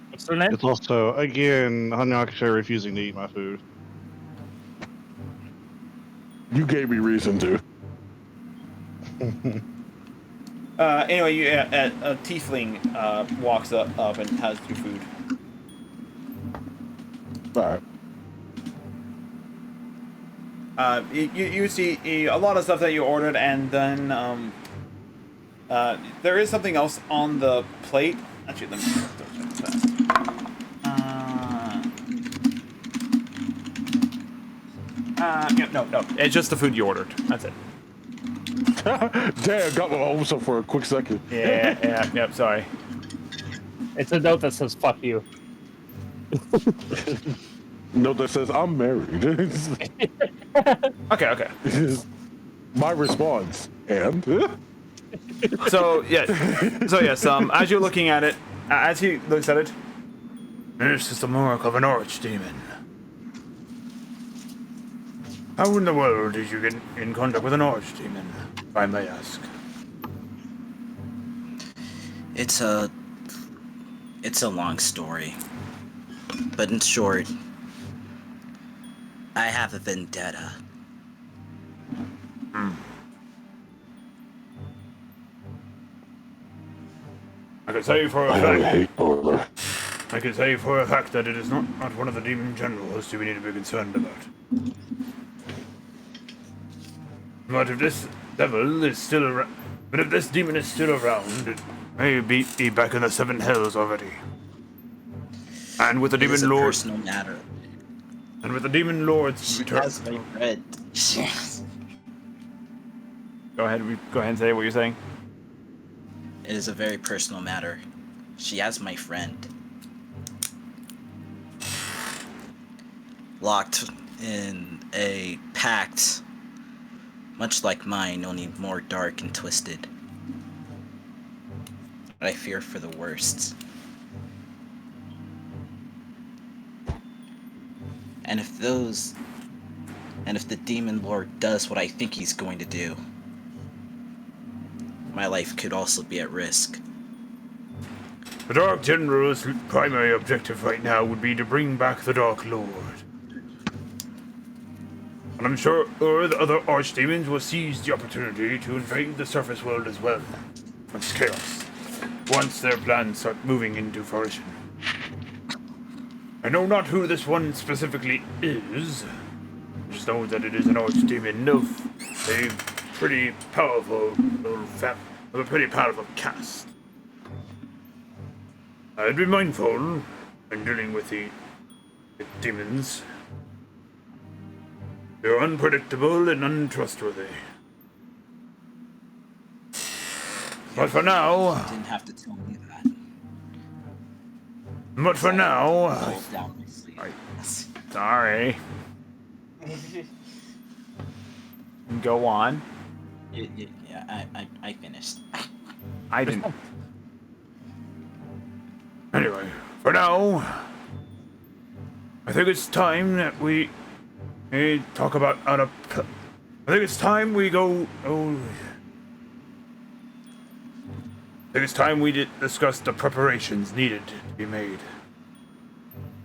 What's their name? It's also, again, Hanyakusha refusing to eat my food. You gave me reason to. Anyway, a tiefling walks up and has your food. All right. You see a lot of stuff that you ordered, and then there is something else on the plate. Actually, let me double check fast. No, it's just the food you ordered. That's it. Damn, got my hopes up for a quick second. Yep. Sorry. It's a note that says "fuck you." Note that says I'm married. Okay. My response. And So yes. As you're looking at it, as he looks at it, This is the mark of an archdemon. How in the world did you get in contact with an archdemon, if I may ask? It's a long story. But in short, I have a vendetta. I can say for a fact. I can say for a fact that it is not one of the demon generals who we need to be concerned about. But if this devil is still around, if this demon is still around, it may be back in the seven hells already. And with the demon lord, Personal matter. and with the demon lord's She return, has my friend. go ahead and say what you're saying. It is a very personal matter. She has my friend. Locked in a pact, much like mine, only more dark and twisted. I fear for the worst. And if the demon lord does what I think he's going to do, my life could also be at risk. the Dark General's primary objective right now would be to bring back the Dark Lord. And I'm sure the other archdemons will seize the opportunity to invade the surface world as well. It's chaos. Once their plans start moving into fruition. I know not who this one specifically is. I just know that it is an archdemon of a pretty powerful cast. I'd be mindful when dealing with the demons. They're unpredictable and untrustworthy. But for now... You didn't have to tell me that. But for now... Roll down my sleeve. Sorry. Go on. Yeah, I finished. I didn't. Anyway, for now... I think it's time that we talk about... I think it's time we go... I think it's time we discuss the preparations needed to be made.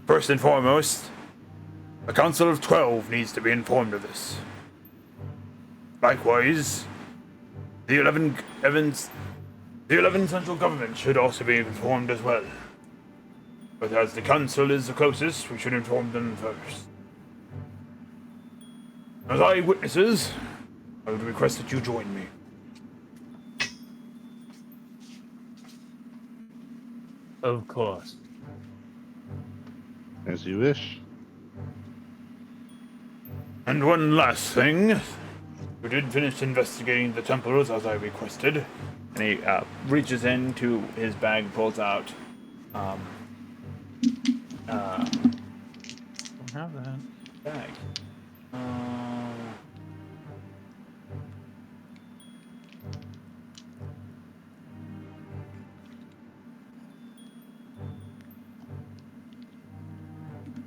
First and foremost, the Council of 12 needs to be informed of this. Likewise, the 11 central government should also be informed as well. But as the Council is the closest, we should inform them first. As eyewitnesses, I would request that you join me. Of course. As you wish. And one last thing. You did finish investigating the temples as I requested. And he reaches into his bag, pulls out. Don't have that. Bag.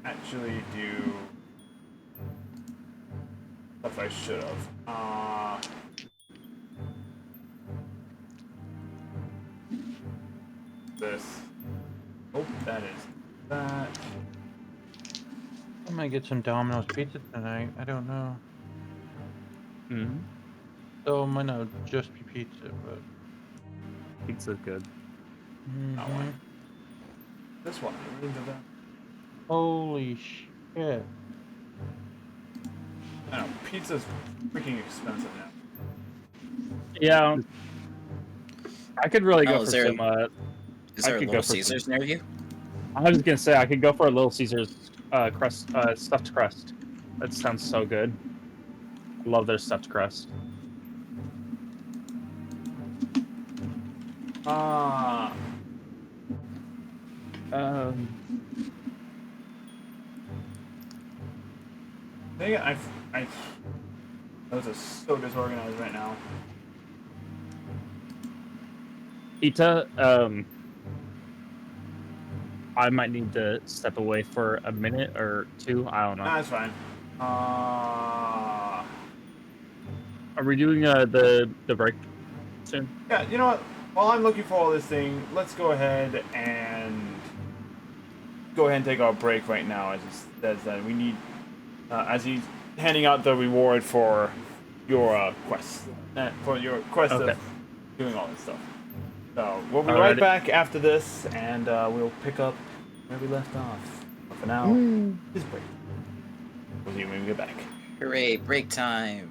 Actually, do stuff I should have. This. Oh, that is that. I might get some Domino's pizza tonight. I don't know. Hmm. So it might not just be pizza, but. Pizza's good. Mhm. This one. Into that. Holy shit. I know, pizza's freaking expensive now. Yeah. I could really go Oh, for is there some. is there a could go Little for some- Caesars near you? I was gonna say I could go for a Little Caesars crust, stuffed crust. That sounds so good. I love their stuffed crust. Um, Those are so disorganized right now. Ita, I might need to step away for a minute or two. I don't know. Nah, that's fine. Are we doing the break soon? Yeah, you know what? While I'm looking for all this thing, let's go ahead and take our break right now. As he says that we need, as he's handing out the reward for your quest, for your quest Okay. of doing all this stuff. So we'll be Alrighty. right back after this, and we'll pick up where we left off. But for now, this break. We'll see you when we get back. Hooray, break time.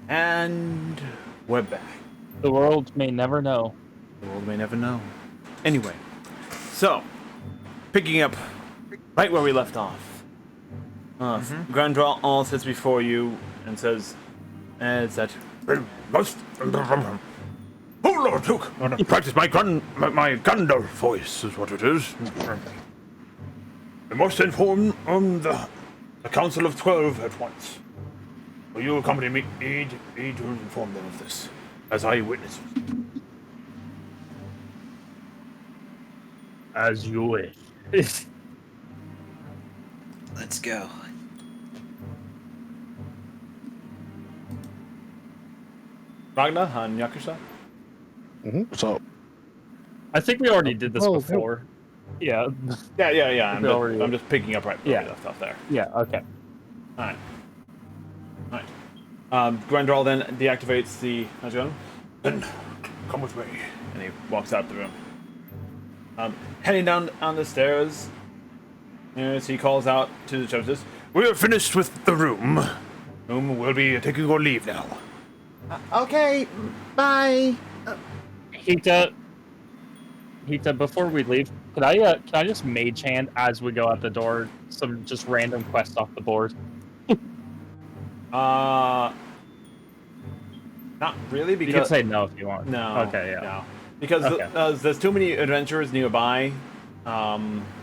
And we're back. The world may never know. The world may never know. Anyway, so picking up right where we left off. Grandral all sits before you and says, "It's that Must. Oh Lord, Duke! I want to practice my Gandalf voice, is what it is. I must inform the Council of 12 at once. Will you accompany me to inform them of this, as eyewitnesses? As you wish." Let's go. Ragnar and Yakuza? So, I think we already did this Oh, before. Yeah. Yeah. We I'm just picking up right where we Yeah. left off there. Yeah. Okay. Alright. Grendel then deactivates the gun. Then come with me. And he walks out the room. Heading down on the stairs, as he calls out to the judges, We are finished with the room. We'll be taking our leave now. Okay, bye. Hita, before we leave, can I just mage hand as we go out the door some just random quests off the board? not really, because... You can say no if you want. No. Okay, yeah. No. Because Okay. there's too many adventurers nearby,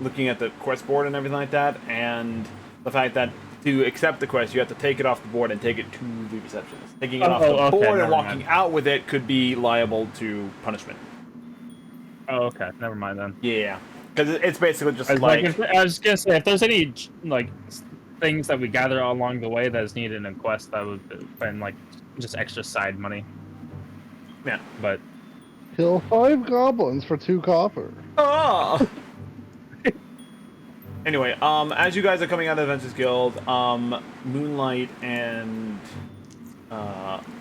looking at the quest board and everything like that, and the fact that to accept the quest, you have to take it off the board and take it to the receptionist. Taking it off the okay, board and never walking mind. out with it could be liable to punishment. Oh, okay. Never mind then. Yeah. Because it's basically just I like... was gonna say, if there's any like things that we gather along the way that is needed in a quest, that would have been like just extra side money. Yeah. But Kill 5 goblins for 2 copper. Oh! Anyway, as you guys are coming out of the Adventures Guild, Moonlight and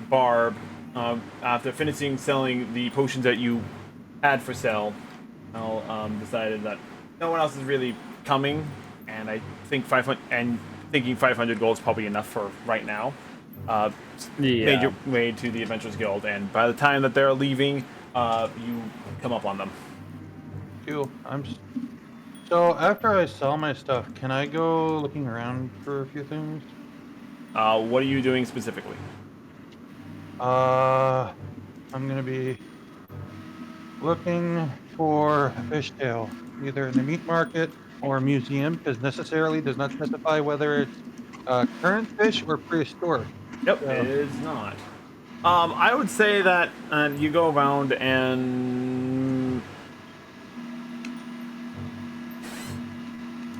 Barb, after finishing selling the potions that you had for sale, decided that no one else is really coming, and I think 500 gold is probably enough for right now. Made your way to the Adventurers Guild, and by the time that they're leaving, you come up on them. Cool. So after I sell my stuff, can I go looking around for a few things? What are you doing specifically? I'm gonna be looking for a fishtail, either in the meat market or a museum, because necessarily does not specify whether it's current fish or prehistoric. Yep, So- it is not. I would say that you go around and...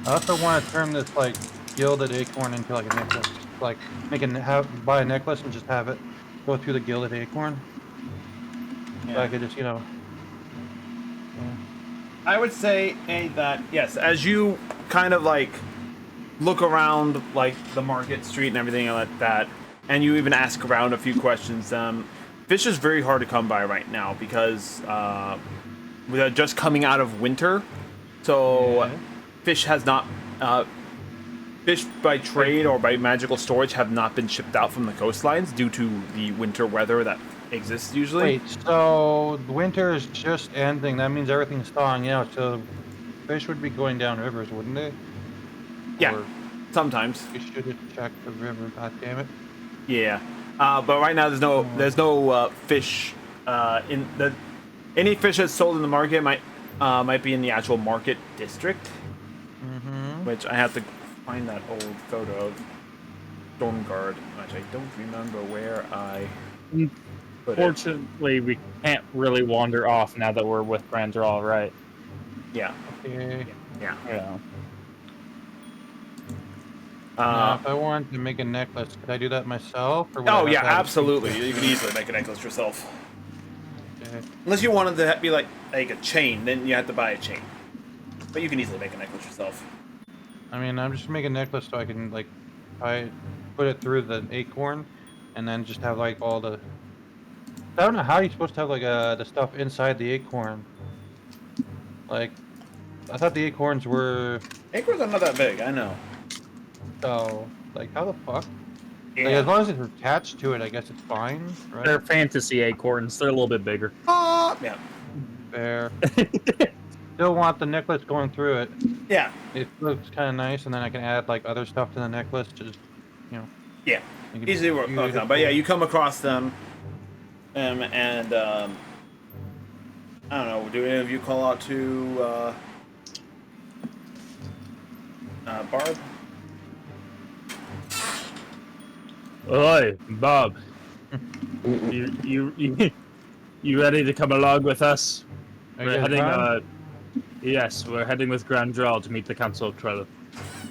I also want to turn this like gilded acorn into like a necklace, like buy a necklace and just have it go through the gilded acorn. So I could just, I would say that, yes, as you kind of like look around like the market street and everything like that, and you even ask around a few questions, fish is very hard to come by right now because we're just coming out of winter, so fish has not fish by trade or by magical storage have not been shipped out from the coastlines due to the winter weather that exists usually. Wait, so the winter is just ending. That means everything's thawing out. So fish would be going down rivers, wouldn't they? Yeah, Or sometimes. we should have checked the river. God damn it. Yeah, but right now there's no fish in the any fish that's sold in the market might be in the actual market district, which I have to find that old photo of Stormguard, which I don't remember where I put it. fortunately, we can't really wander off now that we're with Grandral, right? Yeah, Okay. yeah. Yeah. Now, if I wanted to make a necklace, could I do that myself? Or would I Oh have yeah, to have a absolutely. You can easily make a necklace yourself. Okay. Unless you wanted to be like a chain, then you have to buy a chain. But you can easily make a necklace yourself. I mean, I'm just making a necklace so I can like, put it through the acorn, and then just have like all the. I don't know how you're supposed to have like the stuff inside the acorn. Like, I thought the acorns were. Acorns are not that big, I know. So, like, how the fuck? Like, as long as it's attached to it, I guess it's fine, right? They're fantasy acorns. They're a little bit bigger. Yeah. Fair. Still want the necklace going through it. Yeah. It looks kind of nice, and then I can add like other stuff to the necklace. Just, you know. Yeah. make it Easily work. Okay. beautiful. But yeah, you come across them, and I don't know. Do any of you call out to Barb? Oi, Bob. You ready to come along with us? Are We're you guys heading. bound? Yes, we're heading with Grandral to meet the Council of Trello.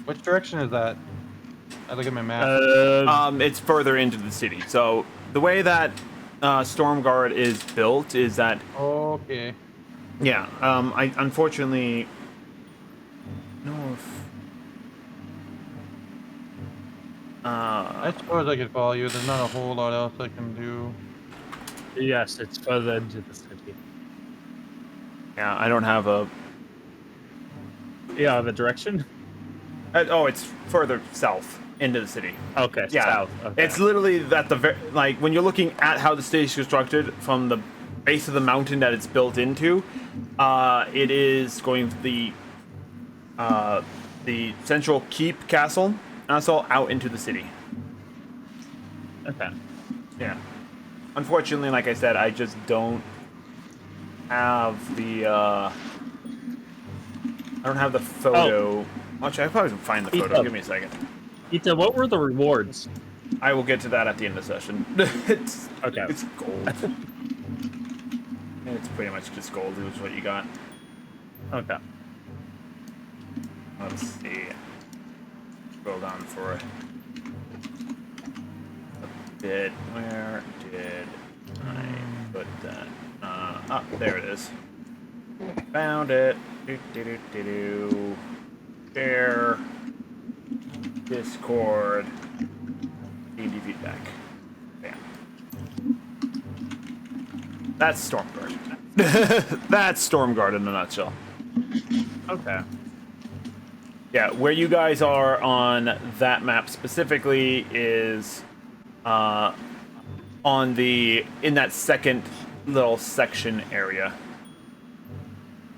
Which direction is that? I look at my map. It's further into the city. So the way that Stormguard is built is that Okay. yeah. I unfortunately know if I suppose I could follow you. There's not a whole lot else I can do. Yes, it's further into the city. yeah, I don't have a. Yeah, the direction. Oh, it's further south into the city. Okay, Yeah, south. Okay. it's literally at the like when you're looking at how the city is constructed from the base of the mountain that it's built into. It is going to the central keep castle. That's all out into the city. Okay. Yeah. Unfortunately, like I said, I just don't have the I don't have the photo. Actually, I probably can find the photo. Give me a second. Ita, what were the rewards? I will get to that at the end of the session. it's Okay. It's gold. It's pretty much just gold. Is what you got. Okay. Let's see. Scroll down for a bit. Where did I put that? There it is. Found it. Do. Share. Discord. D&D feedback. Bam. That's Stormguard. That's Stormguard in a nutshell. Okay. Yeah, where you guys are on that map specifically is in that second little section area.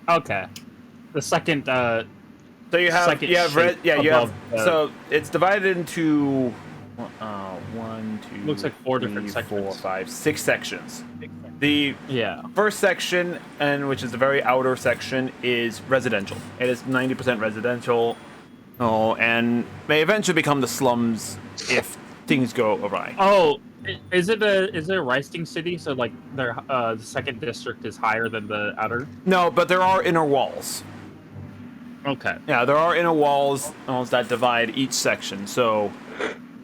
Okay. The second. So you have Second you have shape you have above the- so it's divided into 1, 2, Looks like 4 different 3, 4, sections. 5, 6 sections. The Yeah. first section, and which is the very outer section, is residential. It is 90% residential, and may eventually become the slums if things go awry. Oh, is it a resting city? So like the second district is higher than the outer. No, but there are inner walls. Okay. Yeah, there are inner walls that divide each section. So,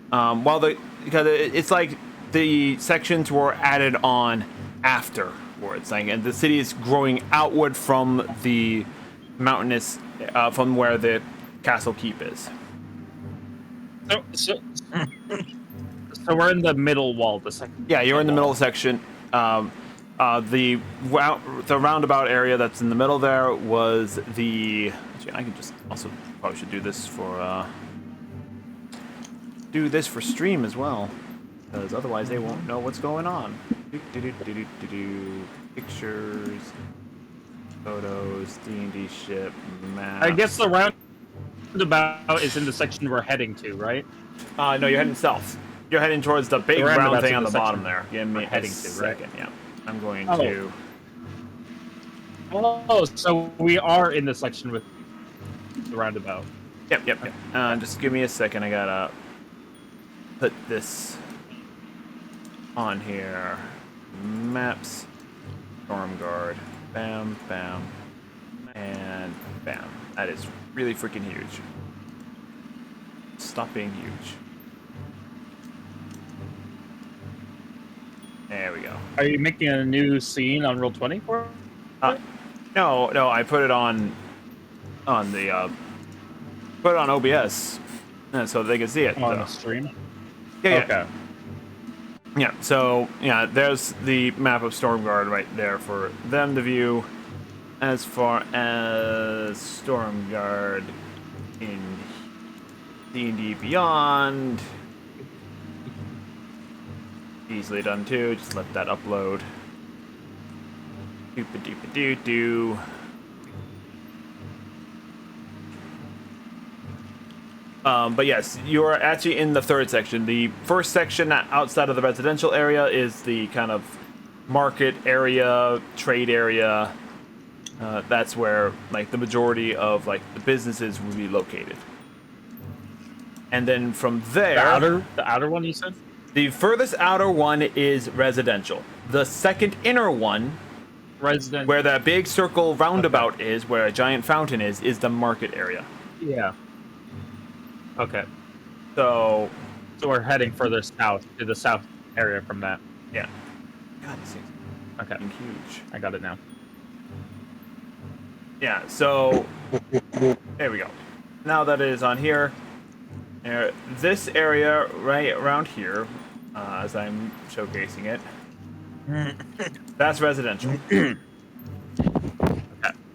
because it's like the sections were added on afterwards, like, and the city is growing outward from the mountainous, from where the castle keep is. So we're in the middle wall. The second. Yeah, you're in the middle section. The roundabout area that's in the middle there was the. Actually, I can just also probably should do this for stream as well, because otherwise they won't know what's going on. Pictures, photos, D&D ship, map. I guess the roundabout is in the section we're heading to, right? No, you're heading south. You're heading towards the big The round roundabout's thing in on the the bottom section there. Give me we're heading a to, right? second. Yeah, I'm going Oh. to. Oh, so we are in the section with the roundabout. Yep. Just give me a second. I gotta put this on here. Maps, Stormguard, bam, and bam. That is really freaking huge. Stop being huge. There we go. Are you making a new scene on Roll20 for? No, I put it on the put it on OBS, so they can see it. On so. the stream? Yeah. Okay. Yeah, so, yeah, there's the map of Stormguard right there for them to view. As far as Stormguard in D&D Beyond, easily done too. Just let that upload. Doop-a-doop-a-doo-doo. But yes, you're actually in the third section. The first section outside of the residential area is the kind of market area, trade area. That's where like the majority of like the businesses would be located. And then from there, The outer one you said? the furthest outer one is residential. The second inner one, Resident. where that big circle roundabout is, where a giant fountain is the market area. Yeah. Okay. So we're heading further south to the south area from that. yeah. God, this thing's Okay. fucking huge. I got it now. Yeah, so there we go. Now that it is on here, this area right around here, as I'm showcasing it, that's residential.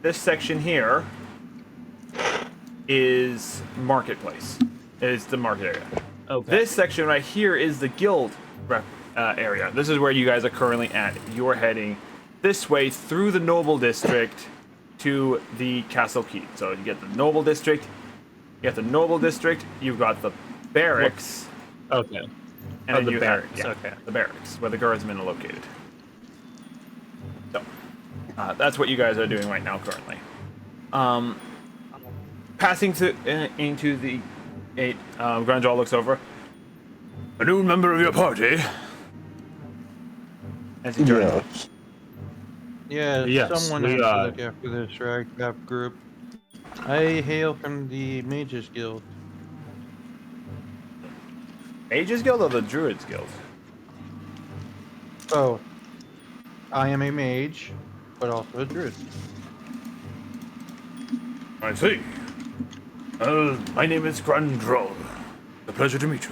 This section here is marketplace. Is the market area. Okay. This section right here is the guild area. This is where you guys are currently at. You're heading this way through the noble district to the castle keep. So you get the noble district. You got the noble district. You've got the barracks. Okay. And then the you barracks. have, Okay. the barracks where the guardsmen are located. So that's what you guys are doing right now currently. Passing into the gate, Grandjaw looks over. A new member of your party? As he turns. Yeah. Yeah, Yes, someone we, has to look after this ragtag group. I hail from the Mages Guild. Mages Guild or the Druids Guild? Oh, I am a mage, but also a druid. I see. My name is Grandrol. A pleasure to meet you.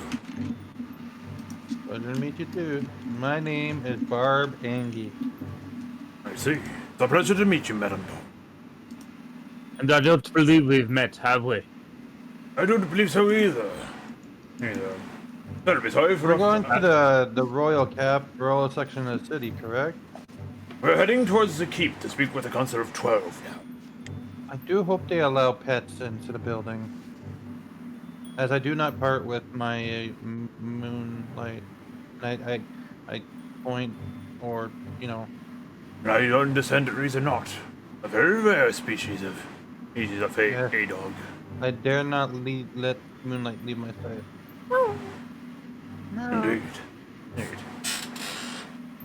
Pleasure to meet you too. My name is Barb Angie. I see. It's a pleasure to meet you, Madam. And I don't believe we've met, have we? I don't believe so either. That'll be sorry for We're going to the royal section of the city, correct? We're heading towards the keep to speak with the Council of 12 now. I do hope they allow pets into the building, as I do not part with my moonlight. I point, or I understand the reason not. A very rare species of Yeah. a dog. I dare not let moonlight leave my side. Indeed.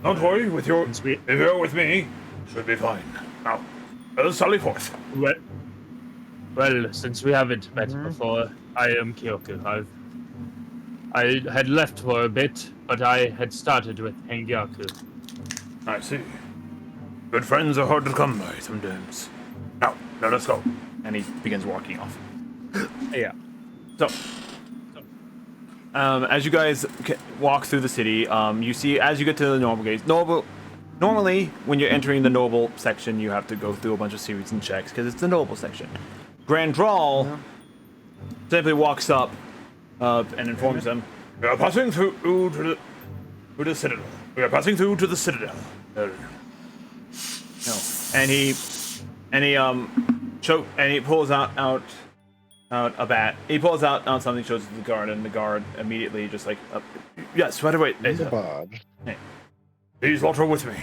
Don't worry, if you're with me, should be fine. Now, let us sally forth. Well, since we haven't met before, I am Kyoku. I had left for a bit, but I had started with Hengyaku. I see. Good friends are hard to come by sometimes. Now, let us go. And he begins walking off. Yeah. So, as you guys walk through the city, you see as you get to the noble gates. Normally, when you're entering the noble section, you have to go through a bunch of series and checks because it's the noble section. Grandral simply walks up and informs them, We are passing through to the citadel. We are passing through to the citadel. and he pulls out a bat. He pulls out something, shows it to the guard, and the guard immediately just like, yes, right away. The bod. Please water with me.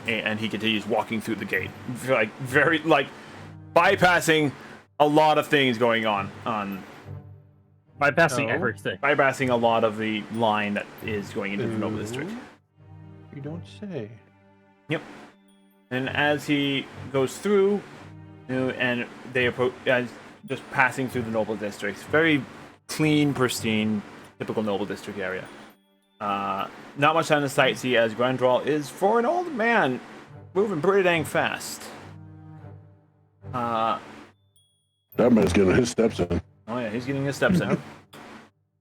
And he continues walking through the gate, very bypassing a lot of things going on. Bypassing everything. Bypassing a lot of the line that is going into the noble district. You don't say. Yep. And as he goes through, and they approach, just passing through the noble district, very clean, pristine, typical noble district area. Not much time to sightsee as Grandral is, for an old man, moving pretty dang fast. That man's getting his steps in. Oh yeah, he's getting his steps in.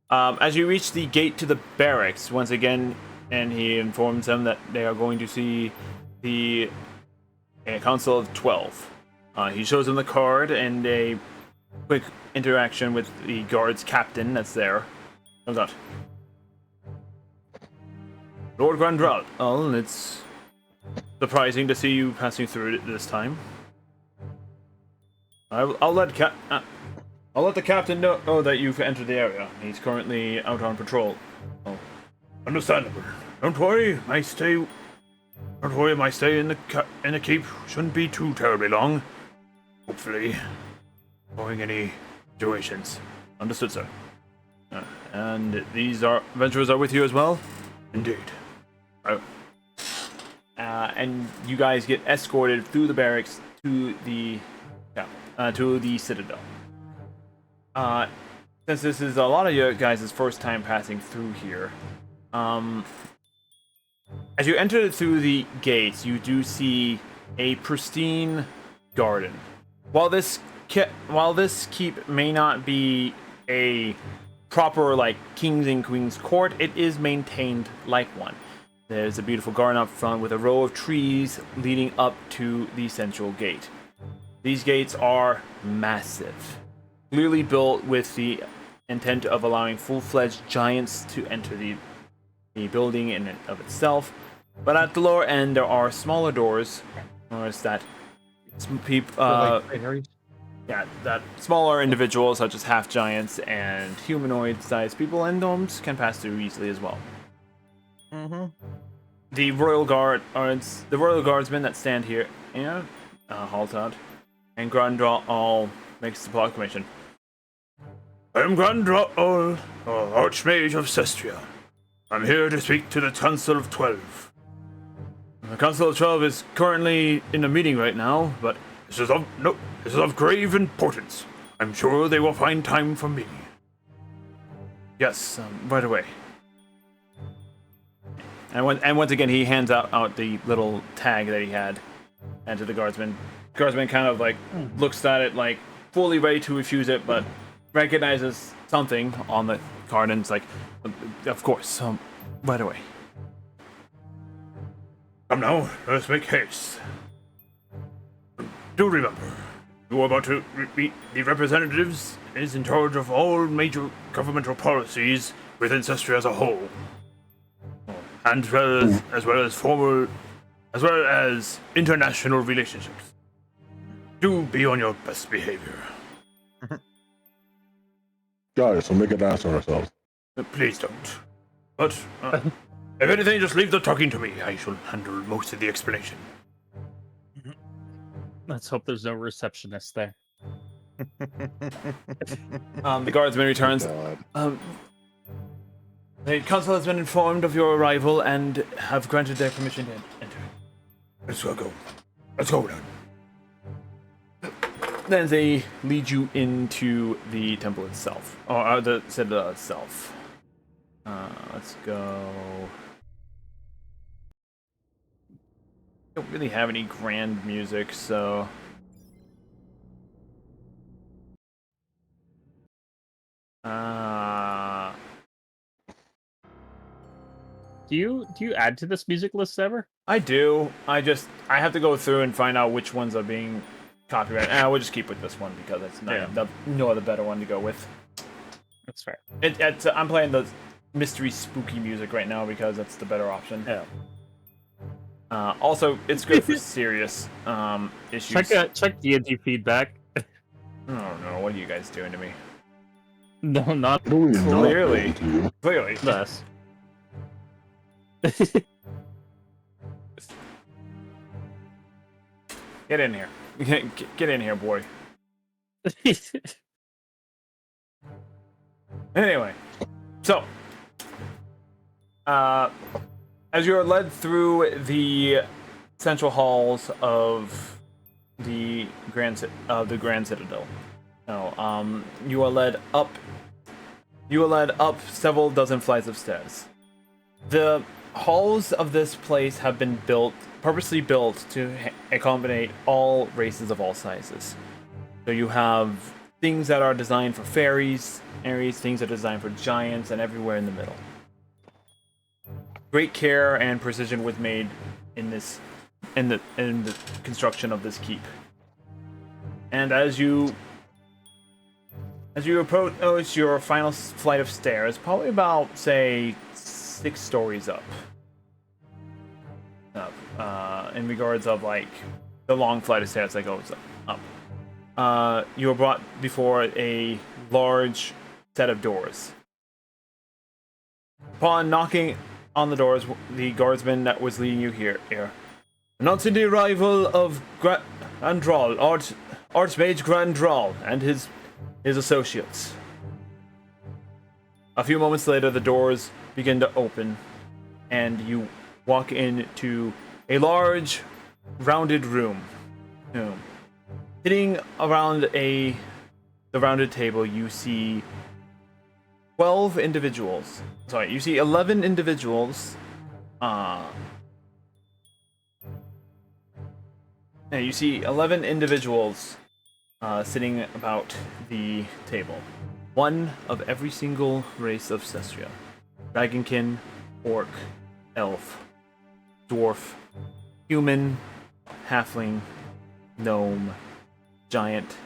As you reach the gate to the barracks, once again, and he informs them that they are going to see the Council of 12. He shows them the card and a quick interaction with the guard's captain that's there. Comes out. Lord Grandral, well, it's surprising to see you passing through it this time. I'll let the captain know that you've entered the area. He's currently out on patrol. Oh. Understandable. Don't worry, my stay in the keep shouldn't be too terribly long. Hopefully, avoiding any situations. Understood, sir. And these adventurers are with you as well? Indeed. And you guys get escorted through the barracks to the citadel. Since this is a lot of you guys' first time passing through here, as you enter through the gates, you do see a pristine garden. While this keep may not be a proper like kings and queens court, it is maintained like one. There's a beautiful garden up front with a row of trees leading up to the central gate. These gates are massive, clearly built with the intent of allowing full-fledged giants to enter the building in and of itself. But at the lower end, there are smaller doors, that that smaller individuals such as half giants and humanoid-sized people and gnomes can pass through easily as well. The royal guardsmen that stand here, Haltad and Grandral all makes the proclamation. I am Grandral, Archmage of Cestria. I'm here to speak to the Council of 12. The Council of 12 is currently in a meeting right now, but this is of grave importance. I'm sure they will find time for me. Yes, right away. And once again, he hands out the little tag that he had, and to the guardsman. Guardsman kind of like looks at it, like fully ready to refuse it, but recognizes something on the card and it's like, of course, right away. Come now, let's make haste. Do remember, you are about to meet the representatives is in charge of all major governmental policies within Cestria as a whole, and as well as international relationships. Do be on your best behavior. Guys, we'll make an ass of ourselves. Please don't. But if anything, just leave the talking to me. I shall handle most of the explanation. Let's hope there's no receptionist there. The guardsman returns. The council has been informed of your arrival and have granted their permission to enter. Let's go. Let's go then. Then they lead you into the temple itself, or the citadel itself. Let's go. Don't really have any grand music, so. Do you add to this music list ever? I do. I have to go through and find out which ones are being copyrighted. We'll just keep with this one because it's not no other better one to go with. That's fair. I'm playing the mystery spooky music right now because that's the better option. Yeah. Also, it's good for serious issues. Check D&D feedback. Oh no! What are you guys doing to me? No, not clearly. Clearly. Less. Get in here. Get in here, boy. Anyway, so as you're led through the central halls of the Grand Citadel, you are led up. You are led up several dozen flights of stairs. The halls of this place have been purposely built to accommodate all races of all sizes. So you have things that are designed for fairies, things that are designed for giants, and everywhere in the middle. Great care and precision was made in the construction of this keep. And as you approach your final flight of stairs, probably about say 6 stories up, in regards of like the long flight of stairs that goes up. You were brought before a large set of doors. Upon knocking on the doors, the guardsman that was leading you here announcing the arrival of Grandral, Archmage Grandral, and his associates. A few moments later, the doors begin to open, and you walk into a large, rounded room. Sitting around the rounded table, you see 12 individuals. Sorry, you see 11 individuals. You see 11 individuals sitting about the table. One of every single race of Cestria. Dragonkin, Orc, Elf, Dwarf, Human, Halfling, Gnome, Giant,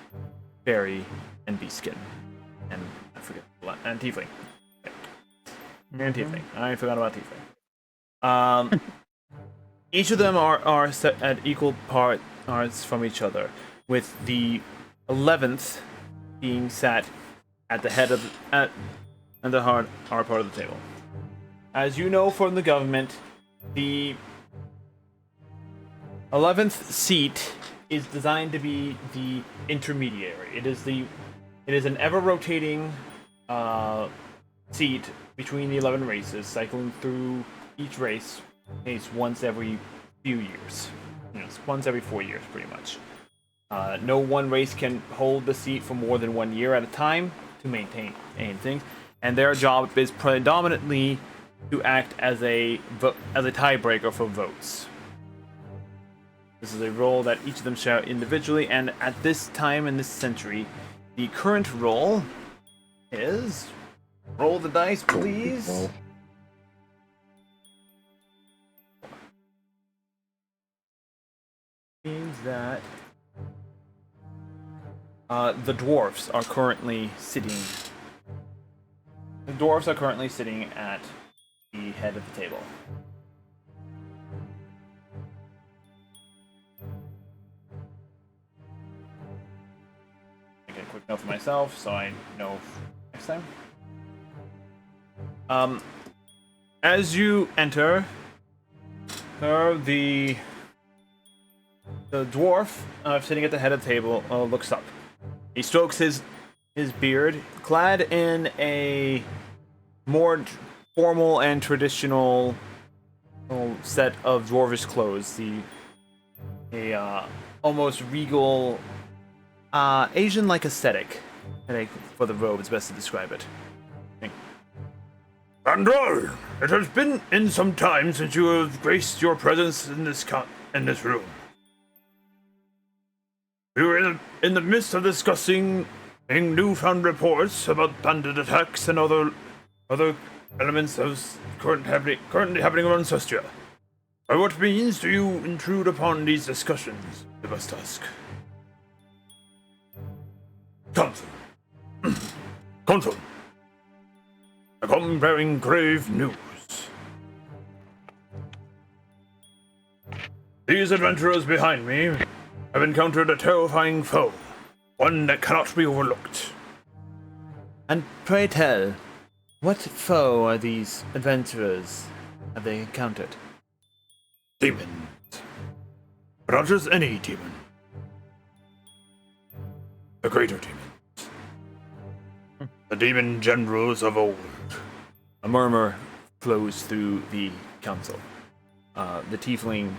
Fairy, and Beastkin. And I forget, and Tiefling. And Tiefling. I forgot about Tiefling. Each of them are set at equal parts from each other, with the 11th being sat at the head of at the hard part of the table. As you know from the government, the 11th seat is designed to be the intermediary. It is an ever-rotating seat between the 11 races, cycling through each race once every few years. Once every 4 years, pretty much. No one race can hold the seat for more than 1 year at a time to maintain anything, and their job is predominantly to act as a tiebreaker for votes. This is a role that each of them share individually, and at this time in this century, the current role is... Roll the dice, please. Means that the dwarves are currently sitting. The dwarves are currently sitting at the head of the table. Make a quick note for myself so I know next time. As you enter, the dwarf sitting at the head of the table looks up. He strokes his beard, clad in a more formal and traditional set of dwarvish clothes. A almost regal, Asian-like aesthetic. I think for the robe, it's best to describe it. Andral, it has been in some time since you have graced your presence in this room. We were in the midst of discussing newfound reports about bandit attacks and other elements of currently happening around Cestria. By what means do you intrude upon these discussions, I must ask? Counsel. Counsel. I come bearing grave news. These adventurers behind me have encountered a terrifying foe, one that cannot be overlooked. And pray tell, what foe are these adventurers have they encountered? Demons. But not just any demon. The greater demons. The demon generals of old. A murmur flows through the council. The tiefling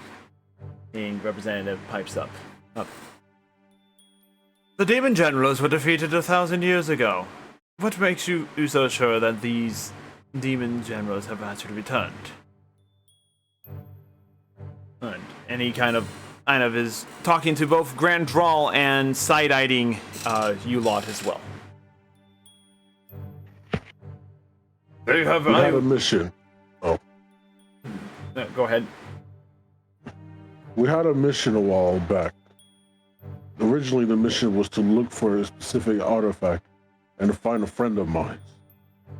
being representative pipes up. The demon generals were defeated 1,000 years ago. What makes you so sure that these demon generals have actually returned? And he kind of is talking to both Grand Drawl and side-eyeing you lot as well. They have We had a mission. Oh. Go ahead. We had a mission a while back. Originally, the mission was to look for a specific artifact and to find a friend of mine.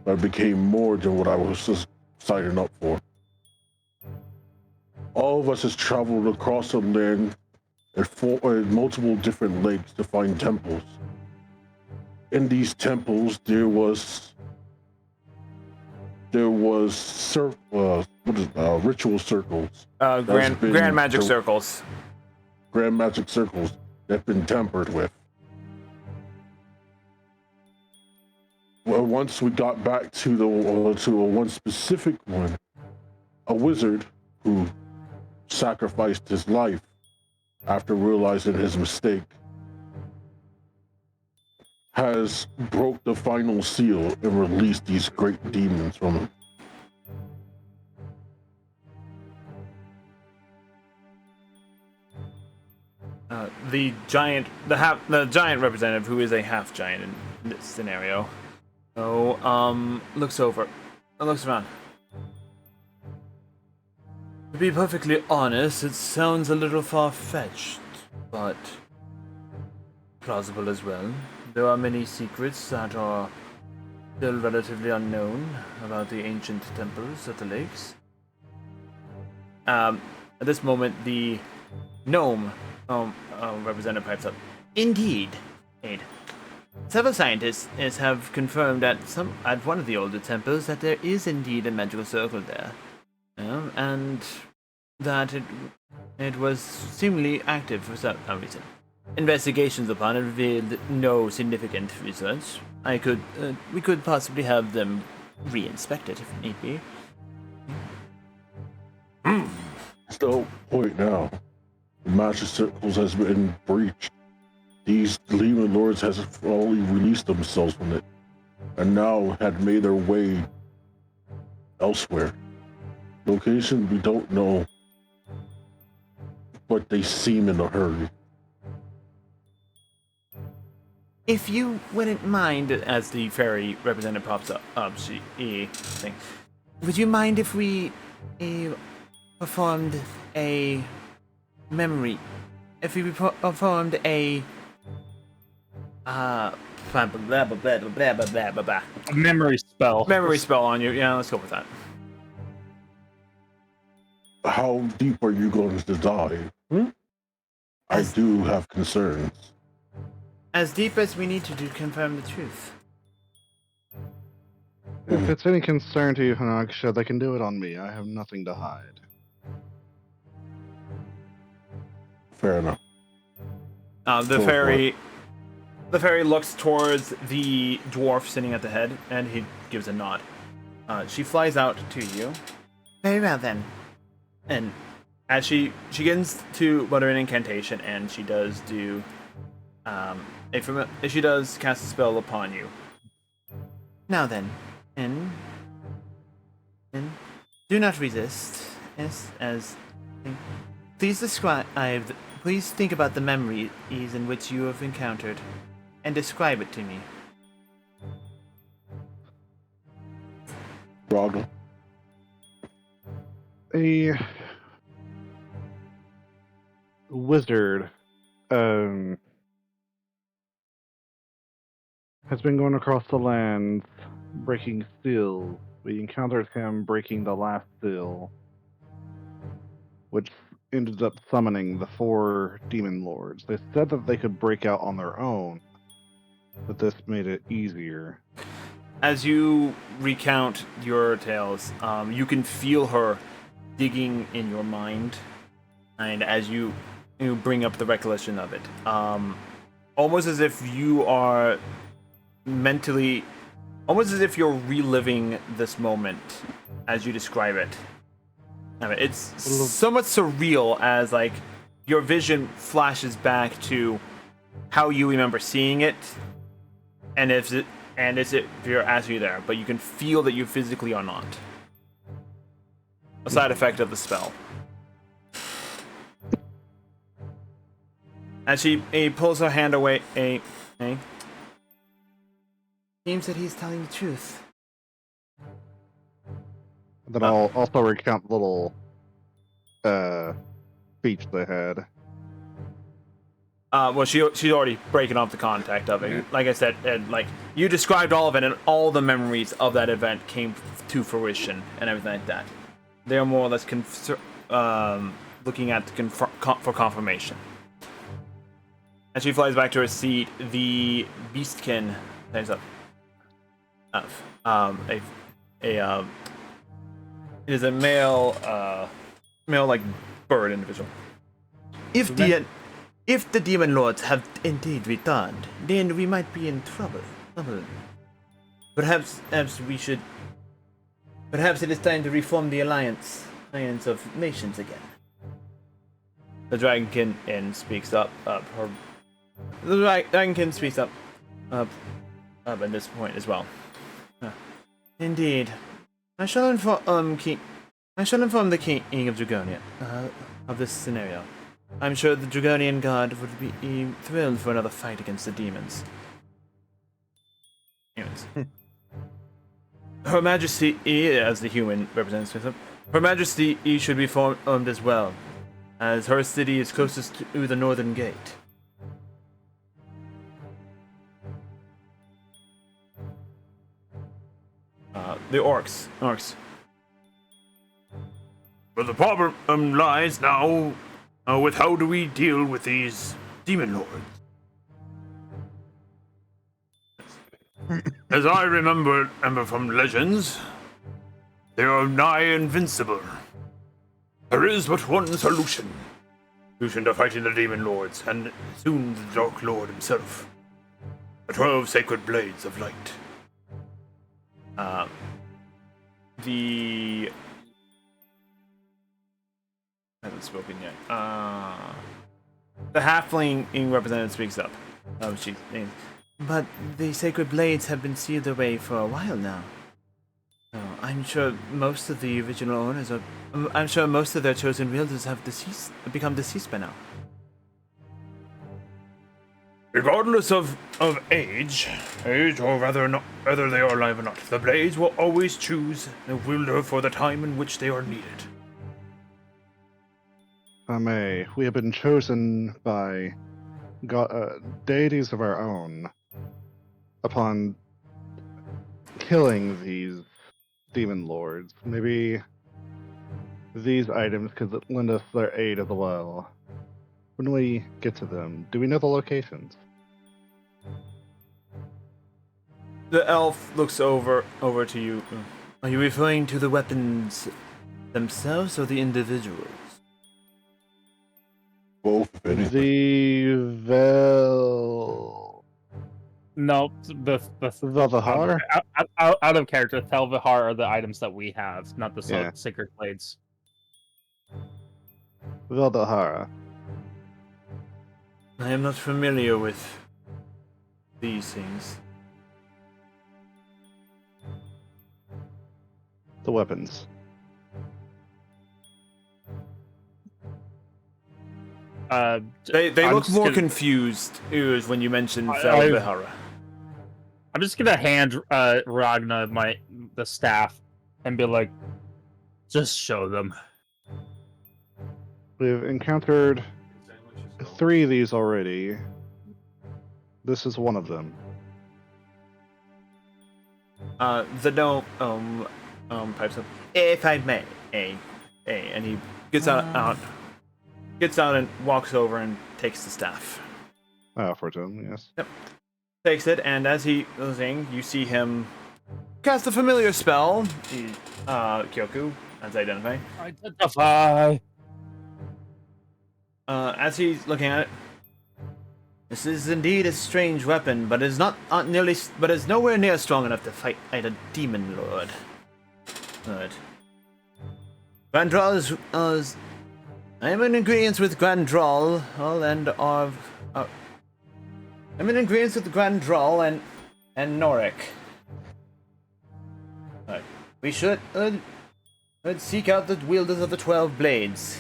But it became more than what I was just signing up for. all of us has traveled across the land at multiple different lakes to find temples. In these temples, there was ritual circles. Grand magic circles. Grand magic circles that have been tampered with. Well, once we got back to the one specific one, a wizard who sacrificed his life after realizing his mistake has broke the final seal and released these great demons from him. The giant representative, who is a half giant in this scenario, looks around. To be perfectly honest, it sounds a little far-fetched, but plausible as well. There are many secrets that are still relatively unknown about the ancient temples at the lakes. At this moment, the gnome representative pipes up. Indeed. Several scientists have confirmed at one of the older temples that there is indeed a magical circle there, and that it was seemingly active for some reason. Investigations upon it revealed no significant results. We could possibly have them re-inspected if need be. So, point now, the magic circles has been breached. These demon lords has fully released themselves from it, and now had made their way elsewhere. Location we don't know, but they seem in a hurry. If you wouldn't mind, as the fairy representative pops up, would you mind if we performed a memory? If we performed a Memory spell. Memory spell on you. Yeah, let's go with that. How deep are you going to dive? I do have concerns. As deep as we need to confirm the truth. If it's any concern to you, Hanaksha, they can do it on me. I have nothing to hide. Fair enough. The fairy looks towards the dwarf sitting at the head, and he gives a nod. She flies out to you. Very well then. And as she begins to mutter an incantation, and she does do she does cast a spell upon you. Now then, and do not resist. Please think about the memories in which you have encountered, and describe it to me. Roggle. A wizard has been going across the lands, breaking seals. We encountered him breaking the last seal, which ended up summoning the 4 demon lords. They said that they could break out on their own, but this made it easier. As you recount your tales, you can feel her digging in your mind, and as you bring up the recollection of it, almost as if you are mentally, almost as if you're reliving this moment as you describe it. I mean, it's somewhat surreal, as like your vision flashes back to how you remember seeing it, and if you're actually there, but you can feel that you physically are not. A side effect of the spell. As he pulls her hand away, seems that he's telling the truth. Then I'll also recount the little speech they had. Well, she's already breaking off the contact of it. Like I said, like you described all of it, and all the memories of that event came to fruition and everything like that. They are more or less looking at for confirmation. As she flies back to her seat, the beastkin stands up. It is a male like bird individual. If the demon lords have indeed returned, then we might be in trouble. Perhaps it is time to reform the alliance of nations again. The dragonkin speaks up. The dragonkin speaks up at this point as well. Indeed, I shall inform the king of Dragonia of this scenario. I'm sure the Dragonian God would be thrilled for another fight against the demons. Her Majesty, as the human represents herself, Her Majesty should be formed as well, as her city is closest to the northern gate. The orcs. But the problem lies now with how do we deal with these demon lords? As I remember from legends, they are nigh invincible. There is but one solution to fighting the demon lords, and soon the Dark Lord himself. The 12 sacred blades of light. I haven't spoken yet. The halfling representative speaks up. But the sacred blades have been sealed away for a while now. I'm sure most of the original owners I'm sure most of their chosen wielders have become deceased by now. Regardless of age, or whether they are alive or not, the blades will always choose a wielder for the time in which they are needed. We have been chosen by deities of our own upon killing these demon lords. Maybe these items could lend us their aid as well. When we get to them, do we know the locations? The elf looks over to you. Are you referring to the weapons themselves or the individuals? Both, if anything. No, the Velvahar? out of character, Thelvahar are the items that we have, not the Yeah. sacred blades. Veldahara. I am not familiar with these things. The weapons. They look more confused when you mention Thelvahara. I'm just gonna hand Ragna the staff and be like, just show them. We've encountered 3 of these already. This is one of them. The gnome pipes up. If I may, and he gets out and walks over and takes the staff. For him, yes. Yep. Takes it, and as he was saying, you see him cast a familiar spell. Kyoku, as identify. Identify. As he's looking at it, this is indeed a strange weapon, but is nowhere near strong enough to fight a demon lord. Good. Grandral is I am in agreement with Grandral I'm in agreement with Grandral and Norik. We should seek out the wielders of the 12 blades.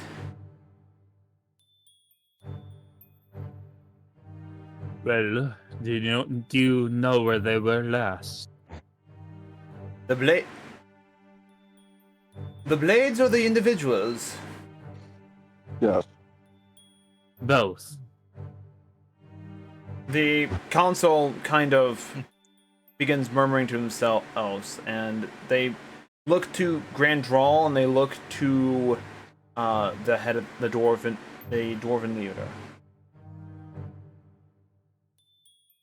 Well, do you know where they were last? The blades or the individuals? Yes. Both. The council kind of begins murmuring to themselves, and they look to Grandral and they look to the head of the dwarven leader.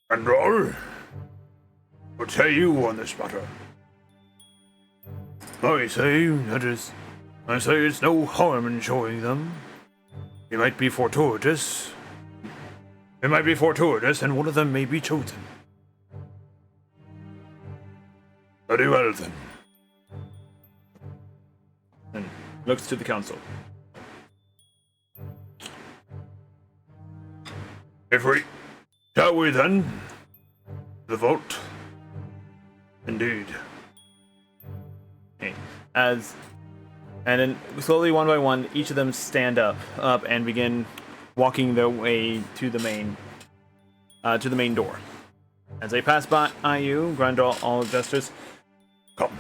And what say you on this matter? I say it's no harm in showing them. It might be fortuitous. It might be fortuitous, and one of them may be chosen. Very well then. And looks to the council. Shall we then? The vote. Indeed. Okay. And then slowly, one by one, each of them stand up and begin walking their way to the main door. As they pass by you, Grandal all gestures. Come.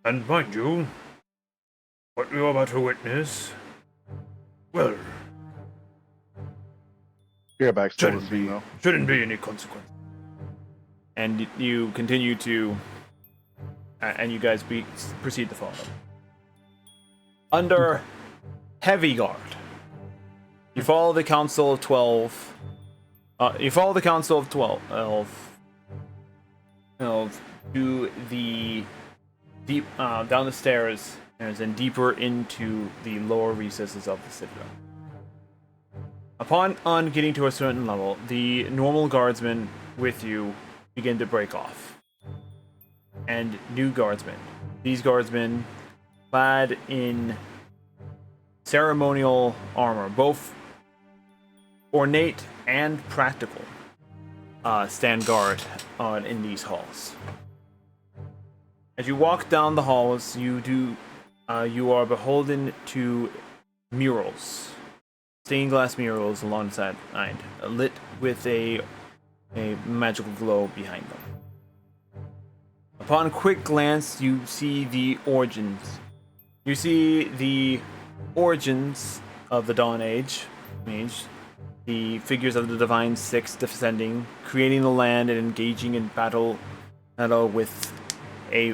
And mind you, what we are about to witness, well, You're back still to see, though. shouldn't be any consequence. And you continue to, and you guys proceed to follow them. Under heavy guard, you follow the Council of 12. You follow the Council of 12 to the deep down the stairs and deeper into the lower recesses of the citadel. Upon getting to a certain level, the normal guardsmen with you begin to break off. And new guardsmen. These guardsmen, clad in ceremonial armor, both ornate and practical, stand guard in these halls. As you walk down the halls, you are beholden to murals, stained glass murals alongside, lit with a magical glow behind them. Upon quick glance, you see the origins. You see the origins of the Dawn Age, the figures of the Divine Six descending, creating the land and engaging in battle with a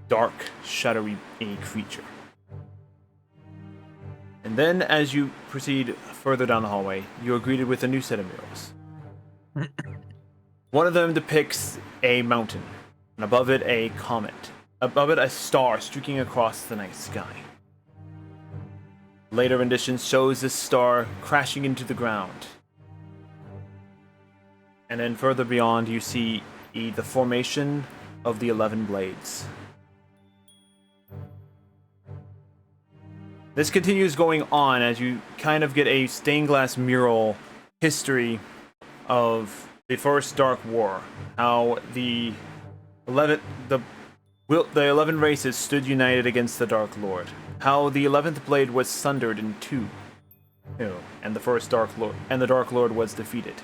dark, shadowy creature. And then, as you proceed further down the hallway, you are greeted with a new set of murals. One of them depicts a mountain, and above it a comet. Above it a star streaking across the night sky. Later renditions shows this star crashing into the ground. And then further beyond you see the formation of the 11 blades. This continues going on as you kind of get a stained glass mural history of the first Dark War. How the 11 races stood united against the Dark Lord. How the 11th blade was sundered in two, and the Dark Lord was defeated.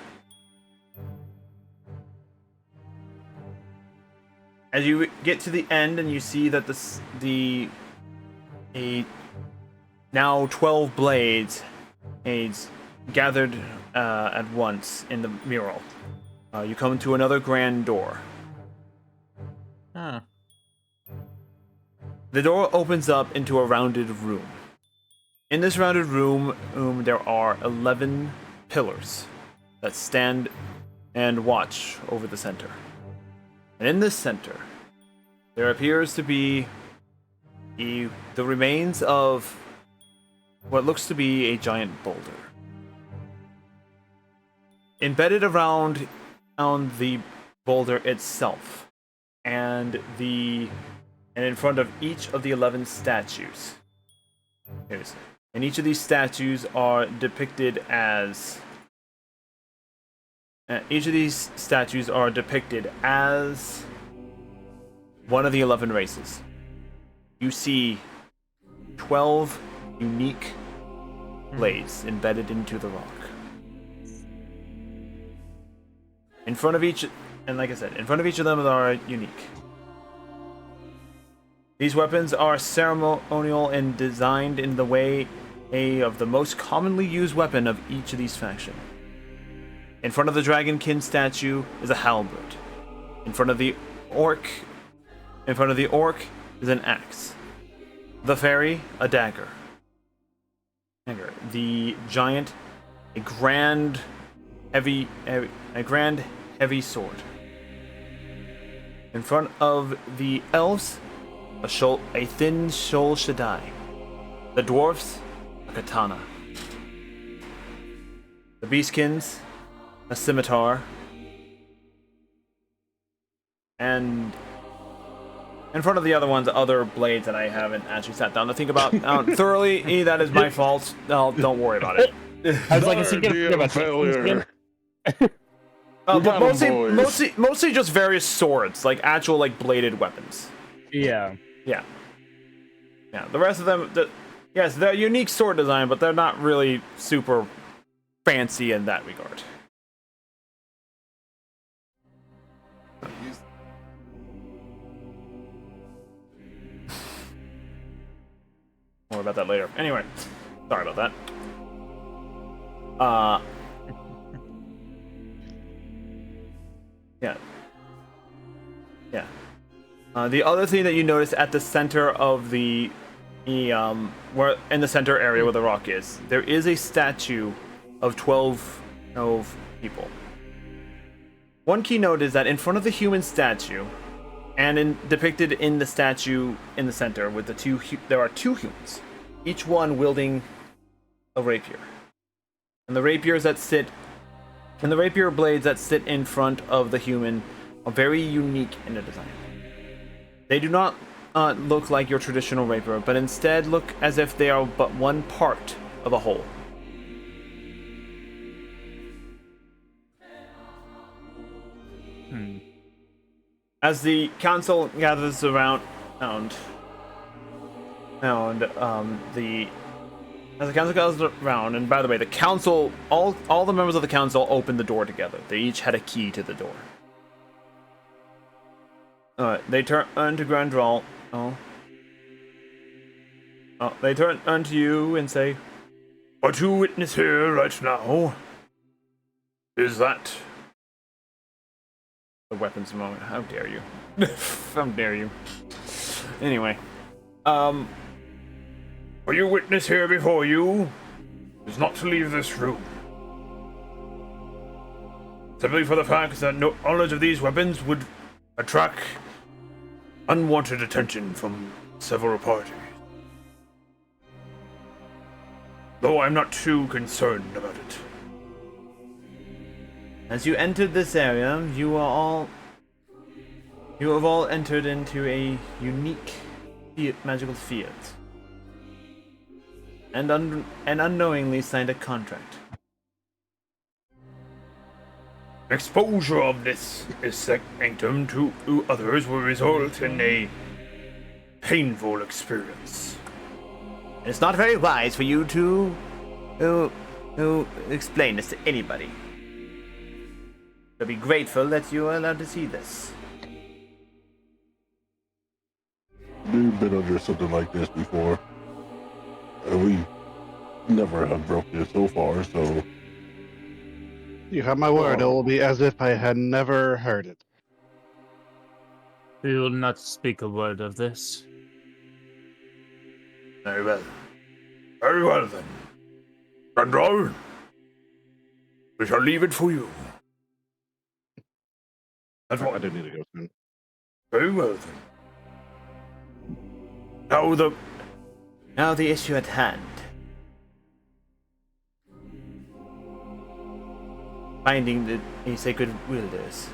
As you get to the end and you see that now 12 blades gathered at once in the mural, you come to another grand door. Huh. The door opens up into a rounded room. In this rounded room, there are 11 pillars that stand and watch over the center. And in this center, there appears to be the remains of what looks to be a giant boulder. Embedded around the boulder itself, and in front of each of the 11 statues. And each of these statues are depicted as one of the 11 races. You see 12 unique blades embedded into the rock. In front of each, and like I said, in front of each of them are unique. These weapons are ceremonial and designed in the way of the most commonly used weapon of each of these factions. In front of the Dragonkin statue is a halberd. In front of the orc is an axe. The fairy, a dagger. the giant, a grand, heavy sword. In front of the elves, a thin Shol Shaddai. The dwarfs, a katana. The beastkins, a scimitar. And in front of the other ones, other blades that I haven't actually sat down to think about thoroughly. That is my fault. No, don't worry about it. I was like, is he gonna failure? But mostly just various swords, like actual like bladed weapons. Yeah. Yeah. The rest of them, yes, they're unique sword design, but they're not really super fancy in that regard. More about that later. Anyway, sorry about that. The other thing that you notice at the center of where in the center area where the rock is, there is a statue of 12 people. One key note is that in front of the human statue, and depicted in the statue in the center with there are two humans, each one wielding a rapier, and the rapier blades that sit in front of the human are very unique in their design. They do not look like your traditional rapier, but instead look as if they are but one part of a whole. As the council gathers around, and by the way, the council, all the members of the council opened the door together. They each had a key to the door. They turn to Grandral. They turn to you and say, "What you witness here right now is that the weapons moment. How dare you? How dare you? Anyway, what you witness here before you is not to leave this room. Simply for the fact that no knowledge of these weapons would attract unwanted attention from several parties. Though I'm not too concerned about it. As you entered this area, you have all entered into a unique magical field, and unknowingly signed a contract. Exposure of this sanctum to others will result in a painful experience. It's not very wise for you to explain this to anybody. I'll be grateful that you are allowed to see this. We've been under something like this before. We never have broke this so far, so... You have my word, it will be as if I had never heard it. We will not speak a word of this. Very well. Very well then. Grandral, we shall leave it for you. That's what I do need to go soon. Very well then. Now the issue at hand. Finding the sacred wielders.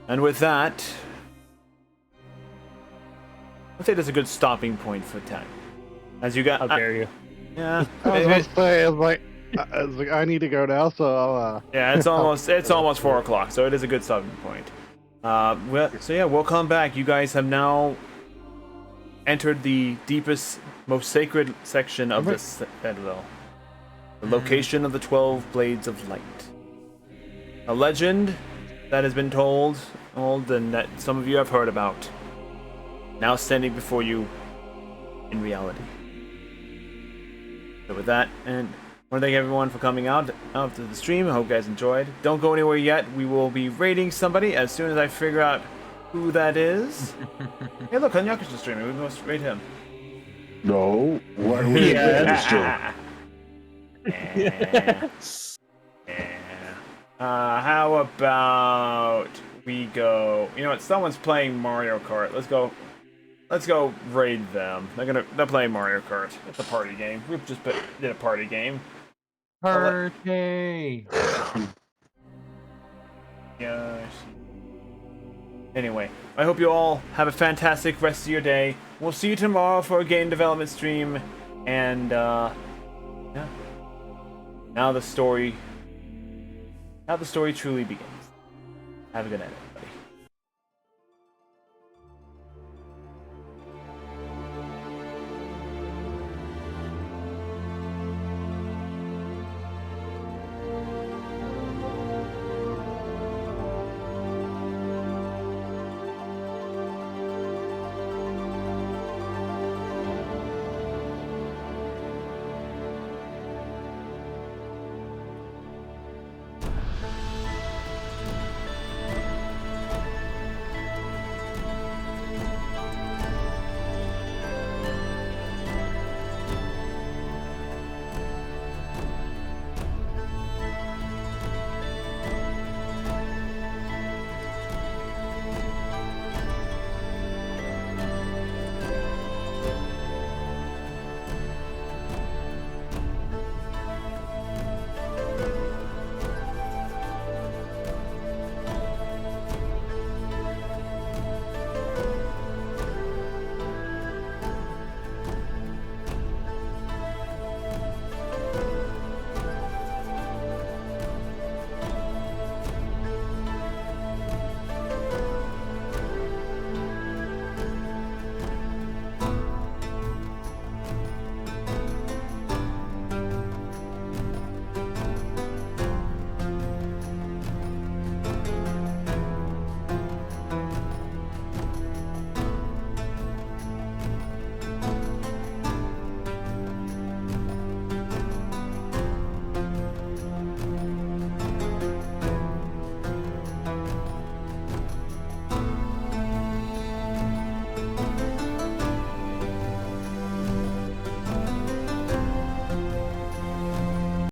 And with that, I think that's a good stopping point for time. As you got, How dare you? Yeah. I was about to say, I was like, I need to go now, so I'll. Yeah, it's almost 4:00, so it is a good stopping point. We'll come back. You guys have now entered the deepest, most sacred section of this Bedwell. The location of the 12 Blades of Light. A legend that has been told, and that some of you have heard about. Now standing before you in reality. So with that, and I want to thank everyone for coming out to the stream. I hope you guys enjoyed. Don't go anywhere yet. We will be raiding somebody as soon as I figure out who that is. Hey, look, Hanyaku's just streaming. We must rate him. No. Why do we Yeah. How about we go? You know what? Someone's playing Mario Kart. Let's go. Let's go raid them. They're playing Mario Kart. It's a party game. We just did a party game. Party. Gosh. Anyway, I hope you all have a fantastic rest of your day. We'll see you tomorrow for a game development stream, and yeah. Now the story truly begins. Have a good night.